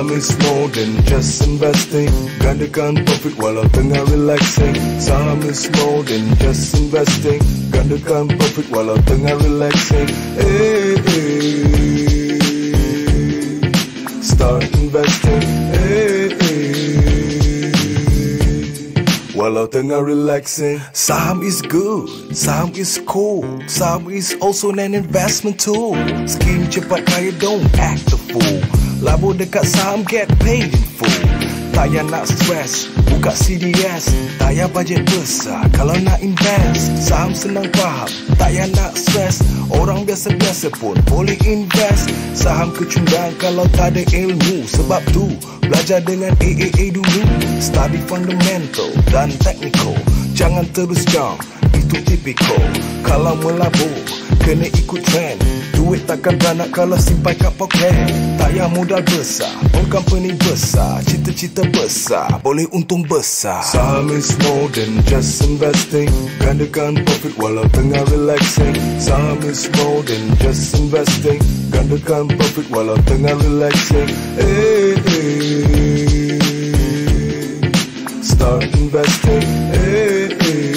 Saham is more than just investing. Gandakan profit walau tengah relaxing. Saham is more than just investing. Gandakan profit walau tengah relaxing. Hey, hey. Start investing. Hey, hey. Walau tengah relaxing. Saham is good, saham is cool. Saham is also an investment tool. Scheme cepat kaya, don't act a fool. Labur dekat saham, get paid in full. Tak payah nak stress, buka CDS. Tak payah bajet besar kalau nak invest. Saham senang faham, tak payah nak stress. Orang biasa-biasa pun boleh invest. Saham kecundang kalau tak ada ilmu. Sebab tu belajar dengan AAA dulu. Study fundamental dan technical. Jangan terus jump, itu typical. Kalau melabur, kena ikut trend. Duit takkan beranak kalau simpan kat poket. Tak payah modal besar, own company besar. Cita-cita besar, boleh untung besar. Saham is more than just investing. Gandakan profit walau tengah relaxing. Saham is more than just investing. Gandakan profit walau tengah relaxing. Hey, hey. Start investing. Hey, hey.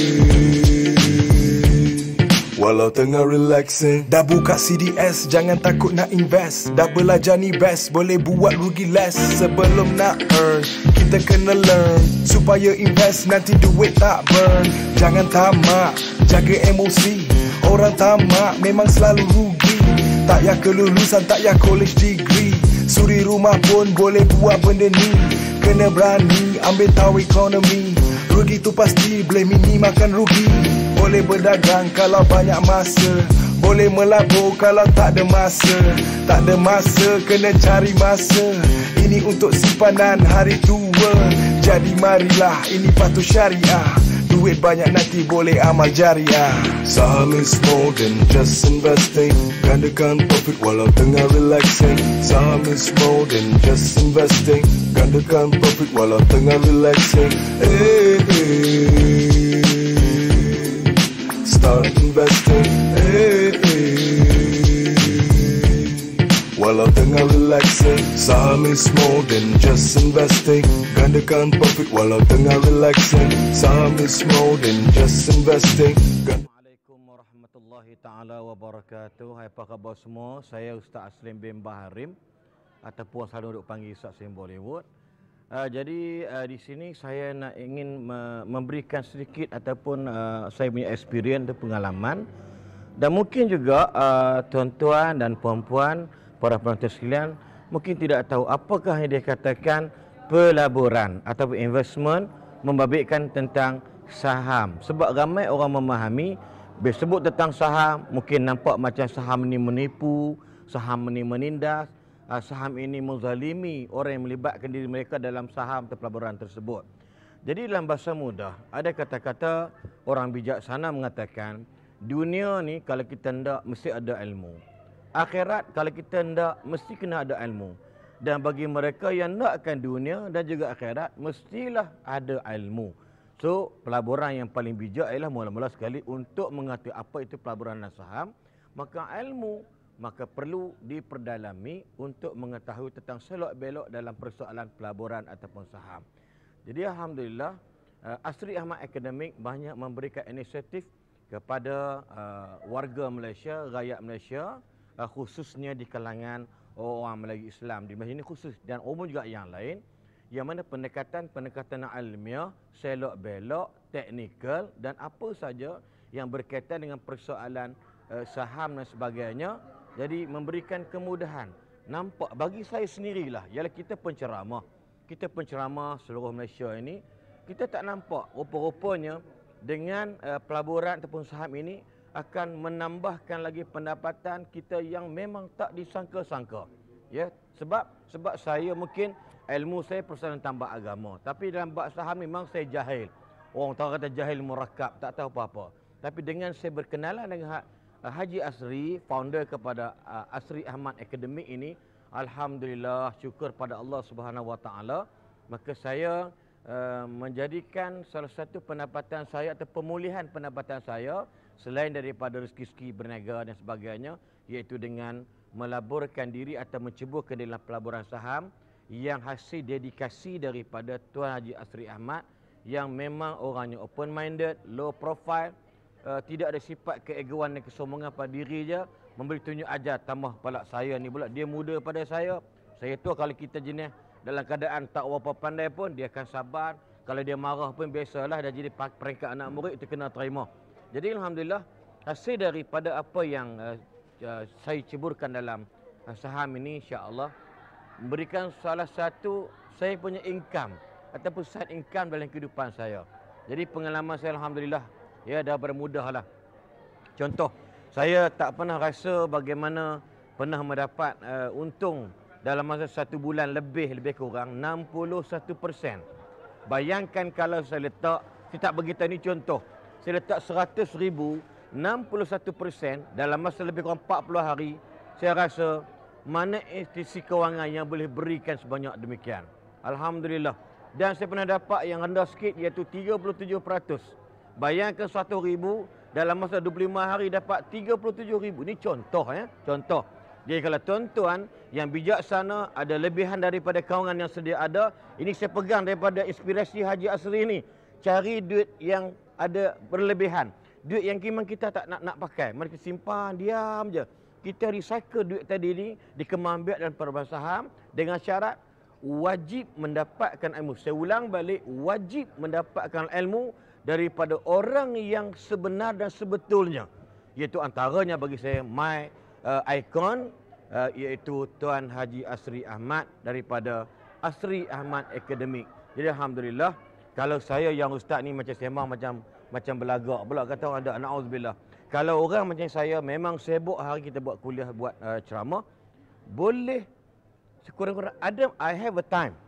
Walau tengah relaxing. Dah buka CDS, jangan takut nak invest. Dah belajar ni best, boleh buat rugi less. Sebelum nak earn, kita kena learn. Supaya invest, nanti duit tak burn. Jangan tamak, jaga emosi. Orang tamak memang selalu rugi. Tak payah kelulusan, tak payah college degree. Suri rumah pun boleh buat benda ni. Kena berani, ambil tahu ekonomi. Rugi tu pasti, boleh minimalkan rugi. Boleh berdagang kalau banyak masa. Boleh melabur kalau tak ada masa. Tak ada masa, kena cari masa. Ini untuk simpanan hari tua. Jadi marilah, ini patuh syariah. Duit banyak nanti boleh amal jariah. Saham is more than just investing. Gandakan profit walau tengah relaxing. Saham is more than just investing. Gandakan profit walau tengah relaxing. Hey, hey. Start investing. Hey, hey. Walau tengah relaxing. Saham is more than just investing. Gandakan profit walau tengah relaxing. Saham is more than just investing. Assalamualaikum warahmatullahi taala wabarakatuh. Hai, apa khabar semua? Saya Ustaz Aslim bin Baharim ataupun selalu duk panggil Ustaz Aslim Bollywood. Jadi di sini saya ingin memberikan sedikit ataupun saya punya experience dan pengalaman, dan mungkin juga tuan-tuan dan puan-puan, para penonton sekalian mungkin tidak tahu apakah yang dikatakan pelaburan atau investment membabitkan tentang saham. Sebab ramai orang memahami bila sebut tentang saham mungkin nampak macam saham ini menipu, saham ini menindas, saham ini menzalimi orang yang melibatkan diri mereka dalam saham atau pelaburan tersebut. Jadi dalam bahasa mudah, ada kata-kata orang bijaksana mengatakan, dunia ni kalau kita hendak mesti ada ilmu. Akhirat kalau kita hendak mesti kena ada ilmu. Dan bagi mereka yang nakkan dunia dan juga akhirat, mestilah ada ilmu. So, pelaburan yang paling bijak ialah mula-mula sekali untuk mengerti apa itu pelaburan dan saham, maka perlu diperdalami untuk mengetahui tentang selok-belok dalam persoalan pelaburan ataupun saham. Jadi alhamdulillah, Asri Ahmad Academic banyak memberikan inisiatif kepada warga Malaysia, rakyat Malaysia, khususnya di kalangan orang Melayu Islam di Malaysia ini khusus, dan umum juga yang lain, yang mana pendekatan ilmiah, selok-belok, teknikal dan apa saja yang berkaitan dengan persoalan saham dan sebagainya. Jadi memberikan kemudahan. Nampak bagi saya sendirilah, ialah kita penceramah seluruh Malaysia ini, kita tak nampak rupa-rupanya dengan pelaburan ataupun saham ini akan menambahkan lagi pendapatan kita yang memang tak disangka-sangka. Ya, sebab saya mungkin ilmu saya persoalan tambah agama, tapi dalam bab saham memang saya jahil. Orang tahu kata jahil murakab, tak tahu apa-apa. Tapi dengan saya berkenalan dengan Haji Asri, founder kepada Asri Ahmad Academic ini, alhamdulillah, syukur pada Allah Subhanahu Wa Taala, maka saya menjadikan salah satu pendapatan saya atau pemulihan pendapatan saya selain daripada rezeki berniaga dan sebagainya, iaitu dengan melaburkan diri atau menceburkan dalam pelaburan saham yang hasil dedikasi daripada Tuan Haji Asri Ahmad yang memang orangnya open minded, low profile, tidak ada sifat keegoan dan kesombongan pada diri je, memberi tunjuk ajar. Tambah pula saya ni pula dia muda pada saya tu kalau kita jenis dalam keadaan tak berapa pandai pun dia akan sabar. Kalau dia marah pun biasalah, dah jadi peringkat anak murid itu kena terima. Jadi alhamdulillah hasil daripada apa yang saya ceburkan dalam saham ini, insya-Allah memberikan salah satu saya punya income ataupun side income dalam kehidupan saya. Jadi pengalaman saya alhamdulillah ya dah bermudahlah. Contoh, saya tak pernah rasa bagaimana pernah mendapat untung dalam masa 1 bulan lebih kurang 61%. Bayangkan kalau saya letak, saya tak beritahu ni contoh, saya letak 100,000, 61% dalam masa lebih kurang 40 hari, saya rasa mana institusi kewangan yang boleh berikan sebanyak demikian. Alhamdulillah. Dan saya pernah dapat yang rendah sikit iaitu 37%. Bayangkan 100,000 dalam masa 25 hari dapat 37,000. Ini contoh contoh. Jadi kalau tuan-tuan yang bijaksana ada lebihan daripada kewangan yang sedia ada, ini saya pegang daripada inspirasi Haji Asri ni. Cari duit yang ada berlebihan. Duit yang memang kita tak nak pakai. Mari kita simpan, diam je. Kita recycle duit tadi ni, dikembangbiak dalam perbankan saham dengan syarat wajib mendapatkan ilmu. Saya ulang balik, wajib mendapatkan ilmu daripada orang yang sebenar dan sebetulnya. Iaitu antaranya bagi saya, my ikon, iaitu Tuan Haji Asri Ahmad daripada Asri Ahmad Academic. Jadi alhamdulillah, kalau saya yang ustaz ni macam sembang macam belagak pula kata orang ada, na'udzubillah. Kalau orang macam saya memang sibuk hari kita buat kuliah, buat ceramah, boleh sekurang-kurang ada, I have a time.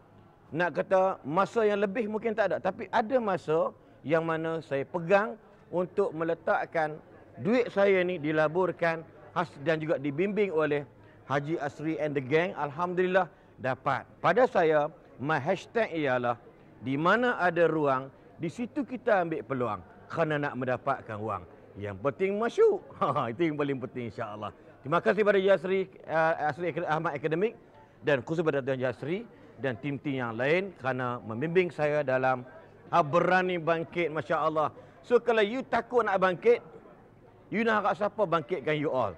Nak kata masa yang lebih mungkin tak ada, tapi ada masa yang mana saya pegang untuk meletakkan duit saya ni dilaburkan dan juga dibimbing oleh Haji Asri and the gang. Alhamdulillah dapat. Pada saya, my hashtag ialah di mana ada ruang, di situ kita ambil peluang kerana nak mendapatkan wang. Yang penting masyuk. Itu yang paling penting, insya-Allah. Terima kasih kepada Asri Ahmad Academic dan khusus kepada Tuan Asri dan tim-tim yang lain kerana membimbing saya dalam berani bangkit, masya-Allah. So kalau you takut nak bangkit, you nak harap siapa bangkitkan you all?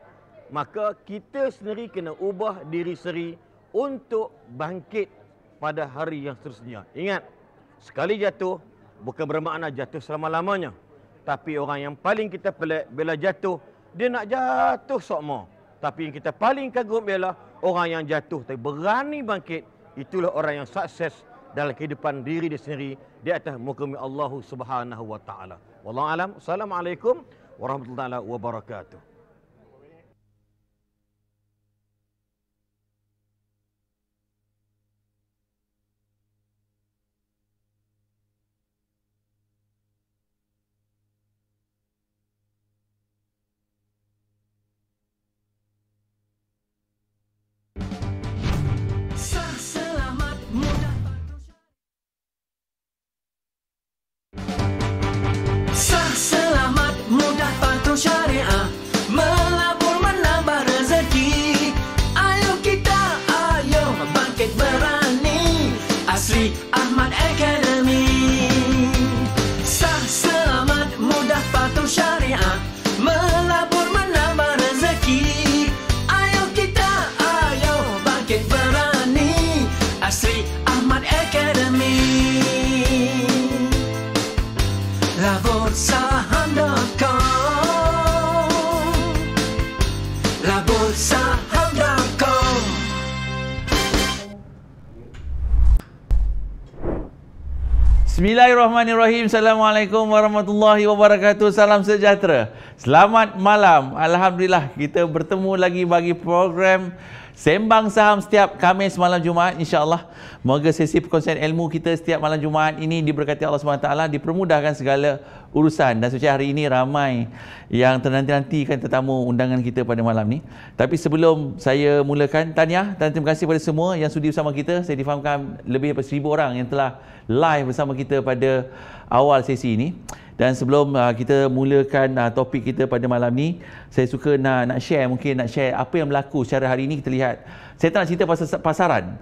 Maka kita sendiri kena ubah diri sendiri untuk bangkit pada hari yang seterusnya. Ingat, sekali jatuh bukan bermakna jatuh selama-lamanya. Tapi orang yang paling kita pelik bila jatuh, dia nak jatuh sokmo. Tapi yang kita paling kagum ialah orang yang jatuh tapi berani bangkit. Itulah orang yang sukses dalam kehidupan diri dia sendiri di atas muka bumi Allah Subhanahu wa taala. Wallahu alam. Assalamualaikum warahmatullahi wabarakatuh. Syariah melabur menambah rezeki. Ayo kita, ayo bangkit berani. Asri Ahmad Academy. Sah, selamat, mudah, patuh syariah melabur menambah rezeki. Ayo kita, ayo bangkit berani. Asri Ahmad Academy. Labursaham.com. Labursaham.com. Bismillahirrahmanirrahim. Assalamualaikum warahmatullahi wabarakatuh. Salam sejahtera. Selamat malam. Alhamdulillah kita bertemu lagi bagi program Sembang Saham setiap Khamis malam Jumaat, insya-Allah. Moga sesi perkongsian ilmu kita setiap malam Jumaat ini diberkati Allah SWT, dipermudahkan segala urusan. Dan sejak hari ini ramai yang ternanti-nantikan tetamu undangan kita pada malam ni. Tapi sebelum saya mulakan, tahniah dan terima kasih kepada semua yang sudi bersama kita. Saya difahamkan lebih daripada 1,000 orang yang telah live bersama kita pada awal sesi ini. Dan sebelum kita mulakan topik kita pada malam ni, saya suka nak share apa yang berlaku secara hari ini. Kita lihat, saya tak nak cerita pasal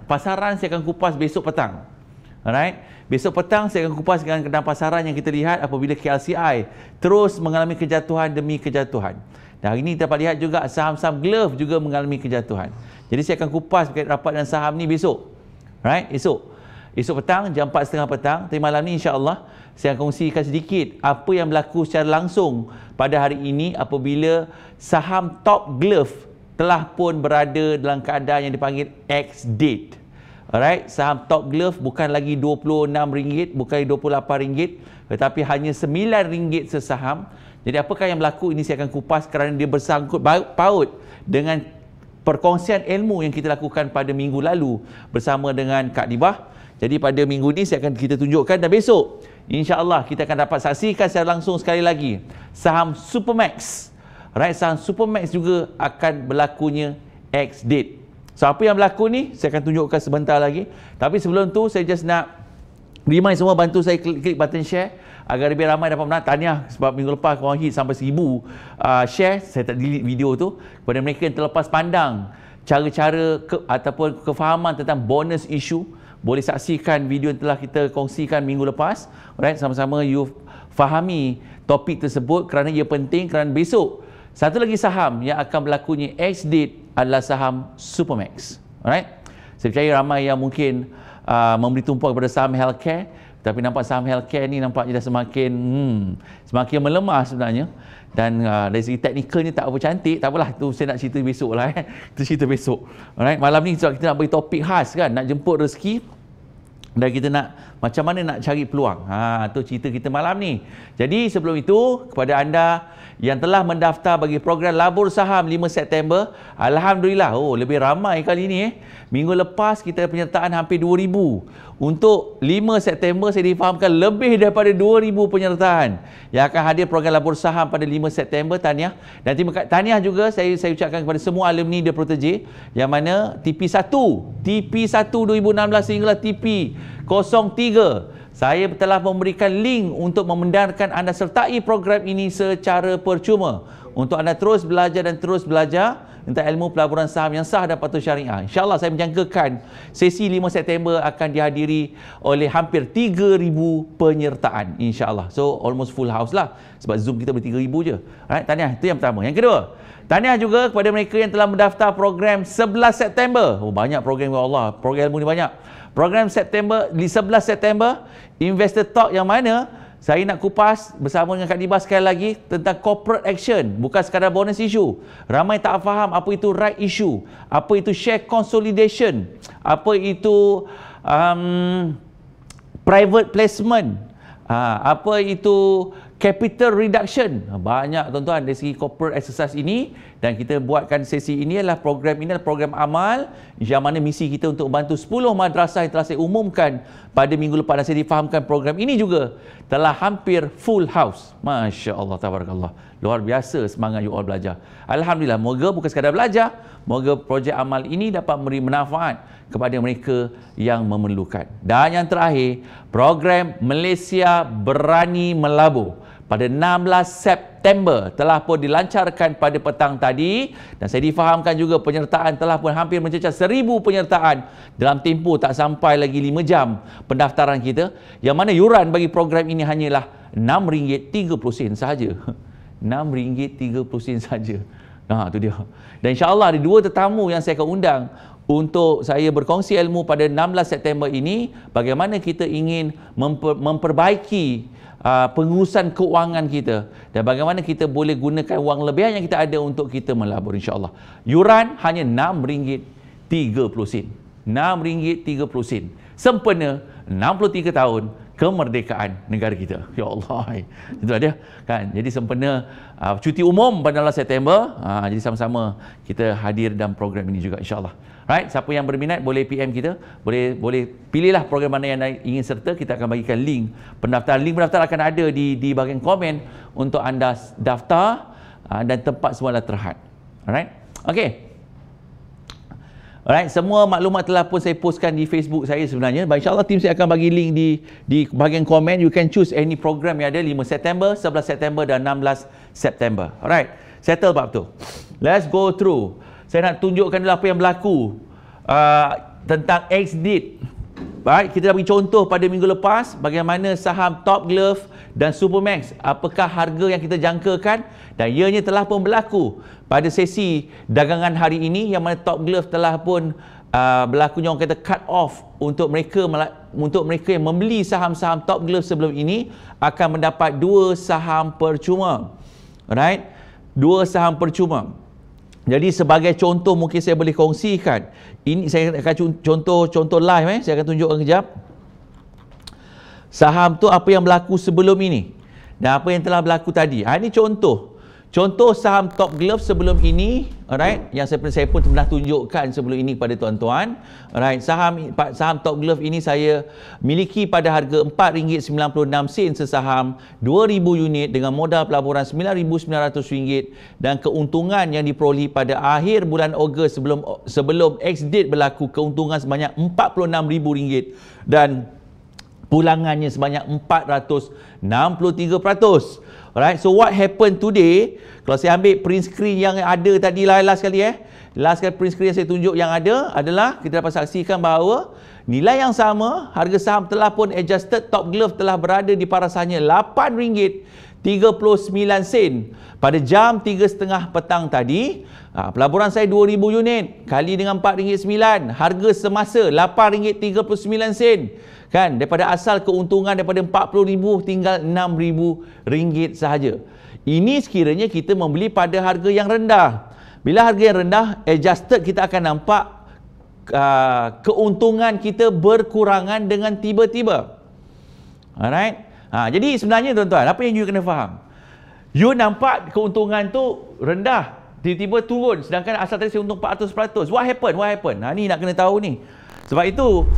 pasaran saya akan kupas besok petang. Alright, besok petang saya akan kupas dengan pasaran yang kita lihat apabila KLCI terus mengalami kejatuhan demi kejatuhan. Dan hari ini kita dapat lihat juga saham-saham glove juga mengalami kejatuhan. Jadi saya akan kupas berkait rapat dan saham ni besok. Right, esok petang jam 4.30 petang. Tapi malam ni insya-Allah saya akan kongsikan sedikit apa yang berlaku secara langsung pada hari ini apabila saham Top Glove telah pun berada dalam keadaan yang dipanggil ex-date. Alright, saham Top Glove bukan lagi RM26, bukan RM28, tetapi hanya RM9 sesaham. Jadi apakah yang berlaku ini saya akan kupas kerana dia bersangkut paut dengan perkongsian ilmu yang kita lakukan pada minggu lalu bersama dengan Kak Dibah. Jadi pada minggu ni kita tunjukkan, dan besok insya-Allah kita akan dapat saksikan secara langsung sekali lagi saham Supermax. Right, saham Supermax juga akan berlakunya ex-date. So apa yang berlaku ni saya akan tunjukkan sebentar lagi. Tapi sebelum tu saya just nak remind semua bantu saya klik button share agar lebih ramai dapat menang. Tahniah sebab minggu lepas korang hit sampai 1000 share. Saya tak delete video tu. Kepada mereka yang terlepas pandang cara-cara ataupun kefahaman tentang bonus issue, boleh saksikan video yang telah kita kongsikan minggu lepas. Alright, sama-sama you fahami topik tersebut kerana ia penting. Kerana besok satu lagi saham yang akan berlakunya ex-date adalah saham Supermax. Alright, saya percaya ramai yang mungkin memberi tumpuan kepada saham healthcare, tapi nampak saham healthcare ni nampaknya dah semakin melemah sebenarnya. Dan dari segi teknikalnya tak apa cantik. Tak apalah, tu saya nak cerita besok lah. Itu cerita besok. Alright, malam ni sebab kita nak bagi topik khas kan, nak jemput rezeki dan kita nak macam mana nak cari peluang. Tu cerita kita malam ni. Jadi sebelum itu, kepada anda yang telah mendaftar bagi program labur saham 5 September, alhamdulillah, lebih ramai kali ini. Minggu lepas kita penyertaan hampir 2000. Untuk 5 September saya difahamkan lebih daripada 2000 penyertaan yang akan hadir program labur saham pada 5 September. Tahniah. Dan tahniah juga saya ucapkan kepada semua alumni The Protege yang mana TP1 2016 sehinggalah TP 03 saya telah memberikan link untuk membenarkan anda sertai program ini secara percuma untuk anda terus belajar tentang ilmu pelaburan saham yang sah dan patut syariah. InsyaAllah saya menjangkakan sesi 5 September akan dihadiri oleh hampir 3,000 penyertaan. InsyaAllah. So almost full house lah. Sebab Zoom kita boleh 3,000 je. Alright, tahniah. Itu yang pertama. Yang kedua, tahniah juga kepada mereka yang telah mendaftar program 11 September. Banyak program, ya Allah. Program ilmu ni banyak. Program September, di 11 September, Investor Talk yang mana saya nak kupas bersama dengan Kak Dibah sekali lagi tentang corporate action, bukan sekadar bonus issue. Ramai tak faham apa itu right issue, apa itu share consolidation, apa itu private placement, apa itu capital reduction. Banyak tuan-tuan dari segi corporate exercise ini, dan kita buatkan sesi ini adalah program amal yang mana misi kita untuk membantu 10 madrasah yang telah saya umumkan pada minggu lepas, dan saya difahamkan program ini juga telah hampir full house. Masya Allah, tabarakallah. Luar biasa semangat you all belajar. Alhamdulillah, moga bukan sekadar belajar, moga projek amal ini dapat memberi manfaat kepada mereka yang memerlukan. Dan yang terakhir, program Malaysia Berani Melabur pada 16 September telah pun dilancarkan pada petang tadi, dan saya difahamkan juga penyertaan telah pun hampir mencecah 1000 penyertaan dalam tempoh tak sampai lagi 5 jam pendaftaran kita, yang mana yuran bagi program ini hanyalah RM6.30 sahaja. RM6.30 sahaja. Itu dia. Dan insya-Allah ada 2 tetamu yang saya akan undang untuk saya berkongsi ilmu pada 16 September ini, bagaimana kita ingin memperbaiki pengurusan keuangan kita dan bagaimana kita boleh gunakan wang lebihan yang kita ada untuk kita melabur, insya-Allah. Yuran hanya RM6.30. RM6.30. Sempena 63 tahun kemerdekaan negara kita. Ya Allah. Itulah dia kan. Jadi sempena cuti umum pada 16 September, jadi sama-sama kita hadir dalam program ini juga, insya-Allah. Right, siapa yang berminat boleh PM kita, boleh pilihlah program mana yang ingin serta. Kita akan bagikan link pendaftaran. Link pendaftaran akan ada di bahagian komen untuk anda daftar, dan tempat semua dah terhad. Alright. Okey. Alright, semua maklumat telah pun saya postkan di Facebook saya sebenarnya. InsyaAllah tim saya akan bagi link di bahagian komen. You can choose any program yang ada 5 September, 11 September dan 16 September. Alright, settle bab tu. Let's go through. Saya nak tunjukkan dulu apa yang berlaku tentang XDIT. Baik, kita dah bagi contoh pada minggu lepas bagaimana saham Top Glove dan Supermax, apakah harga yang kita jangkakan, dan ianya telah pun berlaku pada sesi dagangan hari ini, yang mana Top Glove telah pun berlakunya orang kata cut off untuk mereka yang membeli saham-saham Top Glove sebelum ini akan mendapat 2 saham percuma. Alright, 2 saham percuma. Jadi sebagai contoh mungkin saya boleh kongsikan. Ini saya akan contoh live saya akan tunjukkan kejap. Saham tu apa yang berlaku sebelum ini dan apa yang telah berlaku tadi. Ini contoh saham Top Glove sebelum ini, alright, yang saya pun pernah tunjukkan sebelum ini kepada tuan-tuan. Alright, saham Top Glove ini saya miliki pada harga RM4.96 sesaham, 2000 unit dengan modal pelaburan RM9,900 dan keuntungan yang diperolehi pada akhir bulan Ogos sebelum XDIT berlaku, keuntungan sebanyak RM46,000 dan pulangannya sebanyak 463%. Alright, so what happened today? Kalau saya ambil print screen yang ada tadi last kali print screen yang saya tunjuk yang ada adalah kita dapat saksikan bahawa nilai yang sama, harga saham telah pun adjusted. Top Glove telah berada di parasannya RM8.39 pada jam 3.30 petang tadi. Pelaburan saya 2000 unit kali dengan RM4.9, harga semasa RM8.39. Kan, daripada asal keuntungan daripada RM40,000 tinggal RM6,000 sahaja. Ini sekiranya kita membeli pada harga yang rendah. Bila harga yang rendah adjusted, kita akan nampak keuntungan kita berkurangan dengan tiba-tiba. Alright. Jadi sebenarnya tuan-tuan, apa yang you kena faham? You nampak keuntungan tu rendah, tiba-tiba turun, sedangkan asal tadi saya untung 400%. What happened? Ni nak kena tahu ni. Sebab itu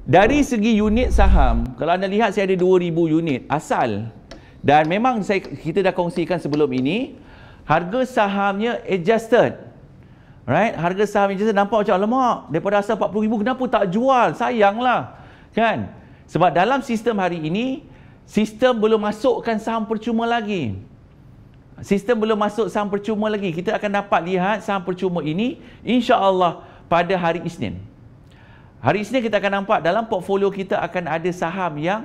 dari segi unit saham, kalau anda lihat saya ada 2000 unit asal, dan memang kita dah kongsikan sebelum ini, harga sahamnya adjusted. Right? Harga saham adjusted nampak macam alamak, daripada asal 40,000 kenapa tak jual? Sayanglah. Kan? Sebab dalam sistem hari ini, sistem belum masukkan saham percuma lagi. Kita akan dapat lihat saham percuma ini insya-Allah pada hari Isnin. Hari Isnin kita akan nampak dalam portfolio kita akan ada saham yang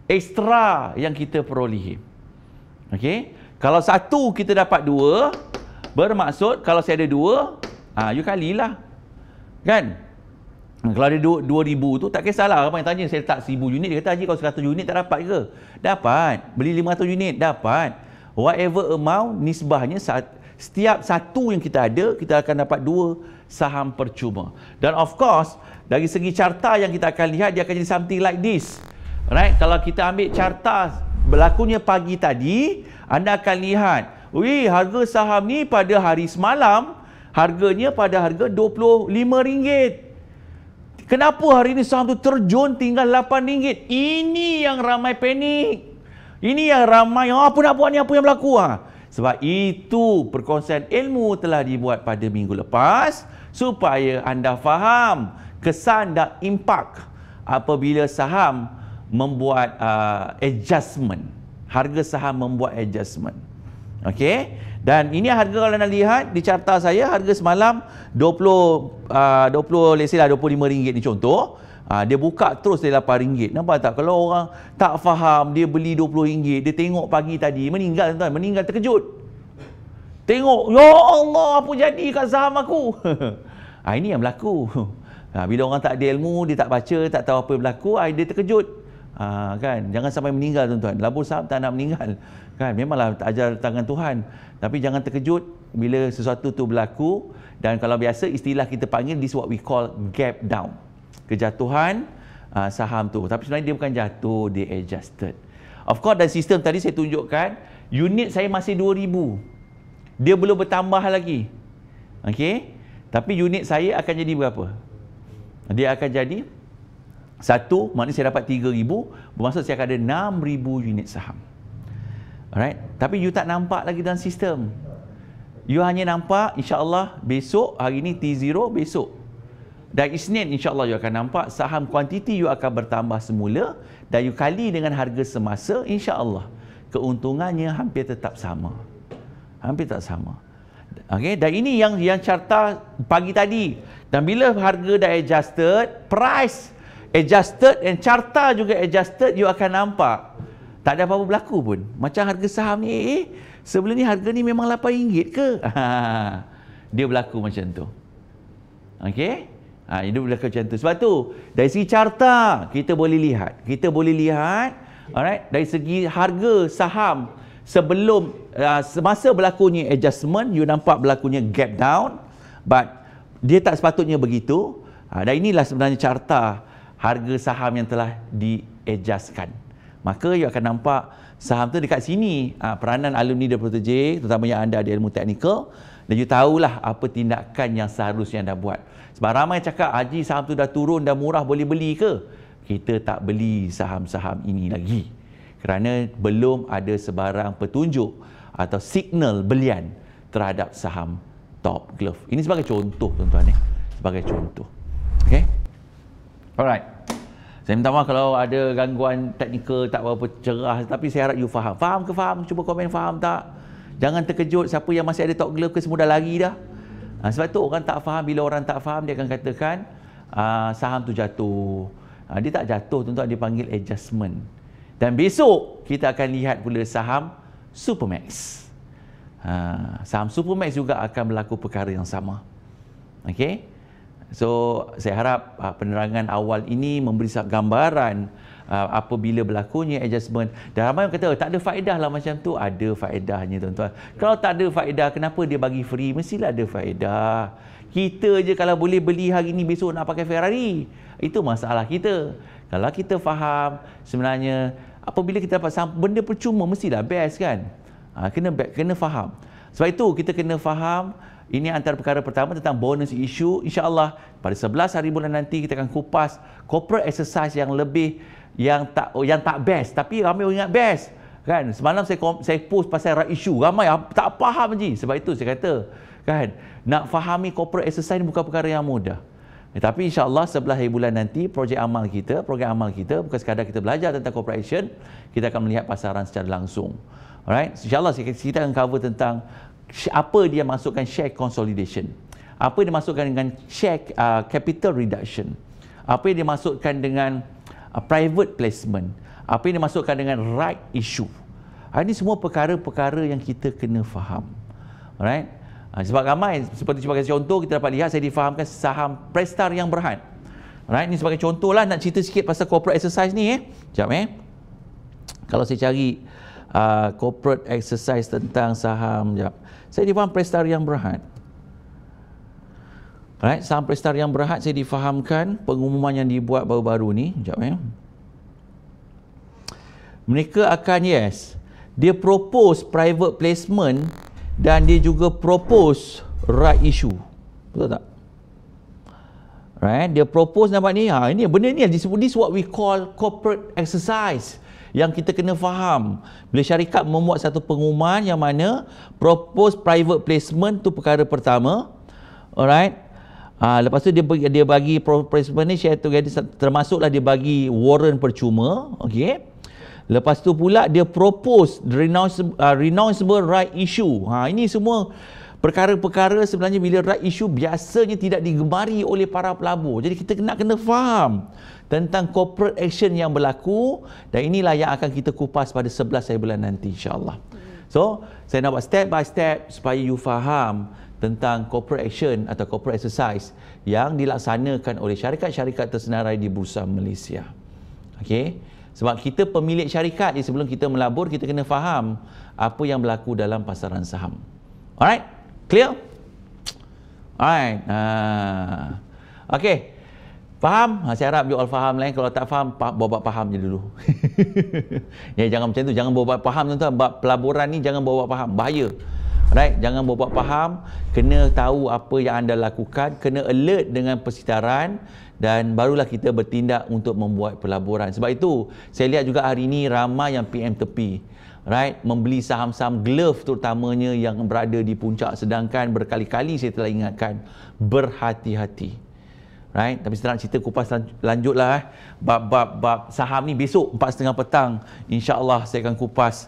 ekstra yang kita perolehi. Okey? Kalau satu kita dapat 2, bermaksud kalau saya ada 2, you kalilah. Kan? Kalau ada 2,000 tu tak kisahlah apa yang tanya saya letak 1000 unit, dia kata haji kalau 100 unit tak dapat ke? Dapat. Beli 500 unit dapat. Whatever amount, nisbahnya setiap satu yang kita ada, kita akan dapat 2 saham percuma. Dan of course, dari segi carta yang kita akan lihat, dia akan jadi something like this. Right? Kalau kita ambil carta berlakunya pagi tadi, anda akan lihat, harga saham ni pada hari semalam, harganya pada harga RM25. Kenapa hari ini saham tu terjun tinggal RM8? Ini yang ramai panik. Ini yang ramai, apa nak buat ni, apa yang berlaku? Sebab itu perkongsian ilmu telah dibuat pada minggu lepas supaya anda faham kesan dan impak apabila saham membuat adjustment. Harga saham membuat adjustment. Okey? Dan ini harga kalau anda lihat di carta saya, harga semalam 20 let's say lah RM25 ni contoh. Dia buka terus dari RM8. Nampak tak? Kalau orang tak faham, dia beli RM20, dia tengok pagi tadi, meninggal tuan-tuan, meninggal terkejut. Tengok, ya Allah, apa jadi kat saham aku? Ini yang berlaku. Bila orang tak ada ilmu, dia tak baca, tak tahu apa yang berlaku, dia terkejut. Kan? Jangan sampai meninggal tuan-tuan. Labur saham tak nak meninggal. Kan? Memanglah ajar tangan Tuhan. Tapi jangan terkejut bila sesuatu tu berlaku. Dan kalau biasa istilah kita panggil, this what we call gap down. Kejatuhan saham tu. Tapi sebenarnya dia bukan jatuh, dia adjusted. Of course, dan sistem tadi saya tunjukkan, unit saya masih 2000. Dia belum bertambah lagi. Okey? Tapi unit saya akan jadi berapa? Dia akan jadi 1, maknanya saya dapat 3000, bermaksud saya akan ada 6000 unit saham. Alright? Tapi you tak nampak lagi dalam sistem. You hanya nampak insya-Allah besok, hari ni T0, besok. Dan Isnin insya-Allah you akan nampak saham kuantiti you akan bertambah semula dan you kali dengan harga semasa, insya-Allah keuntungannya hampir tetap sama. Hampir tak sama. Okey, dan ini yang carta pagi tadi. Dan bila harga dah adjusted, price adjusted and carta juga adjusted, you akan nampak tak ada apa-apa berlaku pun. Macam harga saham ni, sebelum ni harga ni memang RM8 ke? Dia berlaku macam tu. Okey? Dia berlaku macam tu. Sebab tu, dari segi carta, kita boleh lihat. Alright, dari segi harga saham, sebelum, semasa berlakunya adjustment, you nampak berlakunya gap down. But, dia tak sepatutnya begitu. Dan inilah sebenarnya carta harga saham yang telah di-adjustkan. Maka, you akan nampak saham tu dekat sini. Peranan alumni dan protege, terutamanya anda ada ilmu teknikal. Dan you tahulah apa tindakan yang seharusnya anda buat. Sebab ramai cakap, Haji saham tu dah turun, dah murah, boleh beli ke? Kita tak beli saham-saham ini lagi. Kerana belum ada sebarang petunjuk atau signal belian terhadap saham Top Glove. Ini sebagai contoh, tuan-tuan. Sebagai contoh. Okay? Alright. Saya minta maaf kalau ada gangguan teknikal tak berapa cerah, tapi saya harap you faham. Faham ke faham? Cuba komen faham tak? Jangan terkejut siapa yang masih ada Top Glove ke semua dah lari dah. Sebab tu orang tak faham, bila orang tak faham dia akan katakan saham tu jatuh. Dia tak jatuh, tuan-tuan, dia panggil adjustment. Dan besok kita akan lihat pula saham Supermax. Saham Supermax juga akan berlaku perkara yang sama. Okey? So, saya harap penerangan awal ini memberi gambaran apabila berlakunya adjustment. Dan ramai orang kata, tak ada faedah lah macam tu. Ada faedahnya, tuan-tuan. Kalau tak ada faedah, kenapa dia bagi free? Mestilah ada faedah. Kita je kalau boleh beli hari ni, besok nak pakai Ferrari. Itu masalah kita. Kalau kita faham, sebenarnya, apabila kita dapat benda percuma, mestilah best kan? Kena faham. Sebab itu, kita kena faham. Ini antara perkara pertama tentang bonus issue. InsyaAllah pada 11 hari bulan nanti kita akan kupas corporate exercise yang lebih yang tak best, tapi ramai orang ingat best kan. Semalam saya post pasal right issue, ramai tak faham je. Sebab itu saya kata kan, nak fahami corporate exercise ni bukan perkara yang mudah. Tapi insyaAllah 11 hari bulan nanti program amal kita bukan sekadar kita belajar tentang corporate action, kita akan melihat pasaran secara langsung. Alright, insyaAllah kita akan cover tentang apa dia masukkan share consolidation, apa dia masukkan dengan share capital reduction, apa yang dia masukkan dengan private placement, apa yang dia masukkan dengan right issue. Ini semua perkara-perkara yang kita kena faham. Alright, sebab ramai, seperti sebagai contoh kita dapat lihat, saya difahamkan saham Prestar yang Berhad. Alright, ini sebagai contoh lah, nak cerita sikit pasal corporate exercise ni. Sekejap kalau saya cari corporate exercise tentang saham, saya difaham Prestar yang Berhad. Alright, saham Prestar yang Berhad saya difahamkan pengumuman yang dibuat baru-baru ni. Mereka akan, dia propose private placement dan dia juga propose right issue. Betul tak? Right, dia propose, nampak ni. Ini benda ni disebut, this what we call corporate exercise. Yang kita kena faham, bila syarikat membuat satu pengumuman yang mana propose private placement tu perkara pertama. Alright. Lepas tu dia bagi placement ni share together, termasuklah dia bagi warrant percuma. Okey. Lepas tu pula dia propose renounceable right issue. Ini semua perkara-perkara sebenarnya bila right issue biasanya tidak digemari oleh para pelabur. Jadi kita kena faham tentang corporate action yang berlaku, dan inilah yang akan kita kupas pada 11 hari bulan nanti insya-Allah. So, saya nak buat step by step supaya you faham tentang corporate action atau corporate exercise yang dilaksanakan oleh syarikat-syarikat tersenarai di Bursa Malaysia. Okey? Sebab kita pemilik syarikat, sebelum kita melabur, kita kena faham apa yang berlaku dalam pasaran saham. Alright? Clear? Alright. Okey. Faham? Saya harap you all faham lain. Kalau tak faham, bawa faham je dulu. Jangan macam tu. Jangan bawa faham, tuan-tuan. Pelaburan ni jangan bawa faham. Bahaya. Right? Jangan bawa faham. Kena tahu apa yang anda lakukan. Kena alert dengan persekitaran. Dan barulah kita bertindak untuk membuat pelaburan. Sebab itu, saya lihat juga hari ini ramai yang PM tepi. Right? Membeli saham-saham glove terutamanya yang berada di puncak. Sedangkan berkali-kali saya telah ingatkan, berhati-hati. Right? Tapi saya nak cerita kupas lanjut lah bab saham ni besok 4.30 petang. InsyaAllah saya akan kupas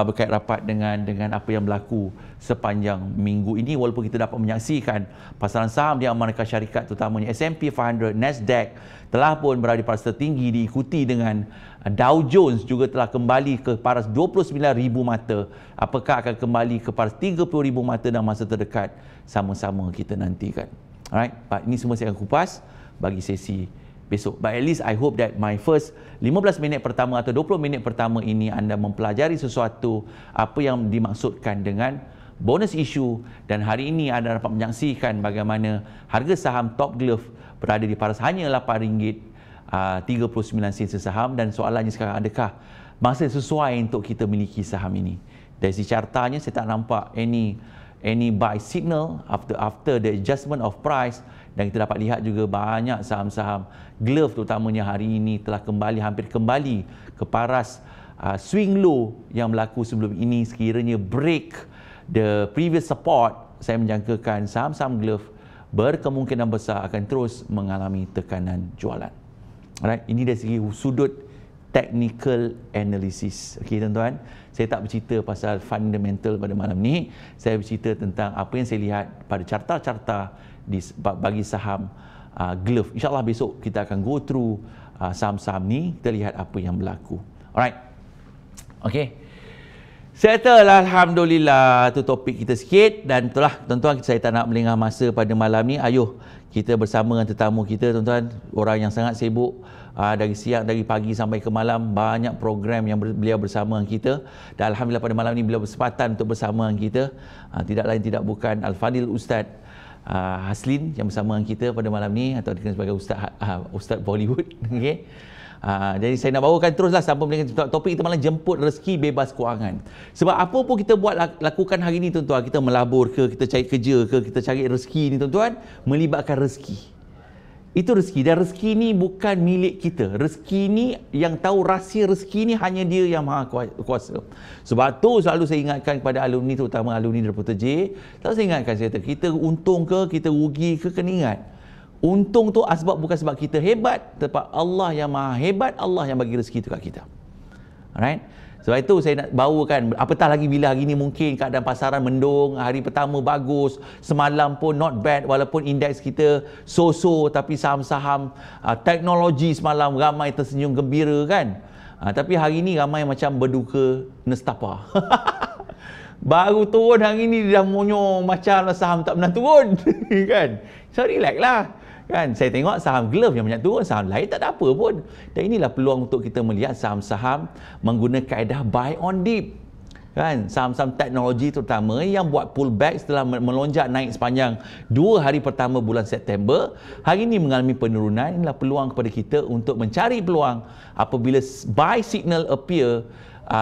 berkait rapat dengan apa yang berlaku sepanjang minggu ini, walaupun kita dapat menyaksikan pasaran saham di Amerika Syarikat terutamanya S&P 500, Nasdaq telah pun berada di paras tertinggi, diikuti dengan Dow Jones juga telah kembali ke paras 29,000 mata. Apakah akan kembali ke paras 30,000 mata dalam masa terdekat? Sama-sama kita nantikan. Alright, ini semua saya akan kupas bagi sesi besok. But at least I hope that my first 15 minit pertama atau 20 minit pertama ini anda mempelajari sesuatu apa yang dimaksudkan dengan bonus issue, dan hari ini anda dapat menyaksikan bagaimana harga saham Top Glove berada di paras hanya RM8.39 sesaham, dan soalannya sekarang, adakah masa sesuai untuk kita miliki saham ini? Dari sisi cartanya saya tak nampak any buy signal after the adjustment of price, dan kita dapat lihat juga banyak saham-saham glove terutamanya hari ini telah hampir kembali ke paras swing low yang berlaku sebelum ini. Sekiranya break the previous support, saya menjangkakan saham-saham glove berkemungkinan besar akan terus mengalami tekanan jualan. Alright, ini dari segi sudut technical analysis. Okey tuan-tuan, saya tak bercerita pasal fundamental pada malam ni. Saya bercerita tentang apa yang saya lihat pada carta-carta bagi saham glove. InsyaAllah besok kita akan go through saham-saham ni, kita lihat apa yang berlaku. Alright. Okey. Settle, alhamdulillah, tu topik kita sikit, dan itulah tuan-tuan, saya tak nak melengah masa pada malam ni. Ayuh kita bersama dengan tetamu kita tuan-tuan, orang yang sangat sibuk. Dari pagi sampai ke malam, banyak program yang beliau bersama dengan kita, dan alhamdulillah pada malam ni beliau bersempatan untuk bersama dengan kita. Tidak lain tidak bukan Al-Fadil Ustaz Haslin yang bersama dengan kita pada malam ni, atau dikenal sebagai Ustaz Bollywood. Okay. Jadi saya nak bawakan teruslah sampai dengan topik kita malam, jemput rezeki bebas kewangan. Sebab apa pun kita buat lakukan hari ni tuan-tuan, kita melabur ke, kita cari kerja ke, kita cari rezeki ni tuan-tuan, melibatkan rezeki. Itu rezeki, dan rezeki ni bukan milik kita. Rezeki ni, yang tahu rahsia rezeki ni hanya dia yang maha kuasa. Sebab tu selalu saya ingatkan kepada alumni, terutama alumni Dr. J, selalu saya ingatkan, saya kata, kita untung ke, kita rugi ke, kena ingat. Untung tu asbab bukan sebab kita hebat, sebab Allah yang maha hebat, Allah yang bagi rezeki tu kat kita. Alright? Sebab itu saya nak bawakan, apatah lagi bila hari ni mungkin keadaan pasaran mendung, hari pertama bagus, semalam pun not bad walaupun indeks kita so-so, tapi saham-saham teknologi semalam ramai tersenyum gembira kan. Tapi hari ni ramai macam berduka nestapa. Baru turun hari ni dah monyong macam saham tak pernah turun. Kan? So relax lah. Kan, saya tengok saham glove yang banyak turun, saham lain tak ada apa pun. Dan inilah peluang untuk kita melihat saham-saham menggunakan kaedah buy on dip. Kan, saham-saham teknologi terutama yang buat pullback setelah melonjak naik sepanjang 2 hari pertama bulan September, hari ini mengalami penurunan. Inilah peluang kepada kita untuk mencari peluang apabila buy signal appear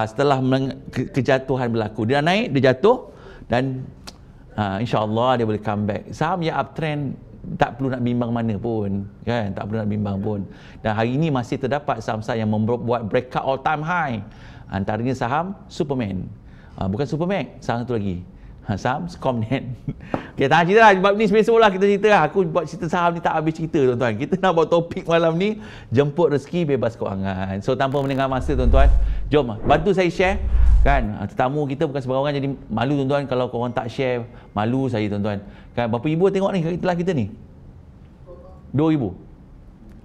setelah kejatuhan berlaku. Dia naik, dia jatuh, dan insya-Allah dia boleh come back. Saham yang uptrend tak perlu nak bimbang mana pun, kan, tak perlu nak bimbang pun. Dan hari ini masih terdapat saham-saham yang membuat breakout all time high, antaranya saham Superman, bukan Supermax, saham satu lagi, saham Scomnet. Okay, tak nak cerita lah, sebab ni besok lah kita cerita lah. Aku buat cerita saham ni tak habis cerita tuan-tuan. Kita nak buat topik malam ni, jemput rezeki bebas kewangan. So tanpa melengah masa tuan-tuan, jom bantu saya share. Kan, tetamu kita bukan sembarang orang, jadi malu tuan-tuan kalau korang tak share, malu saya tuan-tuan. Kan, berapa ribu tengok ni itulah kita ni? 2,000.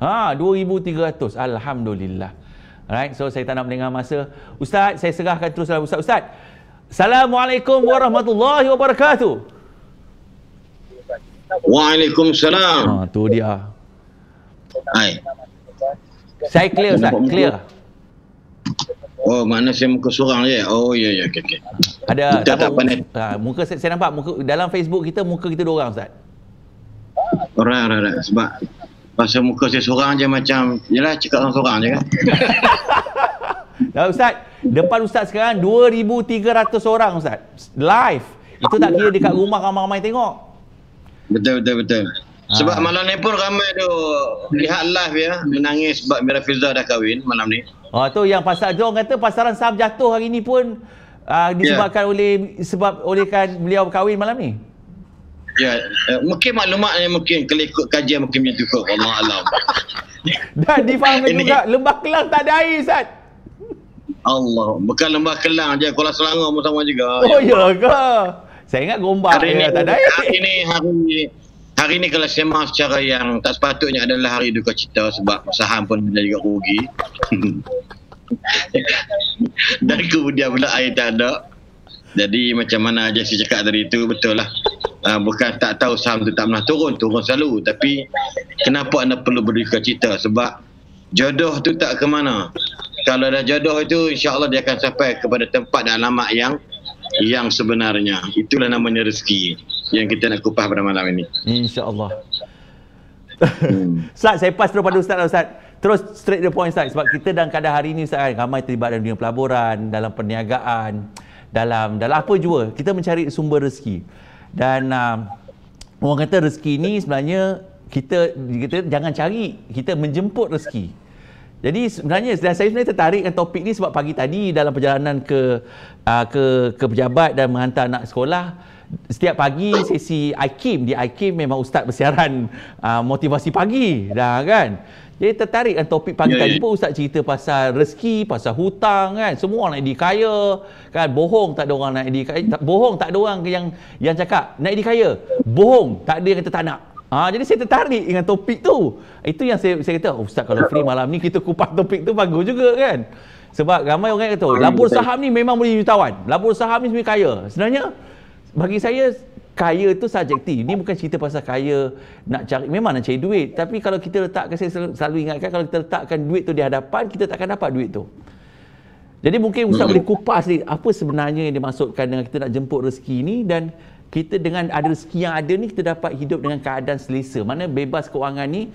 2,300. Alhamdulillah. Alright, so saya tak nak melengah masa. Ustaz, saya serahkan teruslah Ustaz. Assalamualaikum warahmatullahi wabarakatuh. Waalaikumsalam. Tu dia. Hai. Saya clear Ustaz, clear. Oh, mana saya muka seorang je? Oh, ya, okey. Ada tak pandai. Muka saya nampak muka dalam Facebook kita, muka kita 2 orang Ustaz. Alright. Sebab pasal muka saya seorang je macam, yalah cakap seorang je kan. Dah Ustaz, depan Ustaz sekarang 2,300 orang Ustaz. Live. Itu tak kira dekat rumah ramai-ramai tengok. Betul. Sebab malam ni pun ramai tu lihat live ya, menangis sebab Mira Filzah dah kahwin malam ni. Tu yang pasal tu orang kata pasaran saham jatuh hari ni pun disebabkan oleh kan beliau kahwin malam ni. Ya, mungkin maklumatnya mungkin kalau ikut kajian mungkin macam tu kot. Allah alam. Dan difahamkan juga Lembah Kelang tak ada air, Ustaz. Allah, bukan Lembah Kelang je, Kuala Selangor pun sama juga. Oh ya ke? Saya ingat Gombak Hari ni, tak ada air. hari ni kalau sembang secara yang tak sepatutnya adalah hari duka cita sebab saham pun dia juga rugi. Dan kemudian pula air tak ada. Jadi macam mana aja saya cakap tadi tu, betul lah. Bukan tak tahu saham tu tak pernah turun selalu. Tapi kenapa anda perlu berduka cita? Sebab jodoh tu tak ke mana. Kalau dah jodoh itu, insya-Allah dia akan sampai kepada tempat dan alamat yang sebenarnya. Itulah namanya rezeki yang kita nak kupas pada malam ini. InsyaAllah. Ustaz, saya pass terus pada Ustaz. Terus straight to the point, Ustaz. Sebab kita dalam keadaan hari ini, Ustaz, ramai terlibat dalam dunia pelaburan, dalam perniagaan, dalam apa jua. Kita mencari sumber rezeki. Dan orang kata rezeki ni sebenarnya kita jangan cari, kita menjemput rezeki. Jadi sebenarnya saya tertarik dengan topik ni sebab pagi tadi dalam perjalanan ke pejabat dan menghantar anak sekolah, setiap pagi sesi IKIM, di IKIM memang ustaz bersiaran motivasi pagi dah kan. Jadi tertarik dengan topik pagi tadi pun ustaz cerita pasal rezeki, pasal hutang kan. Semua orang nak jadi kaya kan. Bohong tak ada orang nak jadi kaya. Bohong tak ada orang yang cakap nak jadi kaya. Bohong tak ada yang kata tak nak. Jadi saya tertarik dengan topik tu. Itu yang saya kata, ustaz kalau free malam ni kita kupas topik tu bagus juga kan. Sebab ramai orang kata, labur saham ni memang boleh jutawan. Labur saham ni sebenarnya kaya. Sebenarnya bagi saya kaya tu subjektif. Ni bukan cerita pasal kaya nak cari, memang nak cari duit. Tapi kalau kita letakkan, saya selalu ingatkan, kalau kita letakkan duit tu di hadapan, kita takkan dapat duit tu. Jadi mungkin ustaz boleh kupas ni apa sebenarnya yang dimaksudkan dengan kita nak jemput rezeki ni, dan kita dengan ada rezeki yang ada ni kita dapat hidup dengan keadaan selesa. Mana bebas kewangan ni.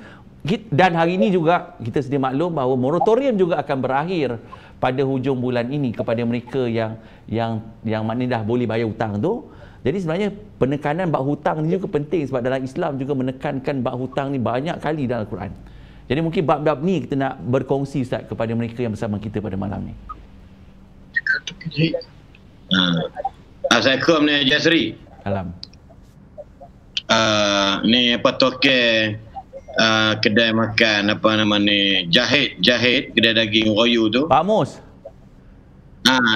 Dan hari ini juga kita sedia maklum bahawa moratorium juga akan berakhir pada hujung bulan ini kepada mereka yang maknanya dah boleh bayar hutang tu. Jadi sebenarnya penekanan bab hutang ni juga penting sebab dalam Islam juga menekankan bab hutang ni banyak kali dalam Al-Quran. Jadi mungkin bab-bab ni kita nak berkongsi Ustaz kepada mereka yang bersama kita pada malam ni. Assalamualaikum ni Jasri. Salam. Ni apa toke kedai makan apa nama ni Jahid kedai daging royu tu. Pak Mus.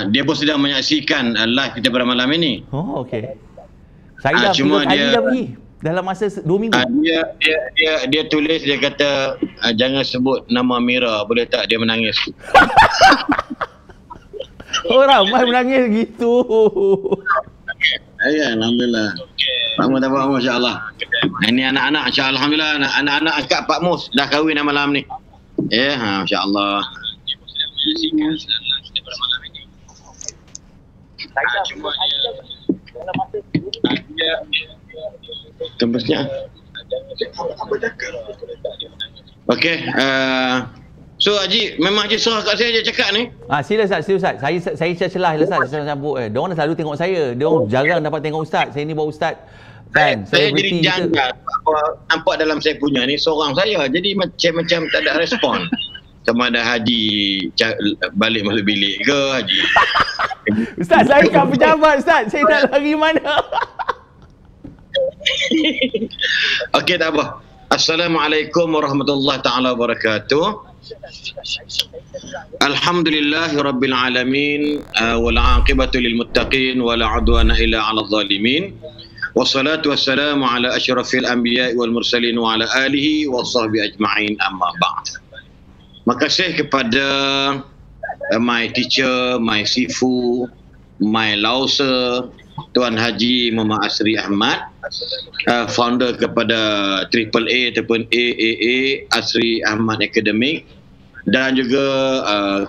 Dia pun sedang menyaksikan live kita pada malam ini. Oh okey. Saya dah cuma 3 kali dah pergi dalam masa 2 minggu. Dia tulis, dia kata jangan sebut nama Mira, boleh tak, dia menangis. Oh ramai menangis gitu. Ya, alhamdulillah. Pak Mus tak apa, masya-Allah. Ini anak-anak, insya-Allah, alhamdulillah, anak-anak akak Pak Mus dah kahwin malam ni. Masya-Allah. Tembusnya. Okey, so Haji, memang Haji suruh kat saya je cakap ni. Sila Ustaz. Saya celah Ustaz. Saya sambut. Diorang dah selalu tengok saya. Diorang jarang dapat tengok Ustaz. Saya ni bawa Ustaz. Kan? Saya jadi janggal. Nampak dalam saya punya ni seorang saya. Jadi macam tak ada respon. Sama ada Haji balik masuk bilik ke Haji. Ustaz, saya kan pejabat Ustaz. Saya nak lari mana? Okey, tak apa. Assalamualaikum warahmatullahi taala wabarakatuh. Alhamdulillahirabbil alamin wal 'aqibatu lil muttaqin wala 'udwana illa 'alal zalimin. Wassalatu wassalamu ala asyrafil anbiya'i wal mursalin wa ala alihi wa sahbihi ajma'in, amma ba'd. Makasih kepada my teacher, my sifu, my lauser, Tuan Haji Muhammad Asri Ahmad, founder kepada AAA ataupun AAA Asri Ahmad Academic, dan juga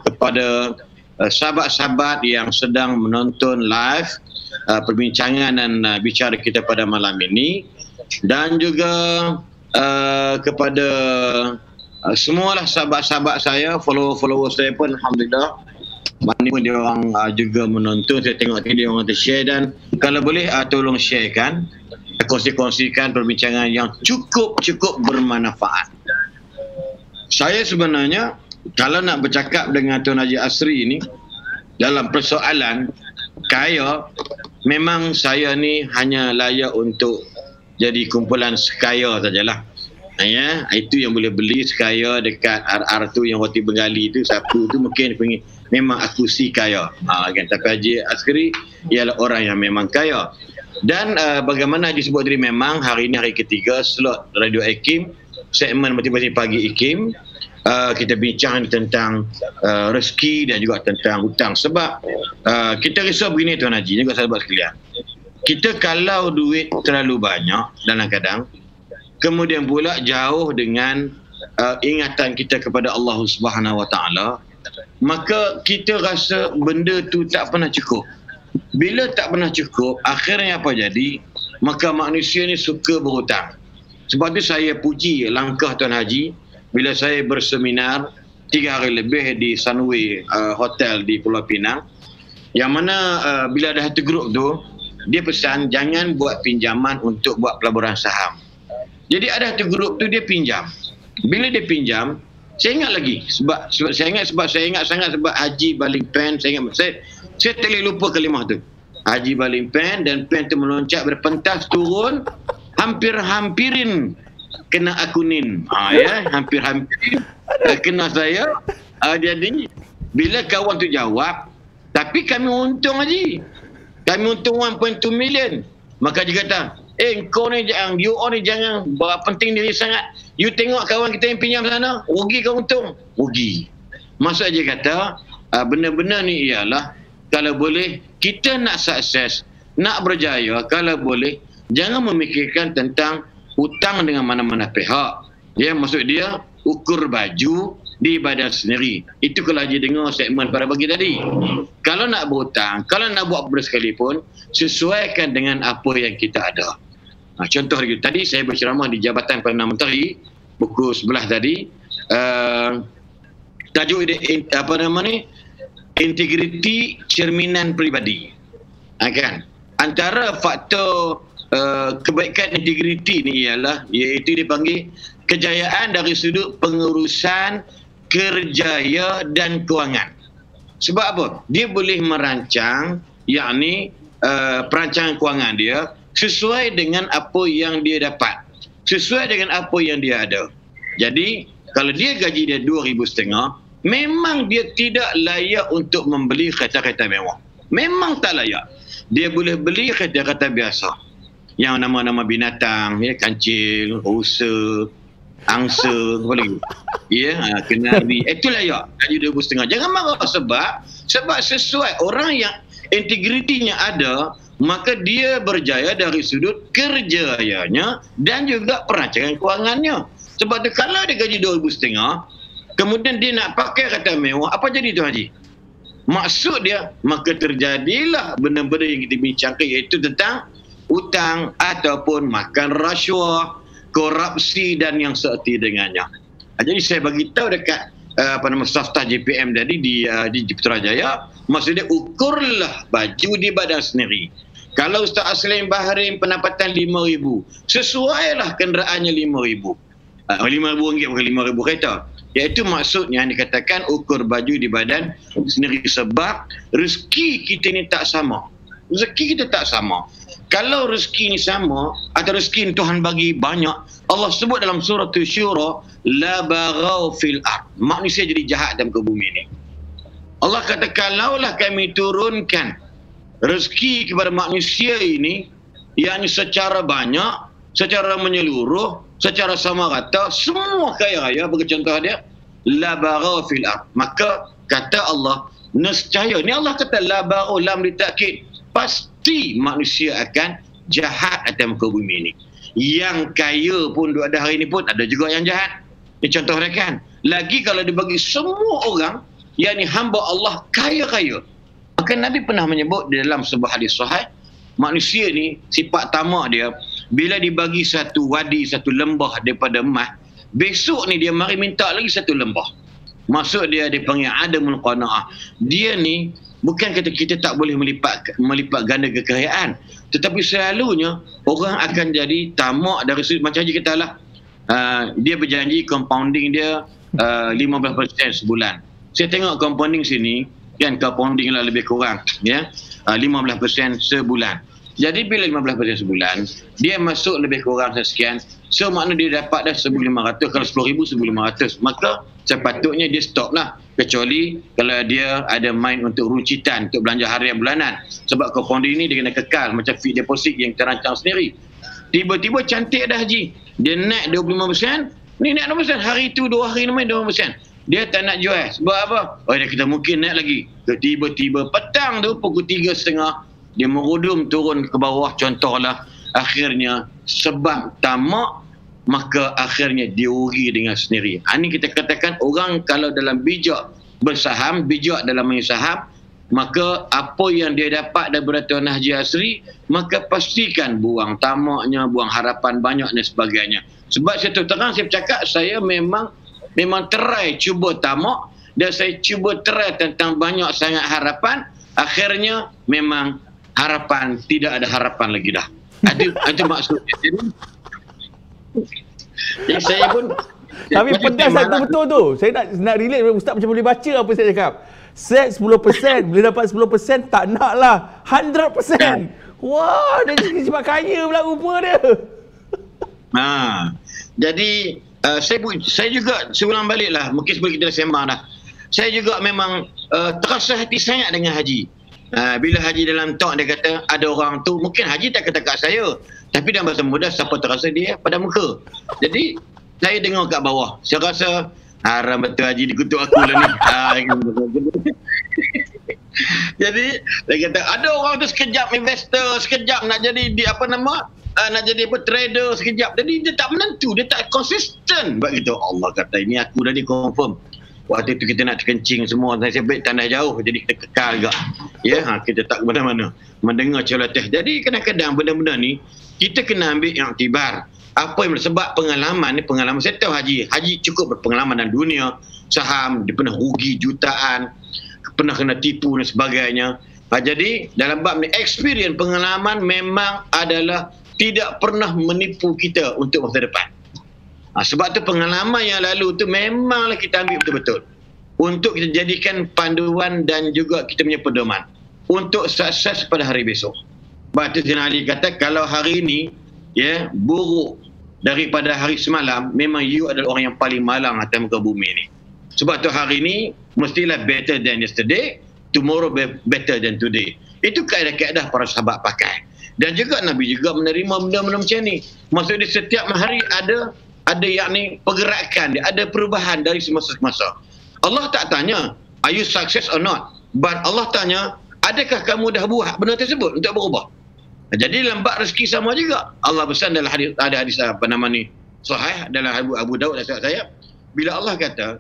kepada sahabat-sahabat yang sedang menonton live perbincangan dan bicara kita pada malam ini, dan juga kepada semualah sahabat-sahabat saya, follower saya pun alhamdulillah mana pun dia orang juga menonton. Saya tengok tadi dia orang share, dan kalau boleh tolong sharekan, kongsi-kongsikan perbincangan yang cukup bermanfaat. Saya sebenarnya kalau nak bercakap dengan Tuan Haji Asri ni dalam persoalan kaya, memang saya ni hanya layak untuk jadi kumpulan sekaya sajalah. Ya, itu yang boleh beli sekaya dekat RR tu yang roti Bengali tu, sapu tu mungkin memang aku si kaya. Kan, tapi Haji Askari ialah orang yang memang kaya. Dan bagaimana disebut tadi, memang hari ini hari ketiga slot Radio Ikim, segmen motivasi pagi Ikim. Kita bincang tentang rezeki dan juga tentang hutang. Sebab kita risau begini Tuan Haji, juga sahabat sekalian. Kita kalau duit terlalu banyak dalam kadang, kemudian pula jauh dengan ingatan kita kepada Allah Subhanahu Wa Taala, maka kita rasa benda tu tak pernah cukup. Bila tak pernah cukup, akhirnya apa jadi? Maka manusia ni suka berhutang. Sebab tu saya puji langkah Tuan Haji bila saya berseminar 3 hari lebih di Sunway Hotel di Pulau Pinang, yang mana bila ada satu grup tu, dia pesan jangan buat pinjaman untuk buat pelaburan saham. Jadi ada satu grup tu dia pinjam. Bila dia pinjam, saya ingat lagi sebab saya ingat sangat sebab Haji baling pen, saya tak boleh lupa kalimah tu. Haji baling pen dan pen tu meloncat berpentas turun, hampir-hampirin kena akunin. Ya, hampir-hampirin kena saya. Jadi bila kawan tu jawab, tapi kami untung Haji. Kami untung 1.2 million. Maka dia kata, kau ni jangan, you ni jangan penting diri sangat. You tengok kawan kita yang pinjam sana, rugi kau untung? Rugi. Maksud dia kata, benda-benda ni ialah, kalau boleh, kita nak sukses, nak berjaya, kalau boleh, jangan memikirkan tentang hutang dengan mana-mana pihak. Ya, maksud dia, ukur baju di badan sendiri. Itu kalau Haji dengar segmen pada pagi tadi. Kalau nak berhutang, kalau nak buat apa sekalipun, sesuaikan dengan apa yang kita ada. Contoh lagi, tadi saya berceramah di Jabatan Perdana Menteri pukul 11 tadi. Tajuk apa nama ni? Integriti cerminan peribadi. Kan? Antara faktor kebaikan integriti ni ialah, iaitu dipanggil kejayaan dari sudut pengurusan kerjaya dan kewangan. Sebab apa? Dia boleh merancang, yakni perancangan kewangan dia sesuai dengan apa yang dia dapat, sesuai dengan apa yang dia ada. Jadi kalau dia gaji dia 2,500, memang dia tidak layak untuk membeli kereta-kereta mewah. Memang tak layak. Dia boleh beli kereta-kereta biasa yang nama-nama binatang, ya, kancil, rusa, angsa, apa lagi? Ya, kenari. Itu layak gaji 2,500. Jangan marah sebab sesuai orang yang integritinya ada, maka dia berjaya dari sudut kerjayanya dan juga perancangan kewangannya. Sebab tu kalau dia gaji 2,500, kemudian dia nak pakai kereta mewah, apa jadi tu Haji? Maksud dia, maka terjadilah benda-benda yang kita bincangkan, iaitu tentang hutang ataupun makan rasuah, korupsi dan yang seerti dengannya. Jadi saya bagi tahu dekat staf JPM tadi di Putrajaya, maksudnya ukurlah baju di badan sendiri. Kalau Ustaz Aslim Bahrim pendapatan 5,000, sesuailah kenderaannya 5,000. 5,000 ringgit bukan 5,000 kereta. Iaitu maksudnya dikatakan ukur baju di badan sendiri, sebab rezeki kita ni tak sama. Rezeki kita tak sama. Kalau rezeki ni sama, atau rezeki ni Tuhan bagi banyak, Allah sebut dalam surah Syura, la baghaw fil ard. Manusia jadi jahat dalam bumi ni. Allah kata, kalaulah kami turunkan rezeki kepada manusia ini, yakni secara banyak, secara menyeluruh, secara sama rata, semua kaya raya, bagi contoh dia, la baghaw fil ard. Maka kata Allah, nescaya, ni Allah kata la baghaw, lam ditakkid, pasti manusia akan jahat atas muka bumi ini. Yang kaya pun ada hari ini pun ada juga yang jahat. Ini contoh dia kan. Lagi kalau dibagi semua orang, yakni hamba Allah kaya-kaya. Maka Nabi pernah menyebut di dalam sebuah hadis sahih, manusia ni sifat tamak dia, bila dibagi satu wadi, satu lembah daripada emas, besok ni dia mari minta lagi satu lembah. Maksud dia dipanggil adamul qanaah. Dia ni bukan kata kita tak boleh melipat ganda kekayaan, tetapi selalunya orang akan jadi tamak dari sudut, macam Haji kata lah, dia berjanji compounding dia 15% sebulan. Saya tengok compounding sini kan, compounding lah lebih kurang ya, 15% sebulan. Jadi bila 15% sebulan, dia masuk lebih kurang sekian. So makna dia dapat dah 1,500. Kalau 10,000 1,500. Maka sepatutnya dia stop lah. Kecuali kalau dia ada main untuk runcitan, untuk belanja harian bulanan. Sebab compounding ni dia kena kekal macam fixed deposit yang terancang sendiri. Tiba-tiba cantik dah Haji. Dia naik 25%. Ni naik 20%. Hari tu 2 hari ni main 20%. Dia tak nak jual. Sebab apa? Oh, dia kata mungkin naik lagi. Tiba-tiba petang tu pukul 3.30 dia merudum turun ke bawah. Contohlah, akhirnya sebab tamak, maka akhirnya dia rugi dengan sendiri. Ini kita katakan orang kalau dalam bijak bersaham, bijak dalam main saham, maka apa yang dia dapat daripada Tuan Haji Asri, maka pastikan buang tamaknya, buang harapan banyak dan sebagainya. Sebab saya terang saya bercakap, saya memang try cuba tamak dan saya cuba try tentang banyak sangat harapan. Akhirnya memang harapan, tidak ada harapan lagi dah. Itu maksudnya. Jadi saya pun tapi pedas satu betul tu. Saya nak relate Ustaz macam boleh baca apa saya cakap. Set 10%, boleh dapat 10%, tak nak lah 100%. Wah, dia cepat kaya pula rupa dia. Jadi saya juga seulang balik lah, mungkin sebelum kita sembang dah. Saya juga memang terasa hati sangat dengan Haji. Bila Haji dalam talk dia kata ada orang tu, mungkin Haji tak kata kat saya, tapi dalam bahasa mudah siapa terasa dia pada muka. Jadi saya dengar kat bawah, saya rasa haram betul Haji dikutuk aku lah ni. Jadi dia kata ada orang tu sekejap investor, sekejap nak jadi nak jadi trader sekejap. Jadi dia tak menentu, dia tak konsisten. Sebab gitu Allah kata ini aku dah confirm. Waktu itu kita nak terkencing semua, saya baik tanah jauh, jadi kita kekal juga. Kita tak ke mana-mana mendengar celoteh. Jadi kadang-kadang benda-benda ni kita kena ambil yang iktibar. Apa yang sebab pengalaman ni, pengalaman saya tahu Haji cukup berpengalaman dalam dunia saham, dia pernah rugi jutaan, pernah kena tipu dan sebagainya. Jadi dalam bab ni experience, pengalaman memang adalah tidak pernah menipu kita untuk masa depan. Sebab tu pengalaman yang lalu tu memanglah kita ambil betul-betul untuk kita jadikan panduan dan juga kita punya pedoman untuk sukses pada hari besok. Sebab tu Sayyidina Ali kata kalau hari ini buruk daripada hari semalam, memang you adalah orang yang paling malang atas muka bumi ni. Sebab tu hari ini mestilah better than yesterday, tomorrow better than today. Itu kaedah-kaedah para sahabat pakai. Dan juga Nabi juga menerima benda-benda macam ni. Maksudnya setiap hari ada yakni pergerakan dia, ada perubahan dari semasa ke masa. Allah tak tanya are you success or not, but Allah tanya adakah kamu dah buat benda tersebut untuk berubah. Jadi dalam bab rezeki sama juga. Allah pesan dalam hadis, ada hadis sahih dalam Abu Daud saya, bila Allah kata,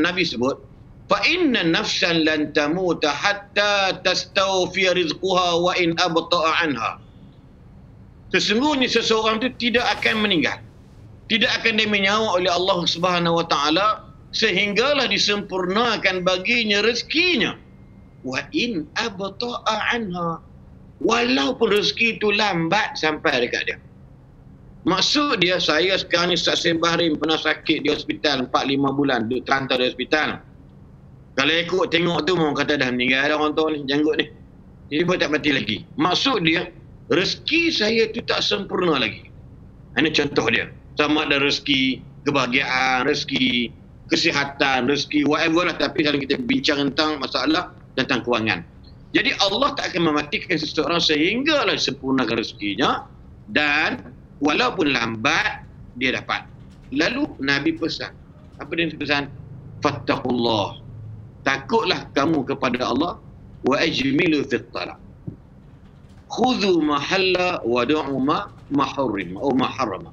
Nabi sebut fa inna nafsan lan tamuta hatta tastawfi rizquha wa in abta'a anha. Sesungguhnya seseorang itu tidak akan meninggal, tidak akan dimenyawa oleh Allah Subhanahu wa taala sehinggalah disempurnakan baginya rezekinya. Wa in abta'a anha, walaupun rezeki itu lambat sampai dekat dia. Maksud dia, saya sekarang ni Saksi Bahrim pernah sakit di hospital 4-5 bulan, duduk terlantar di hospital. Kalau ikut tengok tu orang kata dah meninggal dah orang tua ni, janggut ni. Jadi buat tak mati lagi. Maksud dia, rezeki saya tu tak sempurna lagi. Ini contoh dia. Sama ada rezeki kebahagiaan, rezeki kesihatan, rezeki whatever lah, tapi kalau kita bincang tentang masalah tentang kewangan. Jadi Allah tak akan mematikan seseorang sehinggalah sempurnakan rezekinya, dan walaupun lambat dia dapat. Lalu Nabi pesan, apa dia pesan? Fattaqullah, takutlah kamu kepada Allah, wa ajmilu fit talab, khudhu ma halla wa da'u ma harrama atau ma harrama.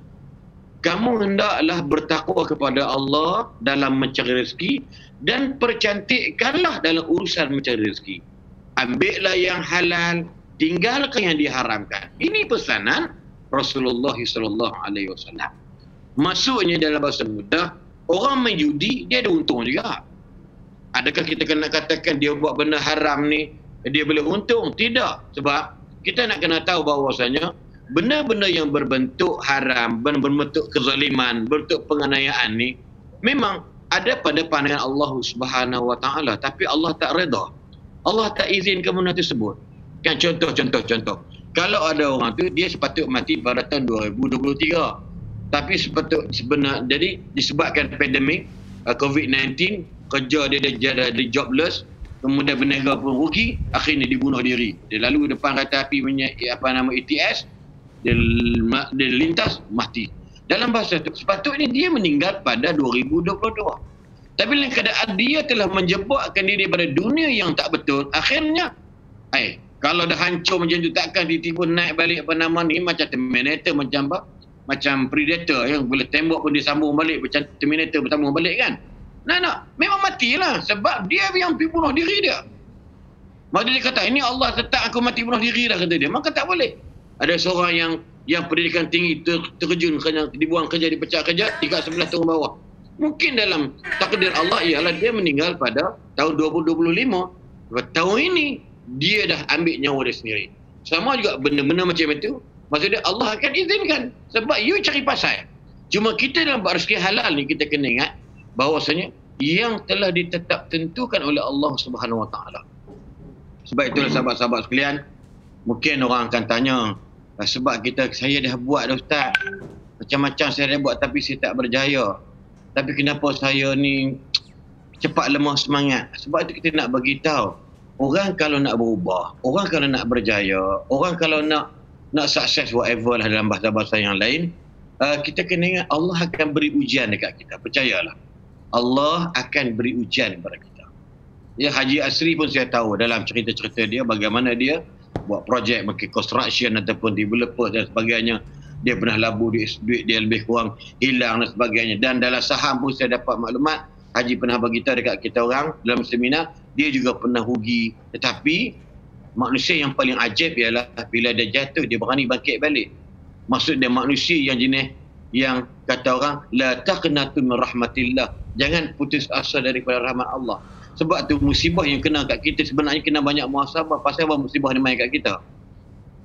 Kamu hendaklah bertakwa kepada Allah dalam mencari rezeki, dan percantikkanlah dalam urusan mencari rezeki. Ambillah yang halal, tinggalkan yang diharamkan. Ini pesanan Rasulullah SAW. Maksudnya dalam bahasa mudah, orang main judi dia ada untung juga. Adakah kita kena katakan dia buat benda haram ni dia boleh untung? Tidak. Sebab kita nak kena tahu bahawasanya benda-benda yang berbentuk haram, berbentuk kezaliman, berbentuk penganiayaan ni memang ada pada pandangan Allah Subhanahu wa taala, tapi Allah tak redha. Allah tak izinkan benda tersebut. Kan contoh. Kalau ada orang tu, dia sepatut mati pada tahun 2023. Tapi jadi disebabkan pandemik COVID-19, kerja dia jadi jobless, kemudian berniaga pun rugi, akhirnya dibunuh diri. Dia lalu depan kereta api ETS, dia lintas, mati. Dalam bahasa itu, sepatutnya dia meninggal pada 2022. Tapi dalam keadaan dia telah menjebakkan diri pada dunia yang tak betul, akhirnya, kalau dah hancur macam tu, takkan tiba-tiba naik balik ni macam Terminator, macam Predator yang boleh tembak pun dia sambung balik, macam Terminator bersambung balik kan. Memang matilah sebab dia yang pergi bunuh diri dia. Maka dia kata, ini Allah tetap aku mati bunuh diri dah, kata dia. Maka tak boleh. Ada seorang yang pendidikan tinggi terjun, dibuang kerja, dipecat kerja, 11 tahun bawah. Mungkin dalam takdir Allah ialah dia meninggal pada tahun 2025. Tahun ini dia dah ambil nyawa dia sendiri. Sama juga benda-benda macam itu, maksudnya Allah akan izinkan sebab you cari pasal. Cuma kita dalam rezeki halal ni, kita kena ingat bahawasanya yang telah ditetap tentukan oleh Allah Subhanahu Wa Taala. Sebab itulah sahabat-sahabat sekalian, mungkin orang akan tanya, sebab saya dah buat dah Ustaz, macam-macam saya dah buat tapi saya tak berjaya. Tapi kenapa saya ni cepat lemah semangat? Sebab itu kita nak bagi tahu, orang kalau nak berubah, orang kalau nak berjaya, orang kalau nak sukses whatever lah dalam bahasa-bahasa yang lain, kita kena ingat Allah akan beri ujian dekat kita. Percayalah, Allah akan beri ujian kepada kita. Ya, Haji Asri pun saya tahu dalam cerita-cerita dia bagaimana dia buat projek mungkin construction ataupun developer dan sebagainya. Dia pernah labu duit dia lebih kurang hilang dan sebagainya. Dan dalam saham pun saya dapat maklumat, Haji pernah beritahu dekat kita orang dalam seminar, dia juga pernah rugi. Tetapi manusia yang paling ajaib ialah bila dia jatuh, dia berani bangkit balik. Maksud dia manusia yang jenis yang kata orang, la taqnatu min rahmatillah. Jangan putus asa daripada rahmat Allah. Sebab tu musibah yang kena kat kita sebenarnya kena banyak muhasabah. Pasal apa musibah ni main kat kita?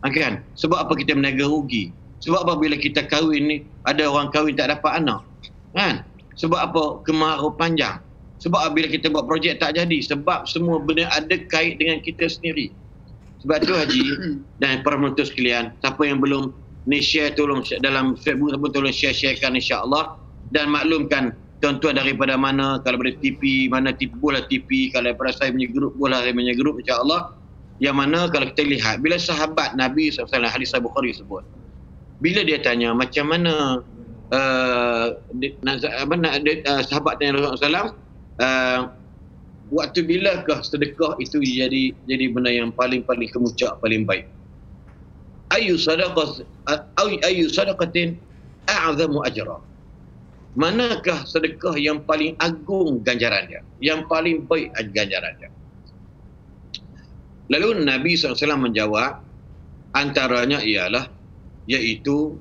Kan? Sebab apa kita berniaga rugi? Sebab apa bila kita kahwin ni, ada orang kahwin tak dapat anak? Kan? Sebab apa kemarau panjang? Sebab bila kita buat projek tak jadi? Sebab semua benda ada kait dengan kita sendiri. Sebab tu Haji dan para penonton sekalian, siapa yang belum ni share, tolong dalam Facebook tolong share-sharekan insya-Allah, dan maklumkan tuan-tuan daripada mana, kalau dari TV, mana TV, bola TV, kalau daripada saya punya grup, bola saya punya grup insya-Allah. Yang mana kalau kita lihat, bila sahabat Nabi SAW, hadis Sahih Bukhari sebut, bila dia tanya macam mana sahabat Nabi SAW, waktu bilakah sedekah itu jadi benda yang paling kemuncak, paling baik? Ayu sadaqatin a'zamu ajra. Manakah sedekah yang paling agung ganjarannya, yang paling baik ganjarannya? Lalu Nabi SAW menjawab, antaranya ialah, iaitu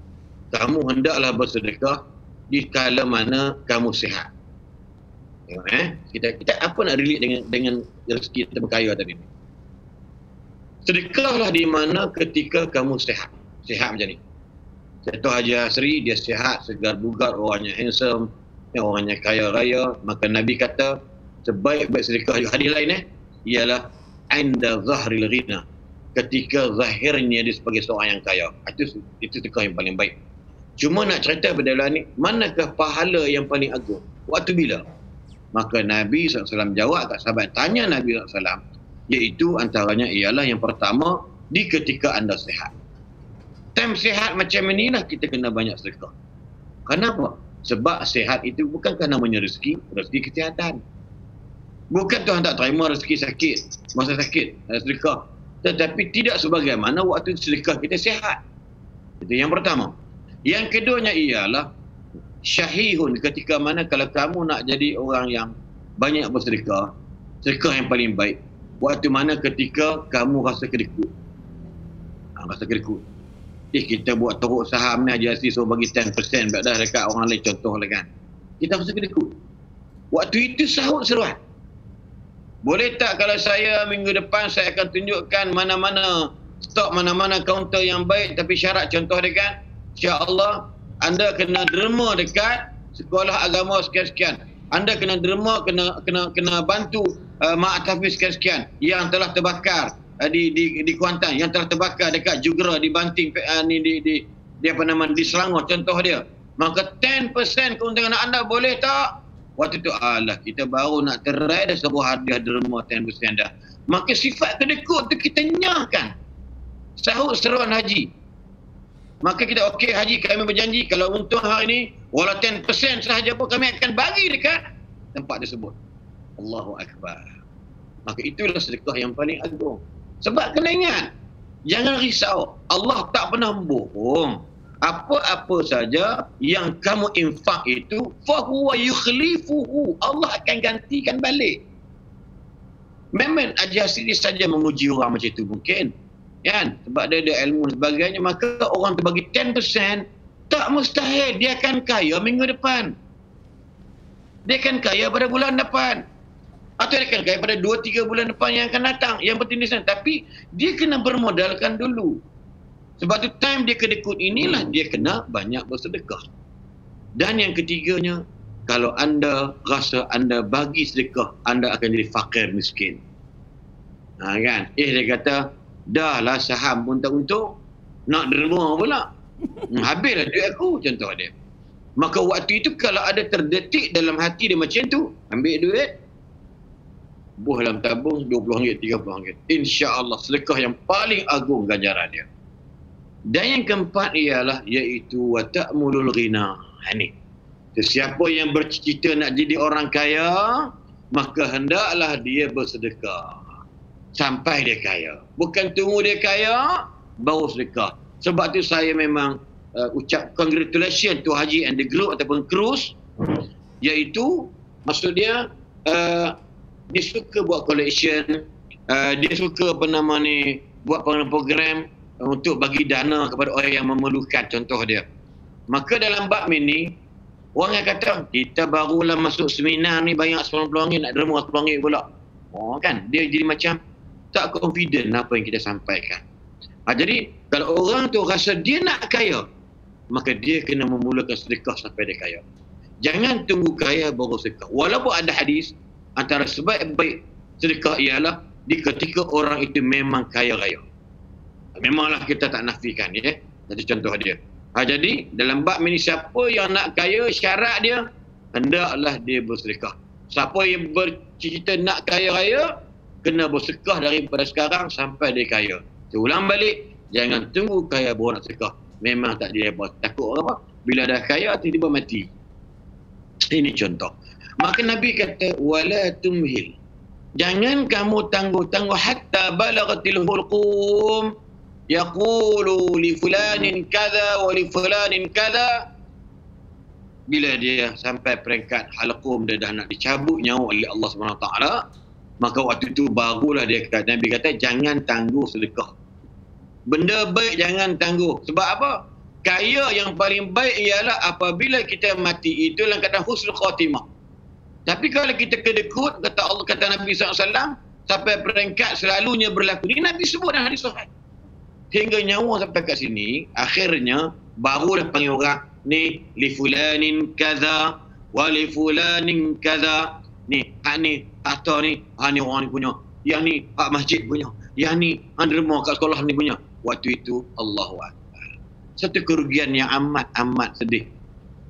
kamu hendaklah bersedekah di kala mana kamu sihat. Tengok kita apa nak relate dengan rezeki kita berkaya tadi ni. Sedekahlah di mana ketika kamu sihat. Sihat macam ni. Contoh Haji Asri, dia sihat, segar bugar, orangnya handsome, orangnya kaya raya. Maka Nabi kata, sebaik-baik sedekah, hadis lain ialah inda zahril ghina, ketika zahirnya dia sebagai seorang yang kaya. Itu sedekah yang paling baik. Cuma nak cerita pada dalam ni, manakah pahala yang paling agung? Waktu bila? Maka Nabi SAW jawab kat sahabat, tanya Nabi SAW, iaitu antaranya ialah yang pertama, di ketika anda sihat. Time sihat macam inilah kita kena banyak sedekah. Kenapa? Sebab sihat itu bukan kerana rezeki kesihatan. Bukan Tuhan tak terima rezeki sakit, masa sakit sedekah. Tetapi tidak sebagaimana waktu sedekah kita sihat. Itu yang pertama. Yang keduanya ialah syahihun, ketika mana kalau kamu nak jadi orang yang banyak bersedekah, sedekah yang paling baik waktu mana ketika kamu rasa kedekut. Rasa kedekut. Kita buat teruk saham ni, Haji Asri suruh bagi 10% dah dekat orang lain, contoh lah kan. Kita rasa kedekut. Waktu itu sahut seruan. Boleh tak kalau saya minggu depan saya akan tunjukkan mana-mana stok, mana-mana kaunter yang baik, tapi syarat contoh dia kan, insya-Allah anda kena derma dekat sekolah agama sekian-sekian. Anda kena derma, kena bantu mak tahfiz sekian-sekian yang telah terbakar di Kuantan, yang telah terbakar dekat Jugra, di Banting, di apa nama, di Selangor contoh dia. Maka 10% keuntungan anda boleh tak? Waktu tu kita baru nak terai dah suruh hadiah derma 10% dah. Maka sifat kedekut tu kita nyahkan. Sahut seruan haji. Maka kita okey haji, kami berjanji kalau untung hari ni walau 10% sahaja pun kami akan bagi dekat tempat tersebut. Allahu Akbar. Maka itulah sedekah yang paling agung. Sebab kena ingat, jangan risau, Allah tak pernah bohong. Apa-apa saja yang kamu infak itu, fahuwa yukhlifuhu, Allah akan gantikan balik. Memang Haji Hasiri saja menguji orang macam itu mungkin, kan? Sebab dia ada ilmu dan sebagainya. Maka orang tu bagi 10%, tak mustahil dia akan kaya minggu depan. Dia akan kaya pada bulan depan. Atau dia akan kaya pada 2-3 bulan depan yang akan datang. Yang penting di sana. Tapi dia kena bermodalkan dulu. Sebab tu time dia kedekut inilah dia kena banyak bersedekah. Dan yang ketiganya, kalau anda rasa anda bagi sedekah, anda akan jadi fakir miskin. Kan? Dia kata, dah lah saham pun tak untung, nak derma pula. Habislah duit aku, contoh dia. Maka waktu itu kalau ada terdetik dalam hati dia macam tu, ambil duit, buah dalam tabung RM20, RM30. InsyaAllah sedekah yang paling agung ganjaran dia. Dan yang keempat ialah iaitu wa ta'mulul ghina. Ini. Sesiapa yang bercita nak jadi orang kaya, maka hendaklah dia bersedekah sampai dia kaya. Bukan tunggu dia kaya baru sedekah. Sebab tu saya memang ucap congratulations to Haji and the group ataupun cruise, iaitu maksud dia dia suka buat collection, dia suka buat program untuk bagi dana kepada orang yang memerlukan, contoh dia. Maka dalam bab ini, orang yang kata, kita barulah masuk seminar ni banyak RM10 nak derma RM10 pula. Kan? Dia jadi macam tak confident apa yang kita sampaikan. Jadi, kalau orang tu rasa dia nak kaya, maka dia kena memulakan sedekah sampai dia kaya. Jangan tunggu kaya baru sedekah. Walaupun ada hadis, antara sebaik-baik sedekah ialah di ketika orang itu memang kaya-kaya. Memanglah kita tak nafikan, ya. Jadi contoh dia. Jadi dalam bab ini, siapa yang nak kaya, syarat dia hendaklah dia bersedekah. Siapa yang bercita nak kaya-kaya, kena bersedekah daripada sekarang sampai dia kaya. Saya ulang balik, jangan tunggu kaya baru nak sedekah. Memang tak dia buat. Takut orang apa? Bila dah kaya tiba-tiba mati. Ini contoh. Maka Nabi kata wala tumhil. Jangan kamu tangguh-tangguh hatta balagatil hulqum. Yaqulu li fulanin kadha wa li fulanin kadha. Bila dia sampai peringkat halqum, dia dah nak dicabut nyawa oleh Allah SWT, maka waktu itu barulah dia kata, Nabi kata jangan tangguh sedekah. Benda baik jangan tangguh. Sebab apa? Kaya yang paling baik ialah apabila kita mati, itu dalam keadaan husnul khatimah. Tapi kalau kita kedekut, kata Allah, kata Nabi SAW, sampai peringkat selalunya berlaku. Ini Nabi sebut dalam hadis sahih. Hingga nyawa sampai kat sini, akhirnya baru dah panggil orang ni li fulanin kaza wa li fulanin kaza. Ni hak ni harta ni, hak ni orang ni punya, yang ni hak masjid punya, yang ni derma kat sekolah ni punya. Waktu itu Allahu Akbar. Satu kerugian yang amat sedih,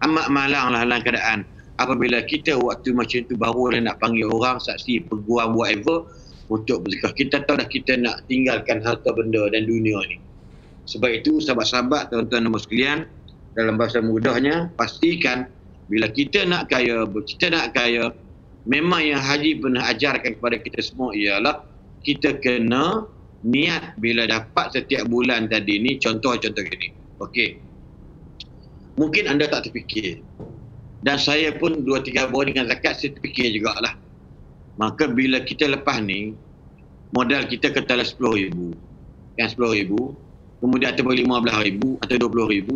amat malang lah dalam keadaan apabila kita waktu macam tu baru dah nak panggil orang, saksi, peguam, whatever, untuk bersedekah. Kita tahu dah kita nak tinggalkan harta benda dan dunia ni. Sebab itu sahabat-sahabat, tuan-tuan dan sekalian, dalam bahasa mudahnya, pastikan bila kita nak kaya, memang yang Haji pernah ajarkan kepada kita semua ialah kita kena niat bila dapat setiap bulan tadi ni, contoh-contoh gini. Okey. Mungkin anda tak terfikir. Dan saya pun 2-3 bulan dengan zakat, saya terfikir jugalah. Maka bila kita lepas ni, modal kita katalah RM10,000. Kan RM10,000. Kemudian ataupun RM15,000 atau RM20,000.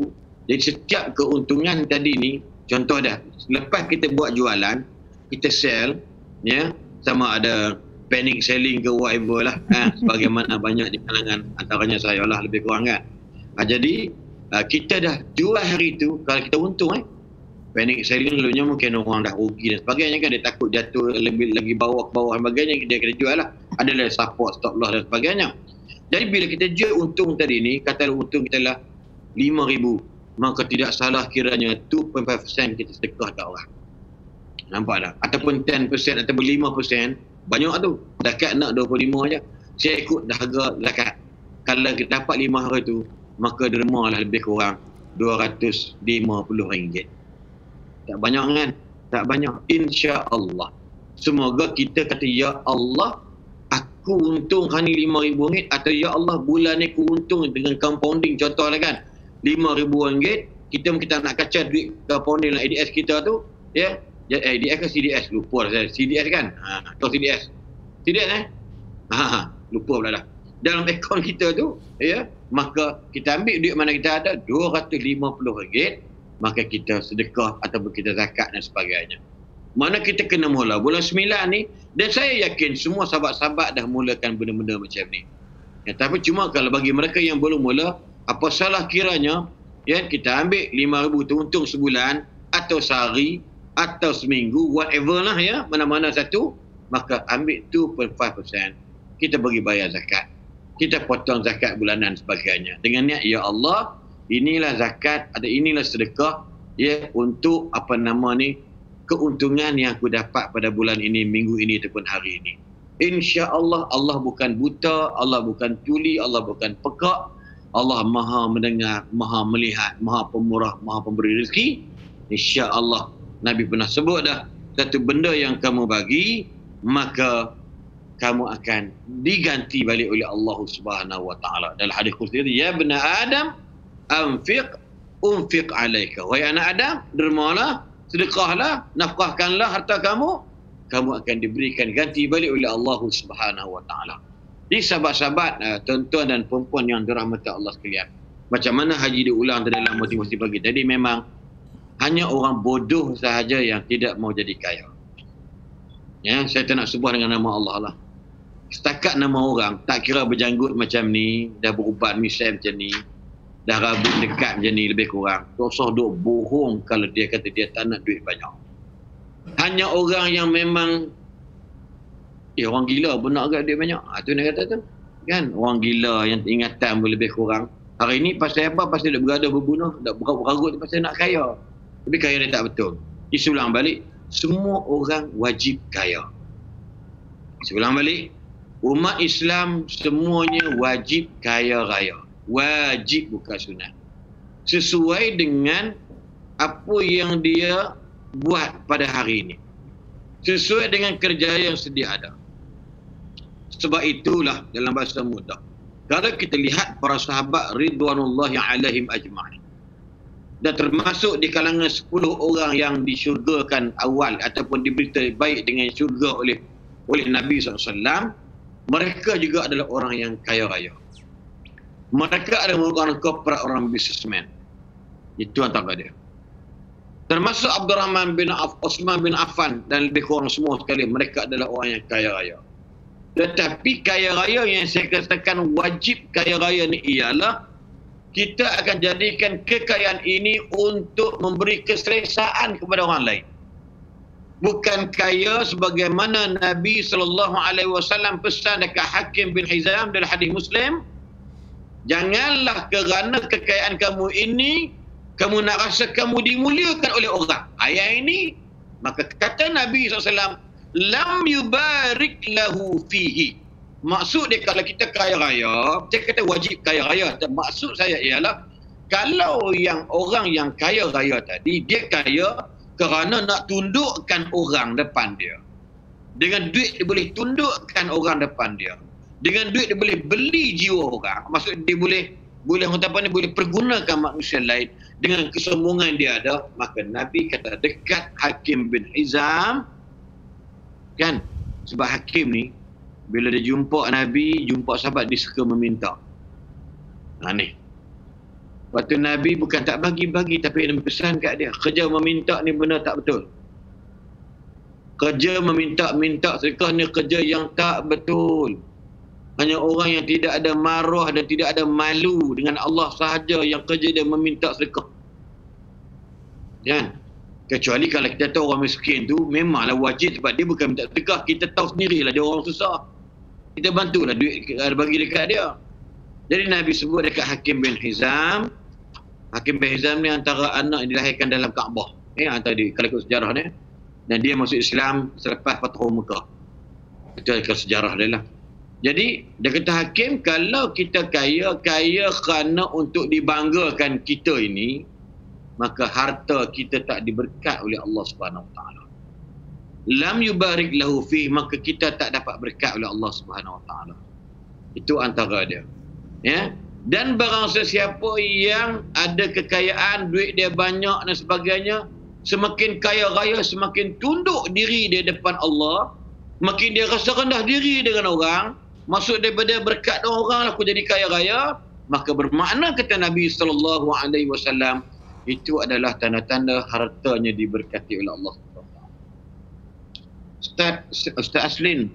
Jadi setiap keuntungan tadi ni, contoh dah, lepas kita buat jualan, kita sell, ya, sama ada panic selling ke whatever lah, sebagaimana banyak di kalangan antaranya saya lah lebih kurang kan. Jadi kita dah jual hari tu, kalau kita untung panic selling dulunya mungkin orang dah rugi dan sebagainya kan, dia takut jatuh lebih lagi bawah ke bawah dan sebagainya, dia kena jual lah, adalah support stop loss dan sebagainya. Jadi bila kita jual untung tadi ni, katalah untung kita lah 5,000, maka tidak salah kiranya 2.5% kita sedekah kat orang. Nampak tak? Ataupun 10% ataupun 5%, banyak tu. Zakat nak 25 je. Saya ikut harga zakat. Kalau kita dapat 5 hari tu, maka derma lah lebih kurang RM250. Tak banyak kan? Tak banyak. InsyaAllah. Semoga kita kata, ya Allah, aku untung hari ni RM5,000, atau ya Allah, bulan ni aku untung dengan compounding. Contohlah kan, RM5,000, kita nak kacau duit compounding dalam ADS kita tu, ya. ADS ke CDS? Lupa saya. CDS kan? Atau CDS? CDS lupa pula dah. Dalam akaun kita tu, ya, maka kita ambil duit mana kita ada, RM250, maka kita sedekah ataupun kita zakat dan sebagainya. Mana kita kena mula bulan 9 ni, dan saya yakin semua sahabat-sahabat dah mulakan benda-benda macam ni. Ya, tapi cuma kalau bagi mereka yang belum mula, apa salah kiranya, ya, kita ambil 5,000 tu untung sebulan atau sehari atau seminggu, whatever lah, ya, mana-mana satu, maka ambil 2.5%, kita bagi bayar zakat. Kita potong zakat bulanan sebagainya. Dengan niat, ya Allah, inilah zakat, ada inilah sedekah, ya, untuk apa nama ni, keuntungan yang aku dapat pada bulan ini, minggu ini ataupun hari ini. InsyaAllah, Allah bukan buta, Allah bukan tuli, Allah bukan pekak. Allah maha mendengar, maha melihat, maha pemurah, maha pemberi rezeki. InsyaAllah, Nabi pernah sebut dah, satu benda yang kamu bagi, maka kamu akan diganti balik oleh Allah Subhanahu wa taala. Dalam hadis qudsi, ya bani Adam, unfiq alaika. Wahai anak Adam, dermalah, sedekahlah, nafkahkanlah harta kamu, kamu akan diberikan ganti balik oleh Allah Subhanahu wa taala. Jadi sahabat-sahabat, tuan-tuan dan puan-puan yang dirahmati Allah sekalian, macam mana haji diulang dalam motivasi pagi tadi, memang hanya orang bodoh sahaja yang tidak mau jadi kaya. Ya, saya tak nak sebut dengan nama Allah lah. Setakat nama orang, tak kira berjanggut macam ni, dah berubat misal macam ni, dah rambut dekat macam ni lebih kurang, dosa duk bohong kalau dia kata dia tak nak duit banyak. Hanya orang yang memang orang gila benar agak duit banyak, tu nak kata tu kan, orang gila yang ingatan boleh lebih kurang. Hari ni pasal apa? Pasal dia berada berbunuh, dah berarut pasal nak kaya, tapi kaya dia tak betul. Disulang balik, semua orang wajib kaya. Seulang balik, umat Islam semuanya wajib kaya raya. Wajib, bukan sunat. Sesuai dengan apa yang dia buat pada hari ini. Sesuai dengan kerja yang sedia ada. Sebab itulah dalam bahasa mudah, kalau kita lihat para sahabat ridwanullahi alaihim ajma'in, dan termasuk di kalangan 10 orang yang disyurgakan awal ataupun diberitahu baik dengan syurga oleh Nabi SAW, mereka juga adalah orang yang kaya raya. Mereka adalah orang korporat, orang businessman. Itu antara dia. Termasuk Abdurrahman bin Osman bin Affan dan lebih kurang semua sekali, mereka adalah orang yang kaya raya. Tetapi kaya raya yang saya katakan wajib kaya raya ni ialah kita akan jadikan kekayaan ini untuk memberi keselesaan kepada orang lain. Bukan kaya sebagaimana Nabi SAW pesan dekat Hakim bin Hizam dalam hadis Muslim, janganlah kerana kekayaan kamu ini kamu nak rasa kamu dimuliakan oleh orang. Ayat ini, maka kata Nabi SAW, lam yubarik lahu fihi. Maksud dia kalau kita kaya raya, dia kata wajib kaya raya. Maksud saya ialah, kalau yang orang yang kaya raya tadi, dia kaya kerana nak tundukkan orang depan dia. Dengan duit dia boleh tundukkan orang depan dia. Dengan duit dia boleh beli jiwa orang. Maksud dia boleh pergunakan manusia lain dengan kesombongan dia ada. Maka Nabi kata dekat Hakim bin Hizam, kan, sebab Hakim ni bila dia jumpa Nabi, jumpa sahabat, dia suka meminta. Ni waktu Nabi bukan tak bagi-bagi, tapi dia pesan kat dia, kerja meminta ni benda tak betul. Kerja meminta-minta sedekah ni kerja yang tak betul. Hanya orang yang tidak ada marah dan tidak ada malu dengan Allah sahaja yang kerja dia meminta sedekah. Kan? Kecuali kalau kita tahu orang miskin tu memanglah wajib, sebab dia bukan minta sedekah. Kita tahu sendirilah dia orang susah, kita bantulah duit bagi dekat dia. Jadi Nabi sebut dekat Hakim bin Hizam. Hakim bin Hizam ni antara anak yang dilahirkan dalam Kaabah. Antara kalau ikut sejarah ni. Dan dia masuk Islam selepas Fathu Mekah. Itu adalah sejarah dia lah. Jadi dia kata Hakim, kalau kita kaya kerana untuk dibanggakan kita ini, maka harta kita tak diberkat oleh Allah Subhanahu Wa Taala. Lam yubarik lahu fi, maka kita tak dapat berkat oleh Allah Subhanahu Wa Taala. Itu antara dia. Ya. Dan barang sesiapa yang ada kekayaan, duit dia banyak dan sebagainya, semakin kaya raya, semakin tunduk diri dia depan Allah, makin dia rasa rendah diri dengan orang, maksud daripada berkat orang aku jadi kaya raya, maka bermakna kata Nabi SAW, itu adalah tanda-tanda hartanya diberkati oleh Allah. Ustaz Aslin,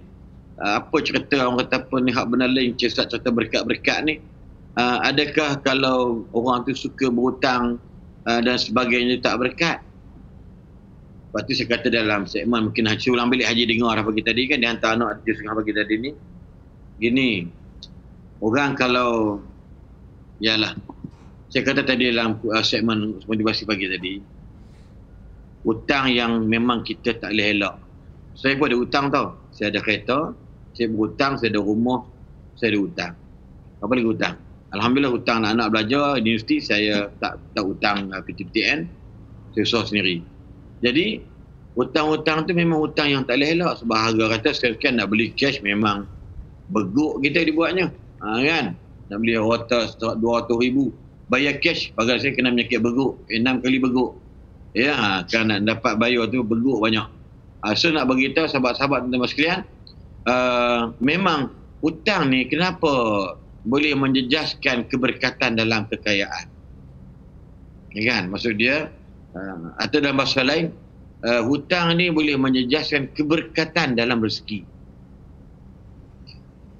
apa cerita orang kata apa ni hak benar lain cerita berkat-berkat ni? Adakah kalau orang tu suka berhutang dan sebagainya tak berkat? Lepas tu saya kata dalam segmen mungkin Haji ulang balik Haji dengar apa kita tadi kan, dia hantar anak dia apa kita tadi ni. Gini, orang kalau yalah, saya kata tadi dalam segmen motivasi pagi tadi, hutang yang memang kita tak boleh elak. Saya pun ada hutang tau. Saya ada kereta, saya berhutang, saya ada rumah, saya ada hutang. Apa lagi hutang? Alhamdulillah hutang anak-anak belajar di universiti saya tak hutang PTPTN, saya usah sendiri. Jadi hutang-hutang tu memang hutang yang tak boleh elak. Sebab harga kata sekian nak beli cash memang beguk kita dibuatnya. Kan? Nak beli rota 200,000 bayar cash, bagai saya kena penyakit beguk, 6 kali beguk. Ya, kan nak dapat bayar tu beguk banyak. So nak beritahu sahabat-sahabat teman-teman sekalian, memang hutang ni kenapa boleh menjejaskan keberkatan dalam kekayaan. Ya kan? Maksud dia, atau dalam bahasa lain, hutang ni boleh menjejaskan keberkatan dalam rezeki.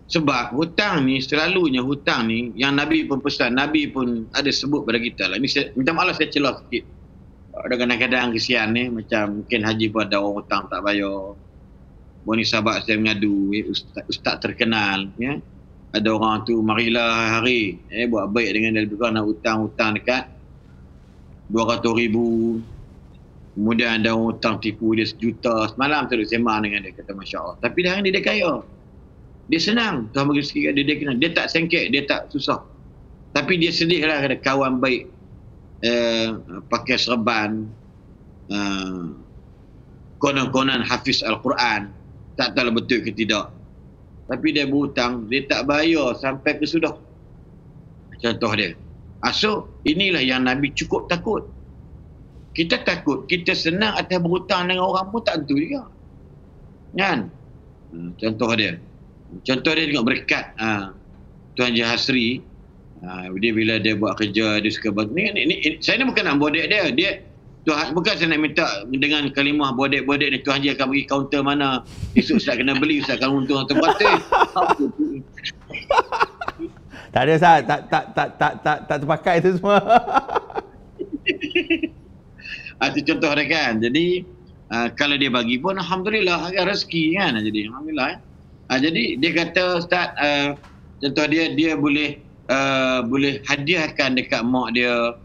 Sebab hutang ni, selalunya hutang ni, yang Nabi pun pesan, Nabi pun ada sebut pada kita lah. Ni saya, minta maaf saya celah sikit. Ada kadang-kadang kesian ni, macam mungkin haji pun ada orang hutang tak bayar. Ni sahabat saya mengadu, ustaz terkenal, ya. Ada orang tu, marilah hari, buat baik dengan dia, lebih kurang nak hutang dekat 200,000. Kemudian ada orang hutang tipu dia 1 juta. Semalam tu dia sembang dengan dia, kata Masya Allah. Tapi dah ni dia kaya. Dia senang. Tuhan bagi rezeki kat dia kenal. Dia tak sengket, dia tak susah. Tapi dia sedih lah ada kawan baik pakai serban, konon-konon hafiz Al-Quran. Tak tahu betul ke tidak. Tapi dia berhutang, dia tak bayar sampai ke sudah. Contoh dia. So, inilah yang Nabi cukup takut. Kita takut, kita senang atas berhutang dengan orang pun tak tentu juga. Kan? Contoh dia tengok berkat Tuan Haji Hasri. Dia bila dia buat kerja, dia suka buat ni, saya ni bukan nak bodek dia Tuhan, bukan saya nak minta dengan kalimah bodek-bodek ni Tuhan Haji akan bagi kaunter mana esok Ustaz kena beli, Ustaz akan untung atau berapa. Tak ada Ustaz, tak terpakai itu semua. Itu contoh dia kan. Jadi kalau dia bagi pun alhamdulillah agak rezeki kan. Jadi alhamdulillah. Jadi dia kata Ustaz, contoh dia boleh hadiahkan dekat mak dia.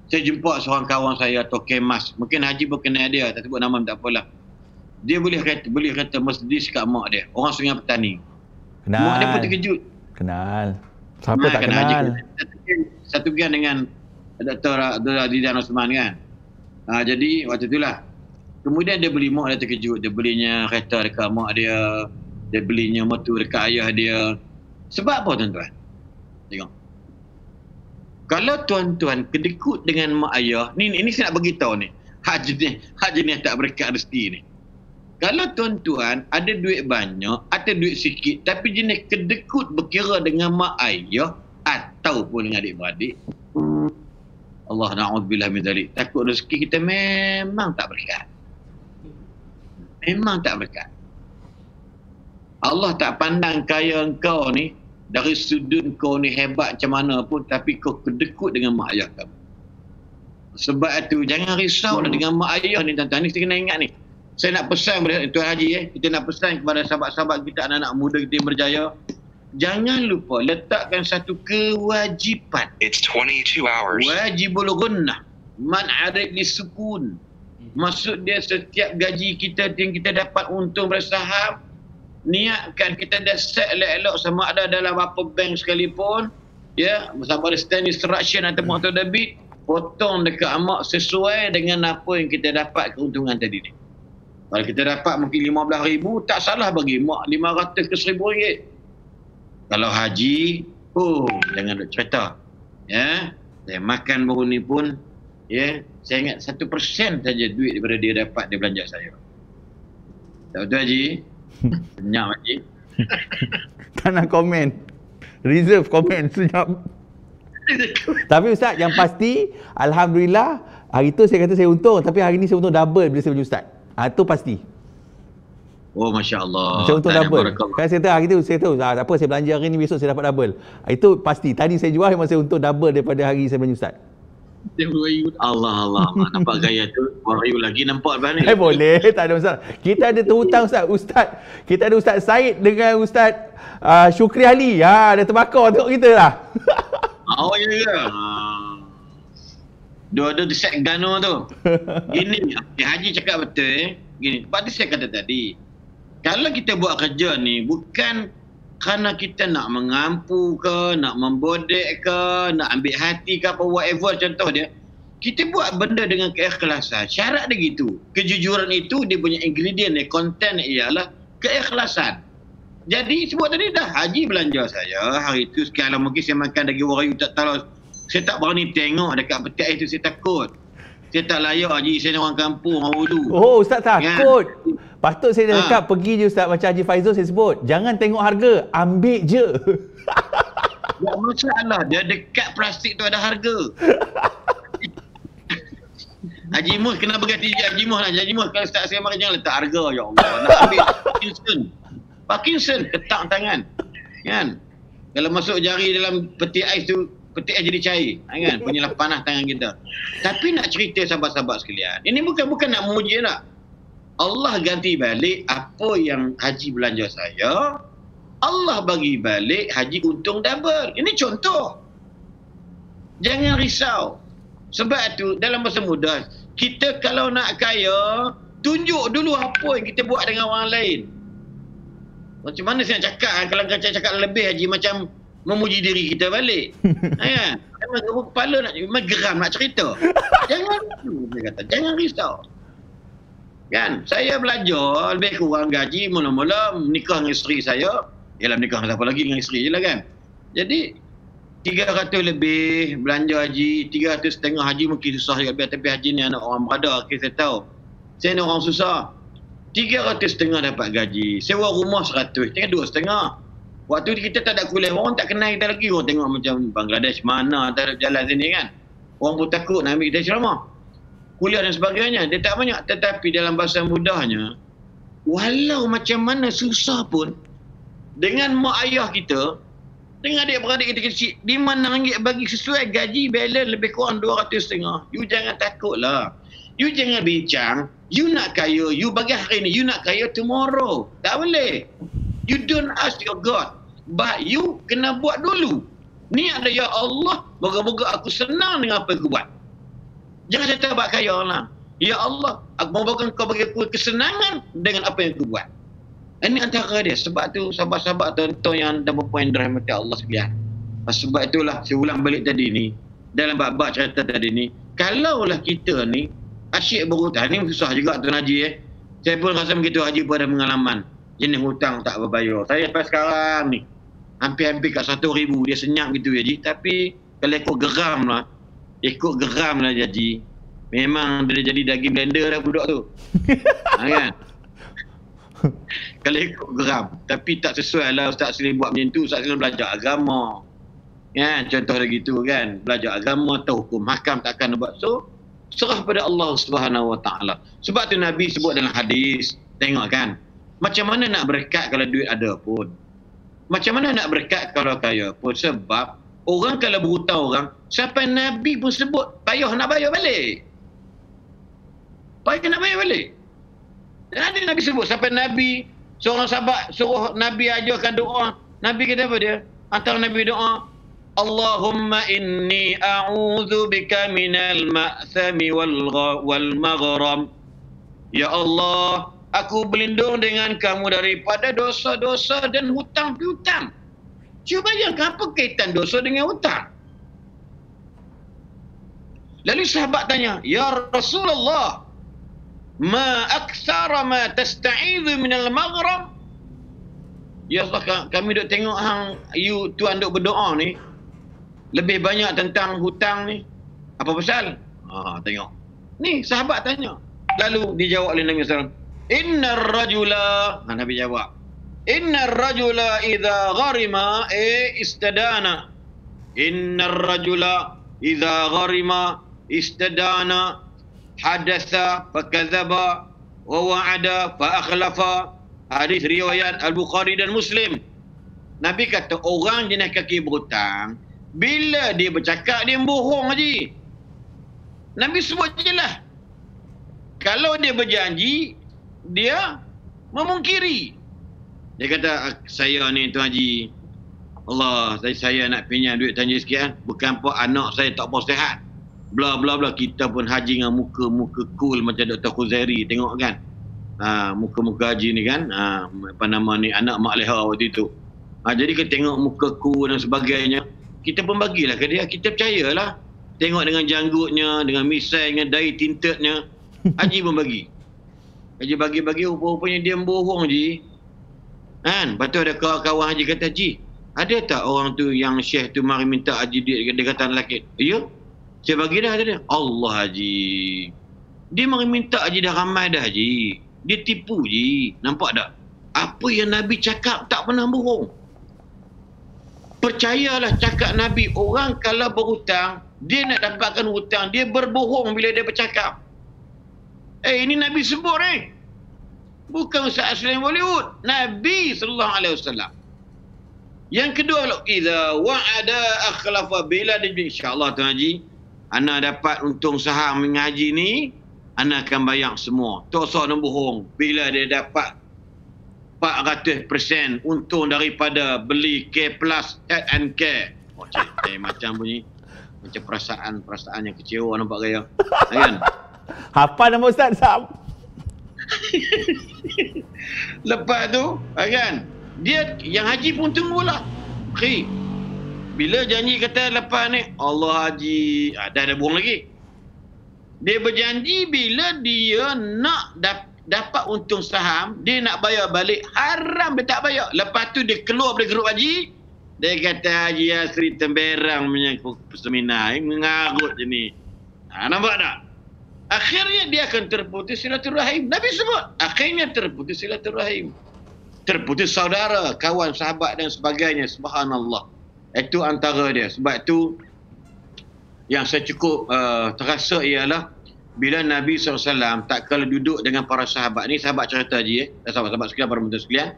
Saya jumpa seorang kawan saya atau kemas, mungkin Haji pun kenal dia, tak sebut nama tak apalah. Dia boleh kata Mercedes kat mak dia, orang Sungai Petani. Kenal. Mak dia pun terkejut. Kenal. Siapa tak kenal? Satu gen dengan Dr. Abdul Azidan Osman kan. Jadi waktu itulah. Kemudian dia beli, mak dia terkejut. Dia belinya kereta dekat mak dia. Dia belinya motor dekat ayah dia. Sebab apa tuan-tuan? Tengok. Kalau tuan-tuan kedekut dengan mak ayah, ni saya nak beritahu ni. Hak jenis tak berkat rezeki ni. Kalau tuan-tuan ada duit banyak atau duit sikit, tapi jenis kedekut berkira dengan mak ayah ataupun dengan adik-beradik, Allah na'udzubillah min dzalik. Takut rezeki kita memang tak berkat. Memang tak berkat. Allah tak pandang kaya engkau ni, dari sudut kau ni hebat macam mana pun, tapi kau kedekut dengan mak ayah kamu. Sebab itu jangan risau dengan mak ayah ni tuan-tuan. Ni kita kena ingat ni. Saya nak pesan kepada Tuan Haji, kita nak pesan kepada sahabat-sahabat kita, anak-anak muda kita yang berjaya. jangan lupa letakkan satu kewajipan. It's 22 hours. Wajibul gunnah. Man arid li sukun. Maksud dia setiap gaji kita yang kita dapat untung bersaham, niatkan kita dah set elok-elok sama ada dalam apa bank sekalipun, ya, sama ada stand instruction ataupun auto debit, potong dekat amak sesuai dengan apa yang kita dapat keuntungan tadi ni. Kalau kita dapat mungkin RM15,000, tak salah bagi mak RM500 ke RM1,000. Kalau haji, jangan duk cerita. Ya, saya makan baru ni pun, ya, saya ingat 1% saja duit daripada dia dapat dia belanja saya. Tak betul Haji? Senyap Haji. Tak nak komen. Reserve komen, senyap. Tapi Ustaz, yang pasti, Alhamdulillah, hari tu saya kata saya untung, tapi hari ni saya untung double bila saya beli Ustaz. Itu pasti. Oh, Masya Allah. Saya untung double. Kan saya tahu hari tu, saya tahu, tak apa, saya belanja hari ni, besok saya dapat double. Itu pasti. Tadi saya jual, memang saya untung double daripada hari saya belanja Ustaz. Allah, nampak gaya tu. Wahyu lagi nampak lepas ni. Boleh, tak ada masalah. Kita ada terhutang Ustaz. Kita ada Ustaz Said dengan Ustaz Syukri Ali. Dah terbakar tengok kita lah. Oh, ya ke? Dua-dua set gano tu. Gini, Haji cakap betul. Gini, sebab tu saya kata tadi. Kalau kita buat kerja ni, bukan kerana kita nak mengampu ke, nak membodek ke, nak ambil hati ke apa, whatever contoh dia. Kita buat benda dengan keikhlasan. Syarat dia gitu. Kejujuran itu dia punya ingredient dia, content ialah keikhlasan. Jadi sebut tadi dah, Haji belanja saya hari tu sekian mungkin saya makan daging warayu tak tahu. Saya tak berani tengok dekat peti ais tu, saya takut. Saya tak layak Haji, saya ni orang kampung, orang Urdu. Oh, Ustaz takut. Patut saya cakap pergi je Ustaz macam Haji Faizul saya sebut. Jangan tengok harga, ambil je. Tak masalah, dia dekat plastik tu ada harga. Haji Mus kena berganti Haji Mus lah. Haji Mus kalau start saya makan jangan letak harga, ya Allah. Nak ambil Parkinson ketak tangan. Kan? Kalau masuk jari dalam peti ais tu, peti ais jadi cair. Kan? Punyalah panas tangan kita. Tapi nak cerita sahabat-sahabat sekalian, ini bukan nak memuji nak. Allah ganti balik apa yang Haji belanja saya, Allah bagi balik Haji untung double. Ini contoh. Jangan risau. Sebab tu dalam bahasa mudah, kita kalau nak kaya, tunjuk dulu apa yang kita buat dengan orang lain. Macam mana saya nak cakap, kalau cakap lebih Haji macam memuji diri kita balik. Kan? Memang kepala nak, memang geram nak cerita. Jangan risau. Kan? Saya belajar lebih kurang gaji mula-mula menikah dengan isteri saya. Yalah, menikah dengan siapa lagi, dengan isteri je lah kan. Jadi 300 lebih belanja Haji, 300.5 Haji mungkin susah juga, tapi Haji ni anak orang berada, saya tahu. Saya ni orang susah. 300.5 dapat gaji. Sewa rumah 100, tinggal 2.5. Waktu kita tak ada kuliah, orang tak kenal kita lagi. Orang tengok macam Bangladesh mana, tak ada jalan sini kan. Orang pun takut nak ambil kita ceramah. Kuliah dan sebagainya, dia tak banyak. Tetapi dalam bahasa mudahnya, walau macam mana susah pun, dengan mak ayah kita, dengan adik-beradik kita kecil, RM5 bagi sesuai gaji balance lebih kurang 200.5. You jangan takutlah. You jangan bincang, you nak kaya, you bagi hari ni, you nak kaya tomorrow. Tak boleh. You don't ask your God, but you kena buat dulu. Ni ada, ya Allah, moga-moga aku senang dengan apa yang aku buat. Jangan saya buat kaya lah. Ya Allah, aku moga kau bagi aku kesenangan dengan apa yang aku buat. Ini antara dia. Sebab tu sahabat-sahabat tonton yang dapat poin dirahmati Allah sekalian. Sebab itulah saya ulang balik tadi ni, dalam bab-bab cerita tadi ni, kalaulah kita ni asyik berhutang, ni susah juga Tuan Haji Saya pun rasa begitu, Haji pun ada pengalaman jenis hutang tak berbayar. Saya sampai sekarang ni hampir-hampir kat 1,000 dia senyap gitu Haji. Tapi kalau ikut geram lah Haji, memang dia jadi daging blender dah budak tu. Kan? Kalau ikut geram. Tapi tak sesuai lah Ustaz Salim buat macam tu. Ustaz Salim belajar agama. Kan? Contoh dia gitu kan. Belajar agama, tahu hukum hakam takkan buat. So, serah pada Allah Subhanahu Wa Taala. Sebab tu Nabi sebut dalam hadis. Tengok kan. Macam mana nak berkat kalau duit ada pun. Macam mana nak berkat kalau kaya pun. Sebab orang kalau berhutang orang, sampai Nabi pun sebut payah nak bayar balik. Payah nak bayar balik. Dan ada Nabi sebut sampai Nabi, seorang sahabat suruh Nabi ajarkan doa, Nabi kata apa dia? Antara Nabi doa, Allahumma inni a'udzu bika minal ma'thami wal maghram. Ya Allah, aku berlindung dengan kamu daripada dosa-dosa dan hutang piutang. Cuba bayangkan apa kaitan dosa dengan hutang? Lalu sahabat tanya, Ya Rasulullah, ma aktsara ma tasta'idzu minal maghram? Ya Allah, kami duk tengok hang you tuan duk berdoa ni lebih banyak tentang hutang ni. Apa pasal? Tengok. Ni sahabat tanya. Lalu dijawab oleh Nabi SAW. Innar rajula, Nabi jawab. Innar rajula idza gharima istadana. Innar rajula idza gharima istadana hadatha fakadzaba wa wa'ada fa akhlafa. Hadis riwayat Al-Bukhari dan Muslim. Nabi kata orang jenis kaki berhutang, bila dia bercakap dia bohong haji. Nabi sebut je lah. Kalau dia berjanji, dia memungkiri. Dia kata, saya ni Tuan Haji, Allah, saya nak pinjam duit Tuan Haji sikit. Bukan apa anak saya tak apa sihat. Bla bla bla. Kita pun haji dengan muka-muka cool macam Dr. Khuzairi. Tengok kan. Muka-muka haji ni kan. Apa nama ni, anak Mak Leha waktu itu. Jadi kita tengok muka cool dan sebagainya. Kita pun bagilah ke dia. Kita percayalah. Tengok dengan janggutnya, dengan misai, dengan dai tintednya. Haji pun bagi. Haji bagi-bagi, rupa-rupanya dia bohong Haji. Kan? Lepas tu ada kawan-kawan Haji kata, Haji, ada tak orang tu yang Syekh tu mari minta Haji duit, dia kata lelaki? Ya, saya bagi dah, kata dia. Allah Haji. Dia mari minta Haji dah ramai dah Haji. Dia tipu Haji. Nampak tak? Apa yang Nabi cakap tak pernah bohong. Percayalah cakap Nabi, orang kalau berhutang, dia nak dapatkan hutang, dia berbohong bila dia bercakap. Ini Nabi sebut bukan Ustaz Aslim Bollywood. Nabi SAW. Yang kedua, idza wa'ada akhlafa, bila dia insya-Allah Tuan Haji, ana dapat untung saham mengaji ni, ana akan bayar semua. Tak usah nak bohong. Bila dia dapat 400% untung daripada beli K Plus Head and Care. Macam bunyi. Macam perasaan yang kecewa nampak gaya. Kan? Hafal nama Ustaz Sam. Lepas tu, kan? Dia yang haji pun tunggulah. Bila janji kata lepas ni, Allah Haji, dah ada bohong lagi. Dia berjanji bila dia nak dapat untung saham, dia nak bayar balik, haram dia tak bayar. Lepas tu dia keluar dari grup haji, dia kata Haji Asri temberang punya seminar, mengarut je ni. Nampak tak? Akhirnya dia akan terputus silaturahim. Nabi sebut, akhirnya terputus silaturahim. Terputus saudara, kawan, sahabat dan sebagainya. Subhanallah. Itu antara dia. Sebab tu yang saya cukup terasa ialah bila Nabi SAW tak kala duduk dengan para sahabat ni, sahabat cerita je, sahabat-sahabat sekalian, para menteri sekalian,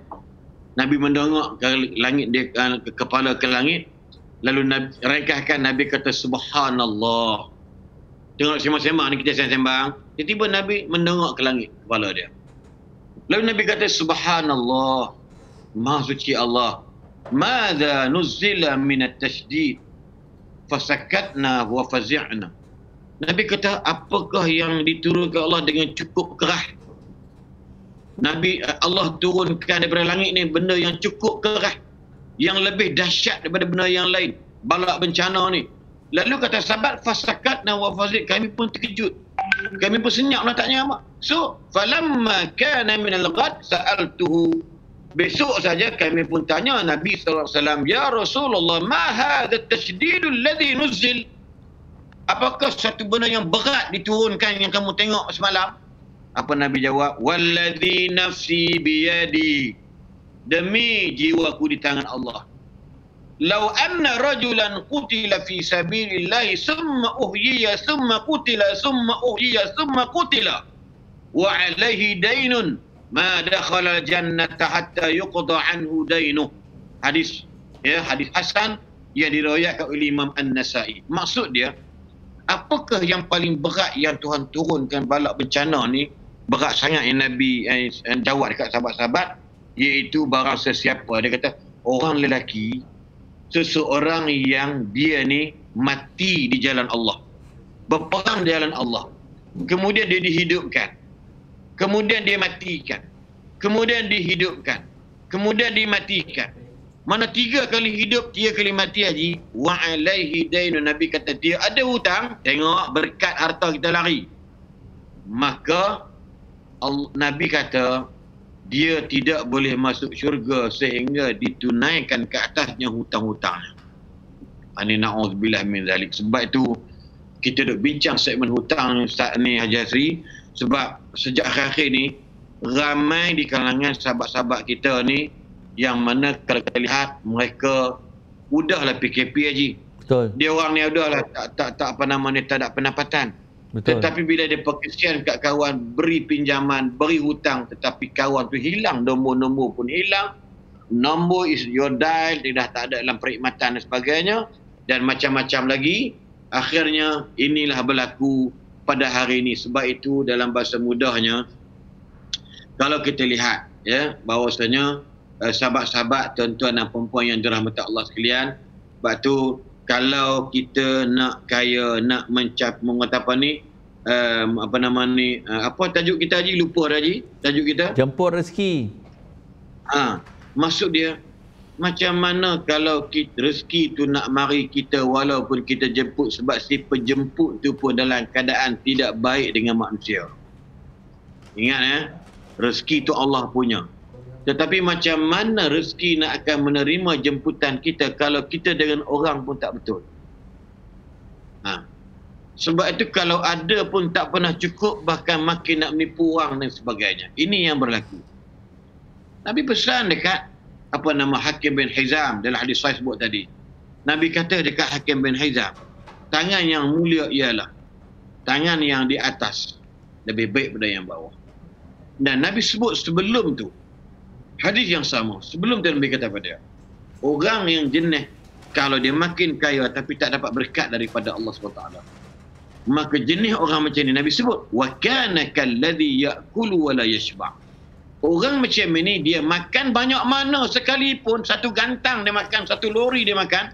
Nabi mendongak ke langit, dia ke kepala ke langit, lalu Nabi ringkaskan, Nabi kata Subhanallah. Tengok sembang-sembang ni, kita sembang, tiba-tiba Nabi mendongak ke langit kepala dia. Lalu Nabi kata Subhanallah, Maha suci Allah, Madza nuzzila minat tasydid fasakatna wa fazi'na. Nabi kata, apakah yang diturunkan Allah dengan cukup kerah? Allah turunkan daripada langit ni benda yang cukup kerah, yang lebih dahsyat daripada benda yang lain, bala bencana ni. Lalu kata sahabat, fasakatna wa fazi'na, kami pun terkejut, kami pun senyap nak tanya apa. So falamma kana min al-ghad sa'altuhu, besok saja kami pun tanya Nabi SAW, Ya Rasulullah, ma hadha at-tasydid alladhi nuzzil? Apakah satu benda yang berat diturunkan yang kamu tengok semalam? Apa Nabi jawab? Walladhi nafsi biyadi, demi jiwaku di tangan Allah. Lau anna rajulan qutila fi sabilillahi summa uhyiya summa qutila summa uhyiya summa qutila wa alaihi dainun ma dakhala jannata hatta yuqda anhu dainuh. Hadis hasan yang diriwayatkan oleh Imam An-Nasa'i. Maksud dia, apakah yang paling berat yang Tuhan turunkan bala bencana ni, berat sangat yang Nabi jawab dekat sahabat-sahabat, iaitu barang sesiapa. Dia kata orang lelaki, seseorang yang dia ni mati di jalan Allah, berperang di jalan Allah, kemudian dia dihidupkan, kemudian dia matikan, kemudian dihidupkan, kemudian dimatikan. Mana 3 kali hidup, 3 kali mati haji. Wa alaihi dainun, Nabi kata dia ada hutang. Tengok berkat harta kita lari. Maka Nabi kata dia tidak boleh masuk syurga sehingga ditunaikan ke atasnya hutang-hutangnya. Ini na'udzubillah min zalik. Sebab itu kita duk bincang segmen hutang Ustaz ni Haji Asri, sebab sejak akhir-akhir ni ramai di kalangan sahabat-sahabat kita ni yang mana kalau kita lihat mereka udahlah PKP haji. Betul. Dia orang ni udahlah tak apa nama ni, tak ada pendapatan. Betul. Tetapi bila dia perkesian kat kawan, beri pinjaman, beri hutang, tetapi kawan tu hilang, nombor-nombor pun hilang, nombor is your dial, dia dah tak ada dalam perkhidmatan dan sebagainya, dan macam-macam lagi. Akhirnya inilah berlaku pada hari ini. Sebab itu dalam bahasa mudahnya, kalau kita lihat ya bahawasanya sahabat-sahabat, tuan-tuan dan perempuan yang dirahmati Allah sekalian, sebab tu kalau kita nak kaya, nak mengata apa ni, apa nama ni, apa tajuk kita Haji? Lupa dah Haji, tajuk kita? Jemput rezeki. Maksud dia, macam mana kalau rezeki tu nak mari kita walaupun kita jemput, sebab si penjemput tu pun dalam keadaan tidak baik dengan manusia. Ingat ya, rezeki tu Allah punya. Tetapi macam mana rezeki nak akan menerima jemputan kita kalau kita dengan orang pun tak betul. Sebab itu kalau ada pun tak pernah cukup, bahkan makin nak menipu orang dan sebagainya. Ini yang berlaku. Nabi pesan dekat apa nama Hakim bin Hizam dalam hadis saya sebut tadi. Nabi kata dekat Hakim bin Hizam, tangan yang mulia ialah tangan yang di atas lebih baik pada yang bawah. Dan Nabi sebut sebelum tu hadis yang sama. Sebelum tu Nabi kata pada dia, orang yang jenis kalau dia makin kaya tapi tak dapat berkat daripada Allah SWT, maka jenis orang macam ni Nabi sebut wa kana kalladhi ya'kulu wa la yashba'. Orang macam ini dia makan banyak mana sekalipun, satu gantang dia makan, satu lori dia makan,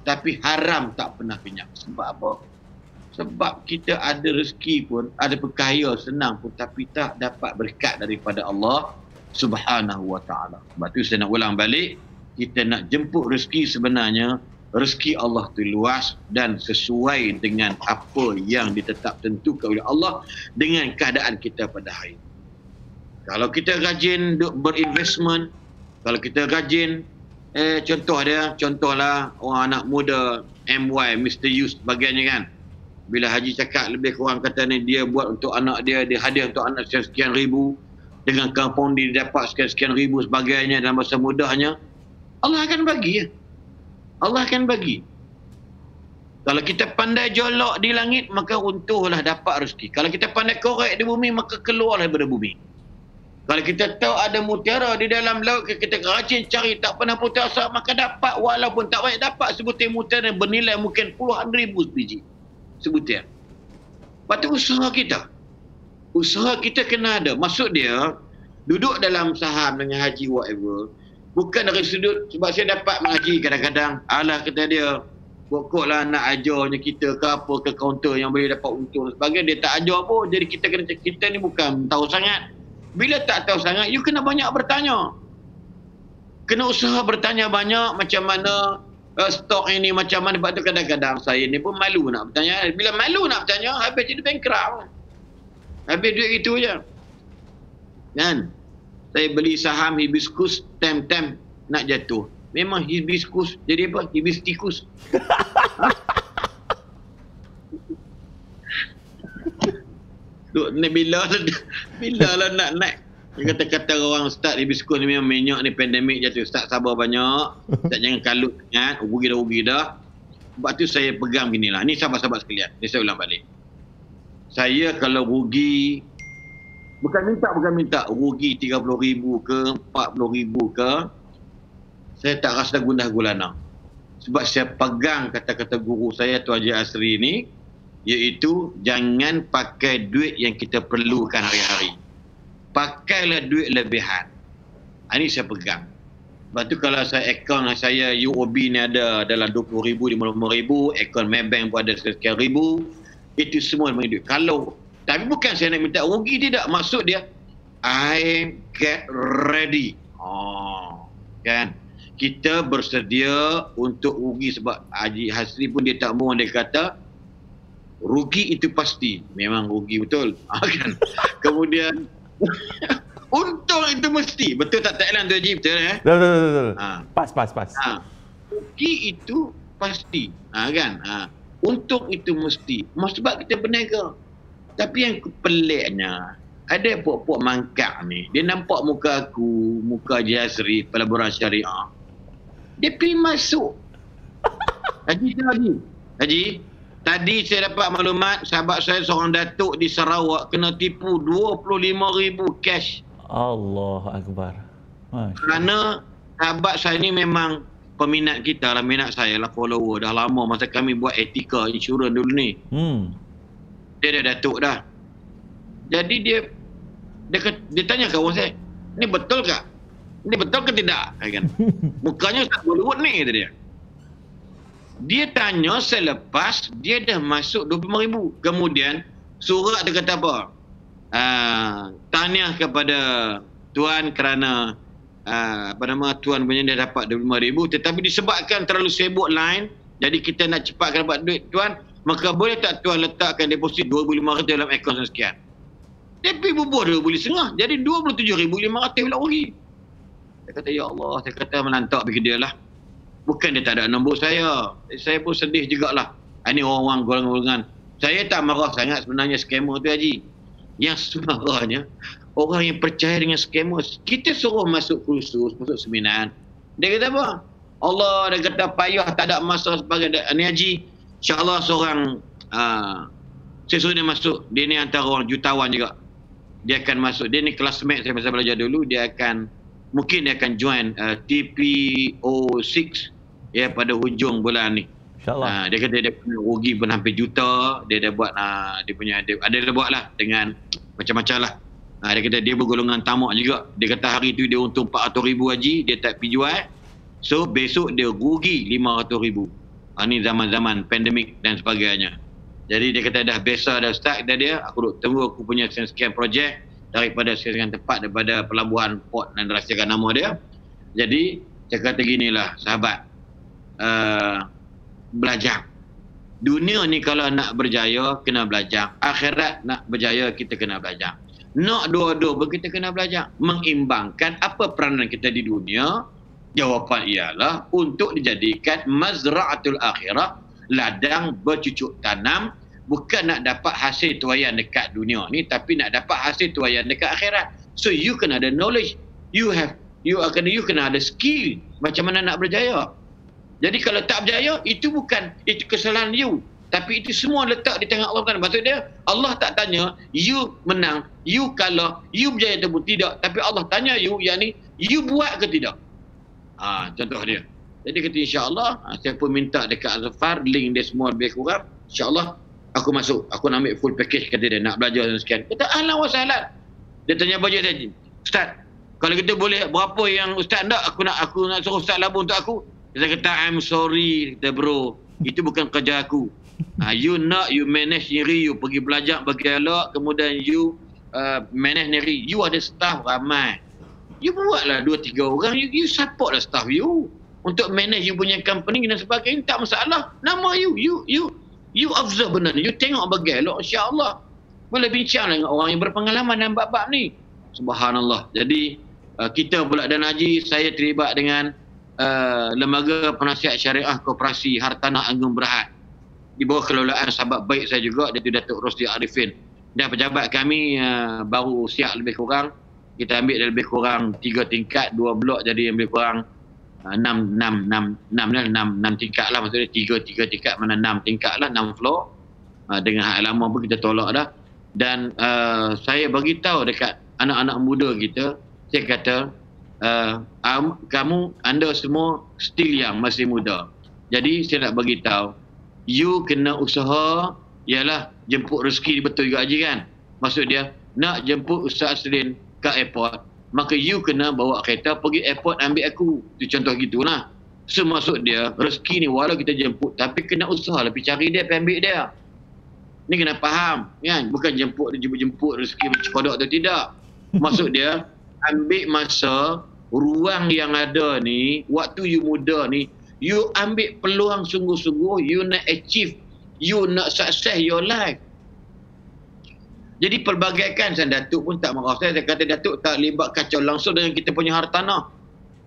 tapi haram tak pernah kenyang. Sebab apa? Sebab kita ada rezeki pun, ada perkaya senang pun, tapi tak dapat berkat daripada Allah Subhanahu wa ta'ala. Sebab tu saya nak ulang balik, kita nak jemput rezeki, sebenarnya rezeki Allah tu luas dan sesuai dengan apa yang ditetap tentukan oleh Allah dengan keadaan kita pada hari ini. Kalau kita rajin berinvestment, kalau kita rajin contohlah orang anak muda MY, Mr. Yus sebagainya kan, bila Haji cakap lebih kurang kata ni dia buat untuk anak dia, dia hadiah untuk anak sekian ribu, dengan kampung dia dapat sekian ribu sebagainya, dalam bahasa mudahnya Allah akan bagi. Allah akan bagi. Kalau kita pandai jolok di langit, maka runtuhlah dapat rezeki. Kalau kita pandai korek di bumi, maka keluarlah daripada bumi. Kalau kita tahu ada mutiara di dalam laut, kita rajin cari, tak pernah putus asa, maka dapat, walaupun tak banyak, dapat sebutir mutiara bernilai mungkin puluhan ribu biji sebutir. Lepas tu usaha kita. Usaha kita kena ada. Maksud dia, duduk dalam saham dengan haji whatever, bukan dari sudut, sebab saya dapat mengaji kadang-kadang, alah kata dia, pokoklah nak ajarnya kita ke apa, ke kaunter yang boleh dapat untung sebagainya, dia tak ajar pun. Jadi kita ni bukan tahu sangat. Bila tak tahu sangat, you kena banyak bertanya. Kena usaha bertanya banyak, macam mana stok ini, macam mana. Sebab tu kadang-kadang saya ni pun malu nak bertanya. Bila malu nak bertanya, habis jadi bankrupt. Habis duit itu je. Kan? Saya beli saham hibiscus, tem-tem nak jatuh. Memang hibiscus jadi apa? Hibisticus. Bila lah nak naik. Dia kata-kata orang Ustaz hibiscus ni memang minyak ni pandemik jatuh. Ustaz sabar banyak. Ustaz jangan kalut sangat. Rugi dah. Sebab tu saya pegang beginilah. Ni sahabat-sahabat sekalian. Ni saya ulang balik. Saya kalau rugi, bukan minta, rugi 30,000 ke 40,000 ke, saya tak rasa gundah gulana. Sebab saya pegang kata-kata guru saya Tuan Haji Asri ni, iaitu jangan pakai duit yang kita perlukan hari-hari. Pakailah duit lebihan. Ini saya pegang. Lepas tu kalau saya akaun saya UOB ni ada dalam 20,000, 50,000, akaun Maybank pun ada sekian ribu, itu semua bagi duit. Kalau, tapi bukan saya nak minta rugi, tidak. Maksud dia, I get ready. Kan? Kita bersedia untuk rugi sebab Haji Hasri pun dia tak bohong, dia kata, rugi itu pasti. Memang rugi betul. Kan? Kemudian, untung itu mesti. Betul tak Thailand tu Haji? Betul Betul. Pas. Rugi itu pasti. Kan? Untung itu mesti. Sebab kita berniaga. Tapi yang peliknya, ada puak-puak mangkak ni. Dia nampak muka aku, muka Haji Hasri, pelaburan syariah. Dia pergi masuk. Haji, tadi saya dapat maklumat, sahabat saya seorang datuk di Sarawak kena tipu 25,000 cash. Allah Akbar. Kerana sahabat saya ni memang peminat kita lah, minat saya lah, follower dah lama masa kami buat etika insurans dulu ni. Dia dah datuk dah. Jadi dia tanya kawan saya, ni betul tak? Ni betul ke tidak? Kan? Mukanya tak Bollywood ni, kata dia. Dia tanya selepas dia dah masuk 25,000. Kemudian surat dia kata apa? Tahniah kepada tuan kerana tuan punya dia dapat 25,000, tetapi disebabkan terlalu sibuk line, jadi kita nak cepatkan dapat duit tuan, maka boleh tak tuan letakkan deposit 2,500 dalam akaun sekian. Dia pergi bubuh 2,500, jadi 27,500 pula rugi. Saya kata, ya Allah, saya kata melantak bagi dia lah. Bukan dia tak ada nombor saya. Saya pun sedih jugalah. Ini orang-orang golongan-golongan. Saya tak marah sangat sebenarnya scammer tu Haji. Yang sebenarnya, orang yang percaya dengan scammer, kita suruh masuk kursus, masuk seminar. Dia kata apa? Allah, dia kata payah, tak ada masa sebagai ni Haji. InsyaAllah seorang, saya suruh dia masuk. Dia ni antara orang jutawan juga. Dia akan masuk. Dia ni classmate saya masa belajar dulu. Mungkin dia akan join TPO6 ya pada hujung bulan ni. InsyaAllah. Dia kata dia punya rugi pun hampir juta. Dia dah buat dia buat lah dengan macam-macam lah. Dia kata dia bergolongan tamak juga. Dia kata hari tu dia untung 400,000 Haji, dia tak pergi jual. So besok dia rugi 500,000. Ni zaman-zaman pandemik dan sebagainya. Jadi dia kata dah biasa dah start dia. Aku duk tunggu aku punya sekian projek daripada sekian tempat, daripada pelabuhan port dan rahsiakan nama dia. Jadi saya kata ginilah sahabat, belajar. Dunia ni kalau nak berjaya kena belajar. Akhirat nak berjaya kita kena belajar. Nak dua-dua kita kena belajar. Mengimbangkan apa peranan kita di dunia. Jawapan ialah untuk dijadikan mazra'atul akhirah, ladang bercucuk tanam. Bukan nak dapat hasil tuaian dekat dunia ni, tapi nak dapat hasil tuaian dekat akhirat. So you kena ada knowledge, you kena ada skill macam mana nak berjaya. Jadi kalau tak berjaya, itu kesalahan you, tapi itu semua letak di tangan Allah. Maksud dia, Allah tak tanya you menang, you kalah, you berjaya ataupun tidak, tapi Allah tanya you, yakni you buat ke tidak. Contoh dia. Jadi kata insya-Allah, saya pun minta dekat Azfar link dia semua lebih kurang. Insya-Allah aku masuk, aku nak ambil full package, kata dia, nak belajar dan sekian. Kata ahlan wa sahlan. Dia tanya bajet saya, Ustaz, kalau kita boleh berapa yang Ustaz nak, aku nak suruh Ustaz labur untuk aku. Dia kata, I'm sorry, kata bro, itu bukan kerja aku. You manage diri, you pergi belajar bagi elok, kemudian you manage diri, you ada staff ramai. You buatlah 2-3 orang, you support lah staff you untuk manage you punya company dan sebagainya, tak masalah. Nama you observe benda ni, you tengok bagi elok, insya-Allah boleh bincang dengan orang yang berpengalaman dalam bab-bab ni. Subhanallah. Jadi kita pula dan Haji, saya terlibat dengan Lembaga Penasihat Syariah Koperasi Hartanah Agung Berhad di bawah kelolaan sahabat baik saya juga, iaitu Datuk Rosli Arifin. Dan pejabat kami baru siap lebih kurang. Kita ambil lebih kurang 3 tingkat, 2 blok, jadi lebih kurang 6 tingkat lah. Maksudnya 3 tingkat, mana 6 tingkat lah, 6 floor. Dengan hak lama pun kita tolak dah. Dan saya bagi tahu dekat anak-anak muda kita, saya kata, anda semua still yang masih muda. Jadi saya nak bagi tahu, you kena usaha, ialah jemput rezeki, betul juga Haji kan? Maksud dia, nak jemput Ustaz Asrin ke airport, maka you kena bawa kereta pergi airport ambil aku. Itu contoh gitulah. So maksud dia, rezeki ni walau kita jemput, tapi kena usaha lah pergi cari dia, pergi ambil dia. Ni kena faham kan, bukan jemput rezeki bercekodok atau tidak. Maksud dia, ambil masa ruang yang ada ni, waktu you muda ni, you ambil peluang sungguh-sungguh, you nak achieve, you nak success your life. Jadi pelbagaikan, Datuk pun tak marah saya kata Datuk tak libat kacau langsung dengan kita punya hartanah.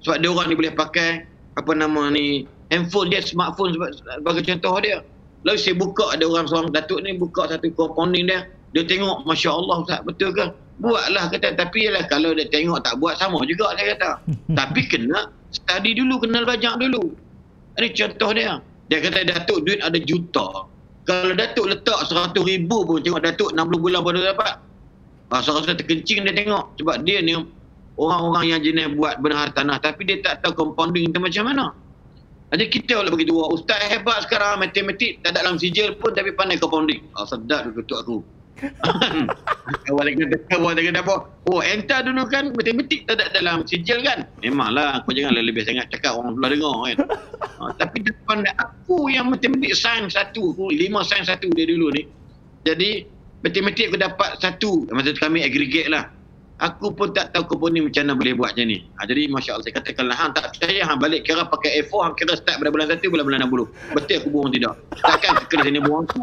Sebab dia orang ni boleh pakai handphone dia, smartphone sebagai contoh dia. Lalu saya buka, ada orang seorang Datuk ni buka satu compounding dia tengok, Masya Allah Ustaz, betul ke? Buatlah kata, tapi yalah, kalau dia tengok tak buat sama juga saya kata. Tapi kena study dulu, kenal banyak dulu. Ini contoh dia. Dia kata Datuk duit ada juta. Kalau Datuk letak 100,000 pun, tengok Datuk 60 bulan baru dapat. Saya rasa terkencing dia tengok. Sebab dia ni orang-orang yang jenis buat benar hartanah, tapi dia tak tahu compounding itu macam mana. Jadi kita boleh begitu, Ustaz hebat sekarang, matematik tak ada dalam sijil pun tapi pandai compounding. Sedap dia ketuk aku. Awak kata apa? Oh, entah dulu kan matematik tak ada dalam sijil kan? Memanglah, kau janganlah lebih sangat cakap orang belah dengar kan. Tapi depan aku yang matematik sains 1, 5 sains 1 dia dulu ni. Jadi matematik aku dapat 1, maksud kami aggregate lah. Aku pun tak tahu compounding macam mana boleh buat macam ni. Jadi Masya Allah, saya katakanlah, hang tak percaya, hang balik kira pakai A4, hang kira start pada bulan 1, bulan 60. Betul aku bohong tidak? Takkan kira sini bohong aku.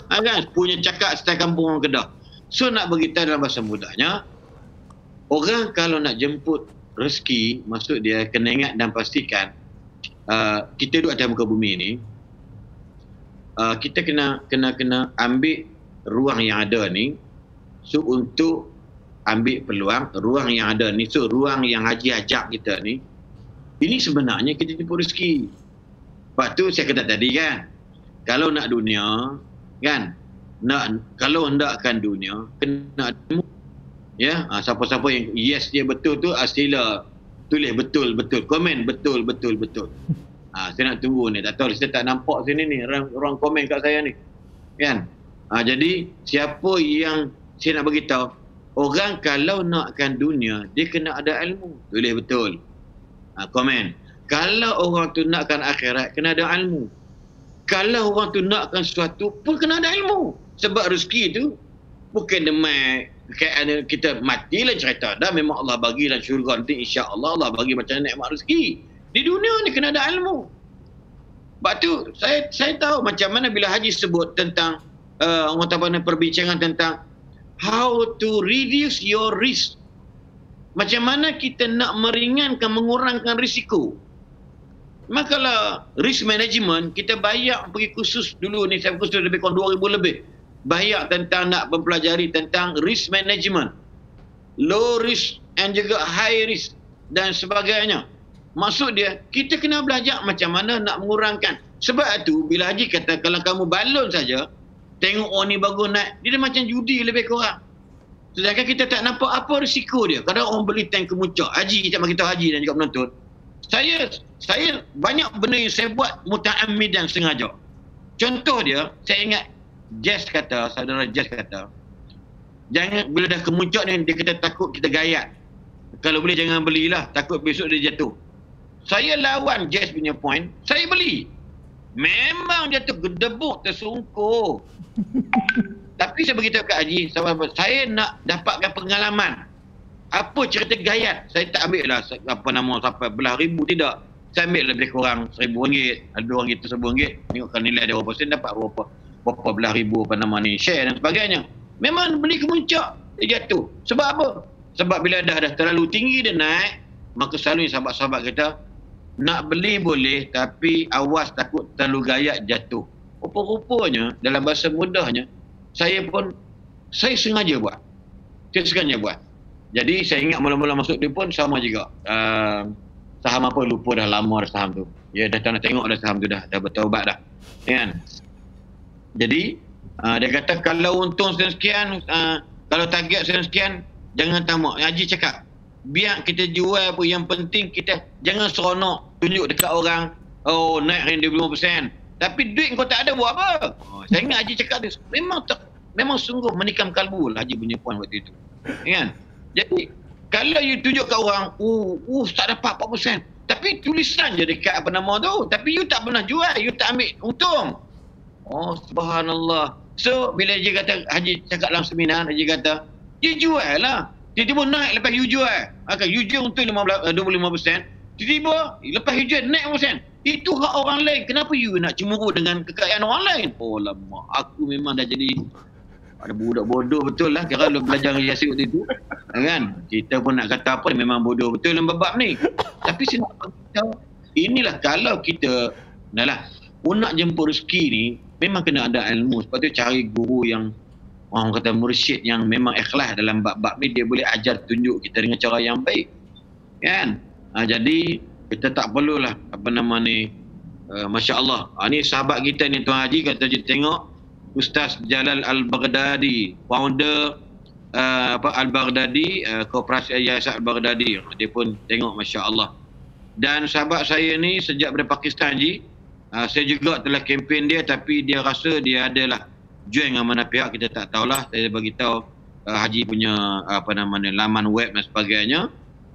Kan? Punya cakap start kampung orang Kedah. So nak beritahu dalam bahasa mudahnya, orang kalau nak jemput rezeki, maksud dia kena ingat dan pastikan, kita duduk atas muka bumi ni, kita kena ambil ruang yang ada ni, so untuk ambil peluang ruang yang ada ni. So ruang yang Haji ajak kita ni, ini sebenarnya kita jemput rezeki. Sebab tu saya kata tadi kan, kalau nak dunia kan, kalau hendakkan dunia kena ilmu. Ya, siapa-siapa yang yes dia betul tu, sila tulis betul, komen betul. Saya nak tunggu ni, tak tahu saya tak nampak sini ni orang komen kat saya ni kan. Jadi siapa yang saya nak beritahu, orang kalau nakkan dunia, dia kena ada ilmu. Tulis betul. Komen. Kalau orang tu nakkan akhirat, kena ada ilmu. Kalau orang tu nakkan sesuatu pun kena ada ilmu. Sebab rezeki tu bukan demai kita matilah cerita. Dah memang Allah bagi dalam syurga nanti, insya-Allah Allah bagi macam nikmat rezeki. Di dunia ni kena ada ilmu. Sebab tu saya tahu macam mana bila Haji sebut tentang perbincangan tentang how to reduce your risk. Macam mana kita nak meringankan, mengurangkan risiko. Maka kalau risk management, kita banyak pergi kursus dulu ni, saya kursus lebih kurang 2,000 lebih. Banyak tentang nak mempelajari tentang risk management. Low risk and juga high risk dan sebagainya. Maksud dia, kita kena belajar macam mana nak mengurangkan. Sebab tu bila Haji kata, kalau kamu balon saja, tengok orang ni bagus naik, dia macam judi lebih kurang. Sedangkan kita tak nampak apa risiko dia. Kadang orang beli tank kemuncak. Haji, kita bagi tahu Haji dan juga penonton. Saya banyak benda yang saya buat muta'ammidan, sengaja. Contoh dia, saya ingat saudara Jazz kata, jangan bila dah kemuncak ni, dia kata takut kita gayat. Kalau boleh jangan belilah, takut besok dia jatuh. Saya lawan Jazz punya point, saya beli. Memang jatuh, gedebuk, tersungkur. Tapi saya beritahu kat Haji, saya nak dapatkan pengalaman. Apa cerita gayat, saya tak ambil lah sampai belah ribu, tidak. Saya ambil lebih kurang RM1,000, ada RM2 tu RM1,000. Tengokkan nilai dia berapa sen, dapat berapa belah ribu share dan sebagainya. Memang beli kemuncak, dia jatuh. Sebab apa? Sebab bila dah terlalu tinggi dia naik, maka selalunya sahabat-sahabat kita, nak beli boleh, tapi awas takut terlalu gayat jatuh. Rupa-rupanya, dalam bahasa mudahnya, saya sengaja buat. Jadi saya ingat mula-mula masuk dia pun sama juga. Saham apa lupa dah, lama dah saham tu. Ya dah tak nak tengok dah saham tu, dah bertaubat dah. Kan? Jadi dia kata kalau untung sekian, kalau target sekian, jangan tamak. Haji cakap, biar kita jual pun, yang penting kita jangan seronok tunjuk dekat orang, oh naik 25%. Tapi duit kau tak ada, buat apa? Saya ingat Haji cakap tu, memang sungguh menikam kalbu lah Haji punya puan waktu itu. Kan? Jadi Kalau you tunjuk kat orang, tak dapat 4%. Tapi tulisan je dekat apa nama tu. Tapi you tak pernah jual, you tak ambil untung. Oh, subhanallah. So, bila Haji kata, Haji cakap dalam seminar, Haji kata, you jual lah. Tiba-tiba naik lepas you jual. You jual untung 25%. Tiba-tiba, lepas you jual naik 5%. Itu hak orang lain. Kenapa you nak cemburu dengan kekayaan orang lain? Oh lama, aku memang dah jadi ada budak bodoh betul lah. Kira lu belajar Yasin waktu itu. Kan? Kita pun nak kata apa, memang bodoh betul dalam bab ni. Tapi saya nak beritahu, inilah kalau kita nak jemput rezeki ni, memang kena ada ilmu. Sebab tu cari guru yang orang kata mursyid yang memang ikhlas dalam bab-bab ni, dia boleh ajar tunjuk kita dengan cara yang baik. Kan? Jadi kita tak perlulah apa nama ni, Masya Allah. Ni sahabat kita ni Tuan Haji, kata je tengok Ustaz Jalal Al-Baghdadi, founder Al-Baghdadi, Koperasi Yayasan Al-Baghdadi. Dia pun tengok, Masya Allah. Dan sahabat saya ni sejak dari Pakistan Haji, saya juga telah kempen dia, tapi dia rasa dia adalah join dengan mana pihak, kita tak tahulah. Saya bagi tahu Haji punya apa nama ni, laman web dan sebagainya.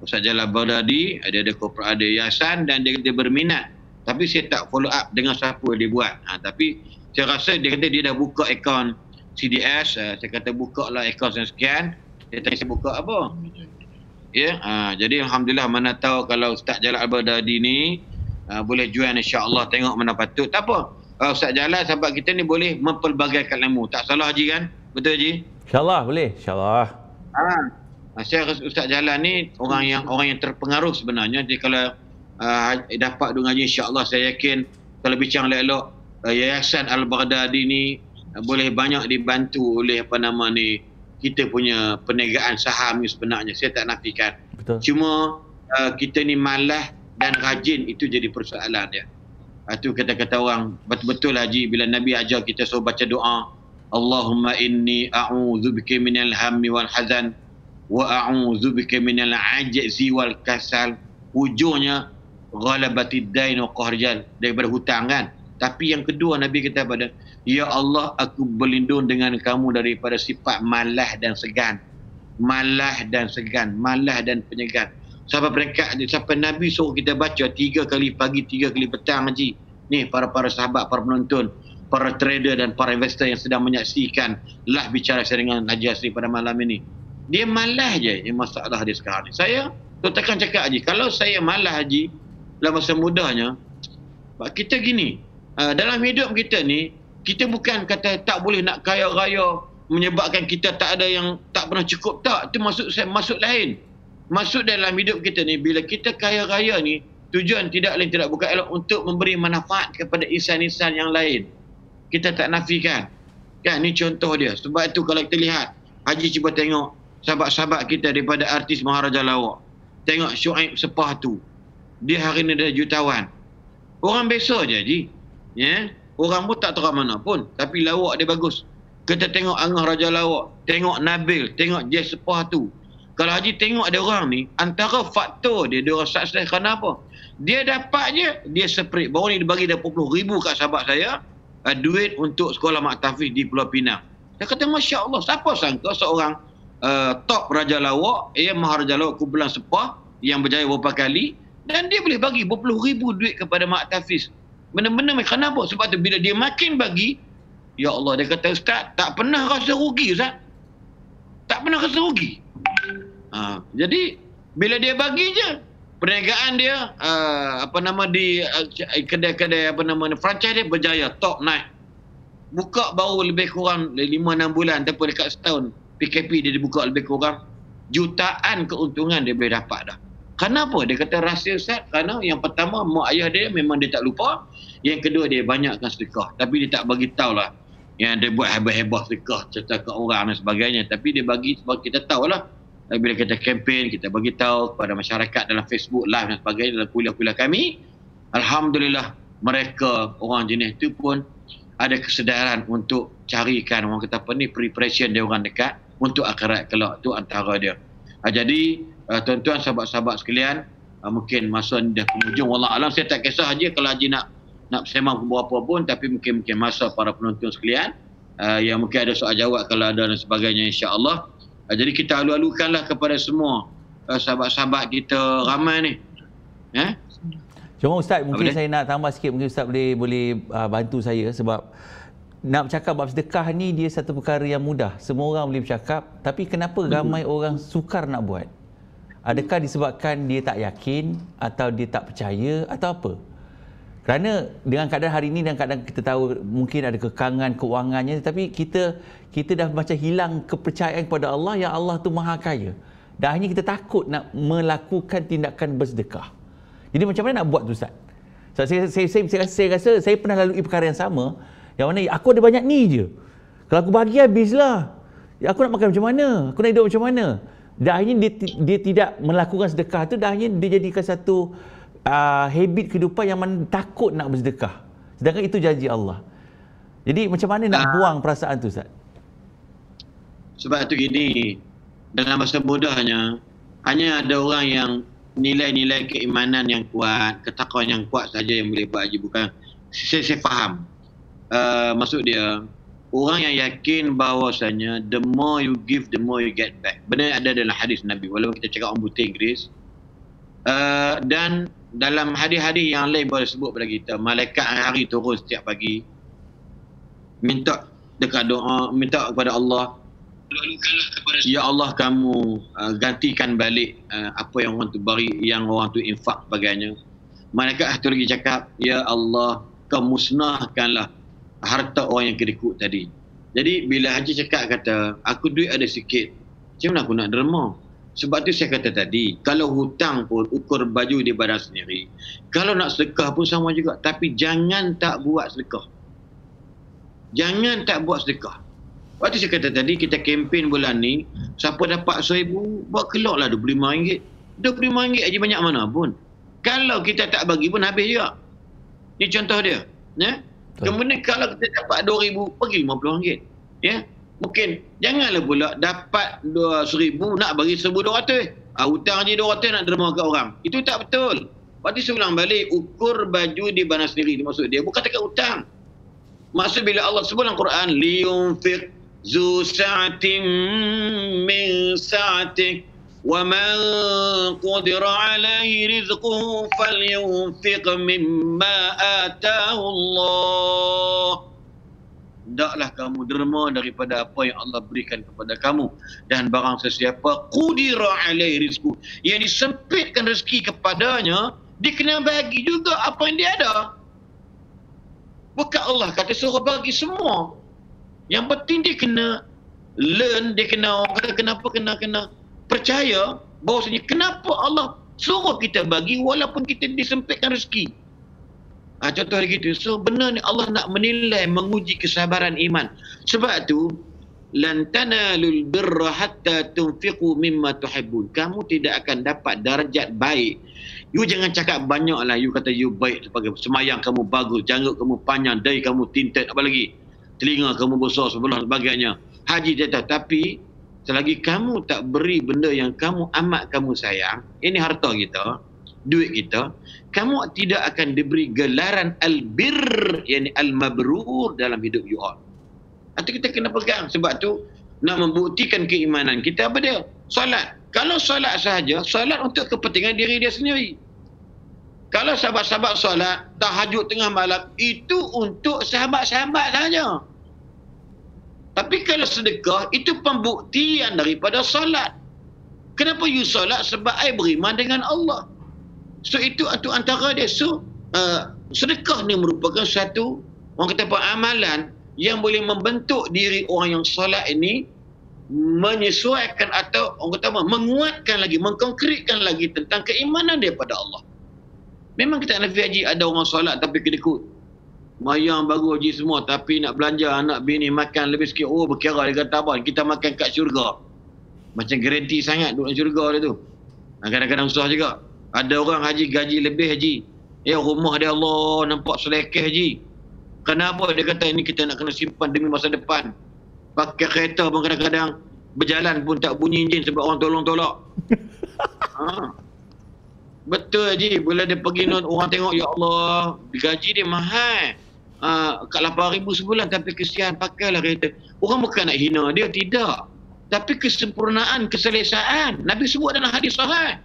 Ustaz Jalal Baghdadi, ada yayasan dan dia berminat. Tapi saya tak follow up dengan siapa dia buat. Tapi saya rasa dia kata dia dah buka akaun CDS. Saya kata buka lah akaun sekian. Dia tanya saya buka apa. Ya, jadi Alhamdulillah, mana tahu kalau Ustaz Jalal Baghdadi ni boleh join, insya-Allah, tengok mana patut. Tak apa. Ustaz Jalal sahabat kita ni boleh mempelbagaikan ilmu. Tak salah Haji kan? Betul Haji? InsyaAllah boleh. InsyaAllah. Saya rasa Ustaz Jalal ni orang yang terpengaruh sebenarnya. Jadi kalau dapat dengar Haji, insya-Allah saya yakin kalau bincang elok, Yayasan Al-Baghdadi ni boleh banyak dibantu oleh apa nama ni, kita punya perniagaan saham ni sebenarnya. Saya tak nafikan. Betul. Cuma kita ni malas dan rajin, itu jadi persoalan dia. Itu kata-kata orang. Betul-betul Haji, bila Nabi ajar kita suruh baca doa, Allahumma inni a'udzubika minal hammi wal hazan wa a'udzubika minal ajzi wal kasal. Hujungnya ghalabatid dain wa qahrjal, daripada hutang kan. Tapi yang kedua Nabi kata pada, ya Allah, aku berlindung dengan kamu daripada sifat malas dan segan. Malas dan segan, malas dan penyegan. Sampai Nabi suruh kita baca 3 kali pagi, 3 kali petang Haji. Ni para sahabat, para penonton, para trader dan para investor yang sedang menyaksikan lah bicara saya dengan Haji Asri pada malam ini. Dia malas je yang masalah dia sekarang ni. Saya takkan cakap Haji, kalau saya malas Haji dalam masa mudanya, kita gini, dalam hidup kita ni, kita bukan kata tak boleh nak kaya raya menyebabkan kita tak ada yang tak pernah cukup. Tak, itu maksud lain. Maksud dalam hidup kita ni, bila kita kaya raya ni, tujuan tidak lain tidak bukan elok untuk memberi manfaat kepada insan-insan yang lain. Kita tak nafikan. Kan, ni contoh dia. Sebab itu kalau kita lihat, Haji cuba tengok sahabat-sahabat kita daripada artis Maharaja Lawak. Tengok Syuaib Sepah tu. Dia hari ni dah jutawan. Orang biasa je Haji. Ya, orang pun tak tahu mana pun, tapi lawak dia bagus. Kita tengok Angah Raja Lawak, tengok Nabil, tengok Jess Sepah tu. Kalau Haji tengok ada orang ni, antara faktor dia orang sukses kerana apa? Dia dapat je, dia separate. Baru ni dia bagi dah 40,000 kat sahabat saya, duit untuk sekolah Mak Tafiz di Pulau Pinang. Dia kata, Masya Allah, siapa sangka seorang top Raja Lawak, Maharaja Lawak kumpulan Sepah, yang berjaya beberapa kali, dan dia boleh bagi 40,000 duit kepada Mak Tafiz. Benar-benar, kenapa? Sebab tu bila dia makin bagi, ya Allah, dia kata, Ustaz, tak pernah rasa rugi Ustaz. Tak pernah rasa rugi. Jadi bila dia bagi je, perniagaan dia di kedai-kedai franchise dia berjaya, top naik. Buka baru lebih kurang 5-6 bulan ataupun dekat setahun PKP dia dibuka lebih kurang jutaan keuntungan dia boleh dapat dah. Kenapa? Dia kata rahsia Ustaz, kerana yang pertama mak ayah dia memang dia tak lupa, yang kedua dia banyakkan sedekah, tapi dia tak bagi tahulah yang dia buat hebat-hebat sedekah cerita ke orang dan sebagainya, tapi dia bagi sebab kita tahulah. Bila kita kempen, kita bagi tahu kepada masyarakat dalam Facebook live dan sebagainya, dalam kuliah-kuliah kami, alhamdulillah mereka orang jenis itu pun ada kesedaran untuk carikan orang kata apa ni, preparation dia orang dekat untuk akhirat kelak. Tu antara dia. Jadi tuan-tuan, sahabat-sahabat sekalian, mungkin masa ni dah penghujung. Wallah alam, saya tak kisah Haji kalau Haji nak sembang berapa pun, tapi mungkin masa para penonton sekalian yang mungkin ada soal jawab kalau ada dan sebagainya, insya-Allah. Jadi kita alu-alukanlah kepada semua sahabat-sahabat kita ramai ni. Cuma Ustaz, mungkin saya nak tambah sikit, mungkin Ustaz boleh bantu saya, sebab nak bercakap bab sedekah ni dia satu perkara yang mudah. Semua orang boleh bercakap, tapi kenapa ramai orang sukar nak buat? Adakah disebabkan dia tak yakin, atau dia tak percaya, atau apa? Kerana dengan keadaan hari ini dan keadaan kita tahu mungkin ada kekangan keuangannya, tapi kita dah macam hilang kepercayaan kepada Allah yang Allah tu Maha Kaya. Dan akhirnya kita takut nak melakukan tindakan bersedekah. Jadi macam mana nak buat tu Ustaz? So, saya rasa saya pernah lalui perkara yang sama, yang mana aku ada banyak ni je. Kalau aku bagi habislah. Aku nak makan macam mana? Aku nak hidup macam mana? Dan akhirnya dia tidak melakukan sedekah tu, dan akhirnya dia jadikan satu habit kehidupan yang mana takut nak bersedekah. Sedangkan itu janji Allah. Jadi macam mana nak buang perasaan tu Ustaz? Sebab tu gini, dalam bahasa mudahnya, hanya ada orang yang nilai-nilai keimanan yang kuat, ketakwaan yang kuat saja yang boleh buat haji. Bukan, saya faham. Maksud dia, orang yang yakin bahawasanya the more you give, the more you get back. Benar ada dalam hadis Nabi, walaupun kita cakap orang buta Inggeris. Dan dalam hadis-hadis yang lain boleh sebut pada kita, malaikat hari turun setiap pagi, minta dekat doa, minta kepada Allah, ya Allah, kamu gantikan balik apa yang orang tu beri, yang orang tu infak sebagainya. Malaikat tu lagi cakap, ya Allah, kau musnahkanlah harta orang yang kedekut tadi. Jadi bila Haji cakap kata, aku duit ada sikit, macam mana aku nak derma? Sebab tu saya kata tadi, kalau hutang pun ukur baju di badan sendiri. Kalau nak sedekah pun sama juga, tapi jangan tak buat sedekah. Jangan tak buat sedekah. Waktu saya kata tadi, kita kempen bulan ni, siapa dapat RM1,000, buat keluarlah RM25. RM25 aja banyak mana pun. Kalau kita tak bagi pun habis juga. Ni contoh dia. Ya? Kemudian kalau kita dapat RM2,000, bagi RM50. Ya? Mungkin, janganlah pula dapat RM1,000, nak bagi RM1,200. Hutang je RM200 nak derma kat orang. Itu tak betul. Waktu saya ulang balik, ukur baju di badan sendiri. Maksud dia, bukan dekat hutang. Maksud bila Allah sebut dalam Quran, liyunfiq zu sa'atin min sa'atik wa man qudira alaihi rizquhu falyunfiq mimma atahu Allah. Hendaklah kamu derma daripada apa yang Allah berikan kepada kamu, dan barang sesiapa qudira alaihi rizquhu, yang disempitkan rezeki kepadanya, dia kena bagi juga apa yang dia ada. Bukan Allah kata suruh bagi semua. Yang penting dia kena learn, dia kena kena percaya bahawasanya kenapa Allah suruh kita bagi walaupun kita disempitkan rezeki. Contoh begitu. So benar ni Allah nak menilai, menguji kesabaran iman. Sebab tu lan tanalul birra hatta tunfiqu mimma tuhibbun. Kamu tidak akan dapat darjat baik. You jangan cakap banyaklah, you kata you baik sebagai semayang kamu bagus, janggut kamu panjang, dahi kamu tinted, apa lagi? Telinga kamu besar sebelah sebagainya. Haji dia tahu, tapi selagi kamu tak beri benda yang kamu amat kamu sayang, ini harta kita, duit kita, kamu tidak akan diberi gelaran al-bir, yakni al-mabrur dalam hidup you all. Atau kita kena pegang. Sebab tu nak membuktikan keimanan kita apa dia? Solat. Kalau solat sahaja, solat untuk kepentingan diri dia sendiri. Kalau sahabat-sahabat solat, tahajud tengah malam, itu untuk sahabat-sahabat sahaja. Tapi kalau sedekah, itu pembuktian daripada solat. Kenapa you solat? Sebab I beriman dengan Allah. So itu antara dia. So sedekah ni merupakan satu, orang kata apa, amalan yang boleh membentuk diri orang yang solat ini, menyesuaikan atau orang kata apa, menguatkan lagi, mengkonkretkan lagi tentang keimanan dia pada Allah. Memang kita nak haji, ada orang solat tapi kedekut. Mayang baru haji semua, tapi nak belanja anak bini makan lebih sikit. Oh, berkira dia kata apa, kita makan kat syurga. Macam garanti sangat duduk dalam syurga dia tu. Kadang-kadang susah juga. Ada orang haji gaji lebih haji. Rumah dia Allah nampak selekeh haji. Kenapa? Dia kata ini kita nak kena simpan demi masa depan. Pakai kereta pun kadang-kadang berjalan pun tak bunyi enjin sebab orang tolong-tolak. Betul Haji. Bila dia pergi orang tengok, ya Allah, gaji dia mahal. Kat 8,000 sebulan, tapi kesian pakailah kereta. Orang bukan nak hina dia, tidak. tapi kesempurnaan, keselesaan. Nabi sebut dalam hadis sahih.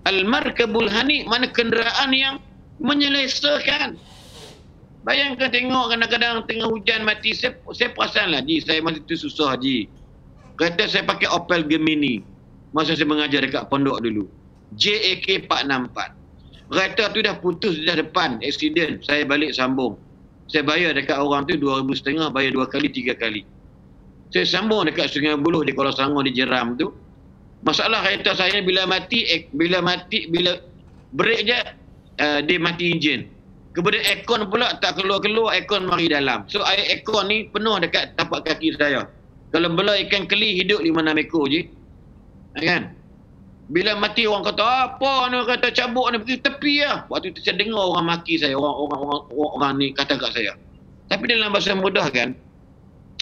Al-markabul hani, mana kenderaan yang menyelesaikan. Bayangkan tengok kadang-kadang tengah hujan mati. Saya perasan lah, Haji, saya masa tu susah, Haji. Kata saya pakai Opel Gemini. Masa saya mengajar dekat pondok dulu. JAK 464. Kereta tu dah putus dah depan, aksiden. Saya balik sambung. Saya bayar dekat orang tu 2,500, bayar 2 kali, 3 kali. Saya sambung dekat Sungai Buloh di Kuala Selangor di Jeram tu. Masalah kereta saya bila break je, dia mati enjin. Kemudian aircon pula tak keluar-keluar, aircon mari dalam. So air aircon ni penuh dekat tapak kaki saya. Kalau bela ikan keli hidup 5-6 ekor je. Kan? Bila mati orang kata, apa ni, kata cabuk ni, pergi tepi lah. Waktu tu saya dengar orang maki saya, orang ni kata kat saya. Tapi dalam bahasa mudah kan,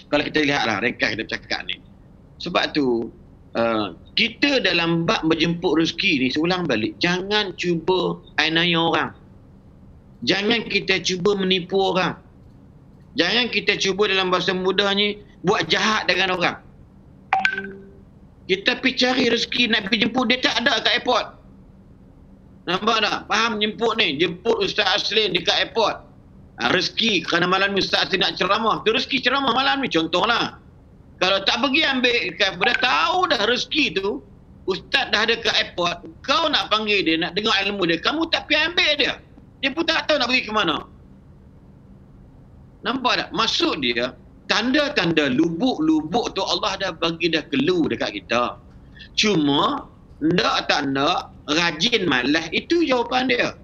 kalau kita lihatlah ringkas kita cakap ni. Sebab tu, kita dalam bab menjemput rezeki ni, seulang balik, jangan cuba aniaya orang. Jangan kita cuba menipu orang. Jangan kita cuba dalam bahasa mudahnya, buat jahat dengan orang. Kita pergi cari rezeki nak pergi jemput, dia tak ada kat airport. Nampak tak? Faham jemput ni? Jemput Ustaz Aslin dekat airport. Rezeki kerana malam ni Ustaz Aslin nak ceramah. Tu rezeki ceramah malam ni contohlah. Kalau tak pergi ambil, dah tahu dah rezeki tu, Ustaz dah ada kat airport, kau nak panggil dia, nak dengar ilmu dia, kamu tak pergi ambil dia. Dia pun tak tahu nak pergi ke mana. Nampak tak? Maksud dia, tanda-tanda lubuk-lubuk tu Allah dah bagi dah clue dekat kita. Cuma, tak nak, rajin malas, itu jawapan dia.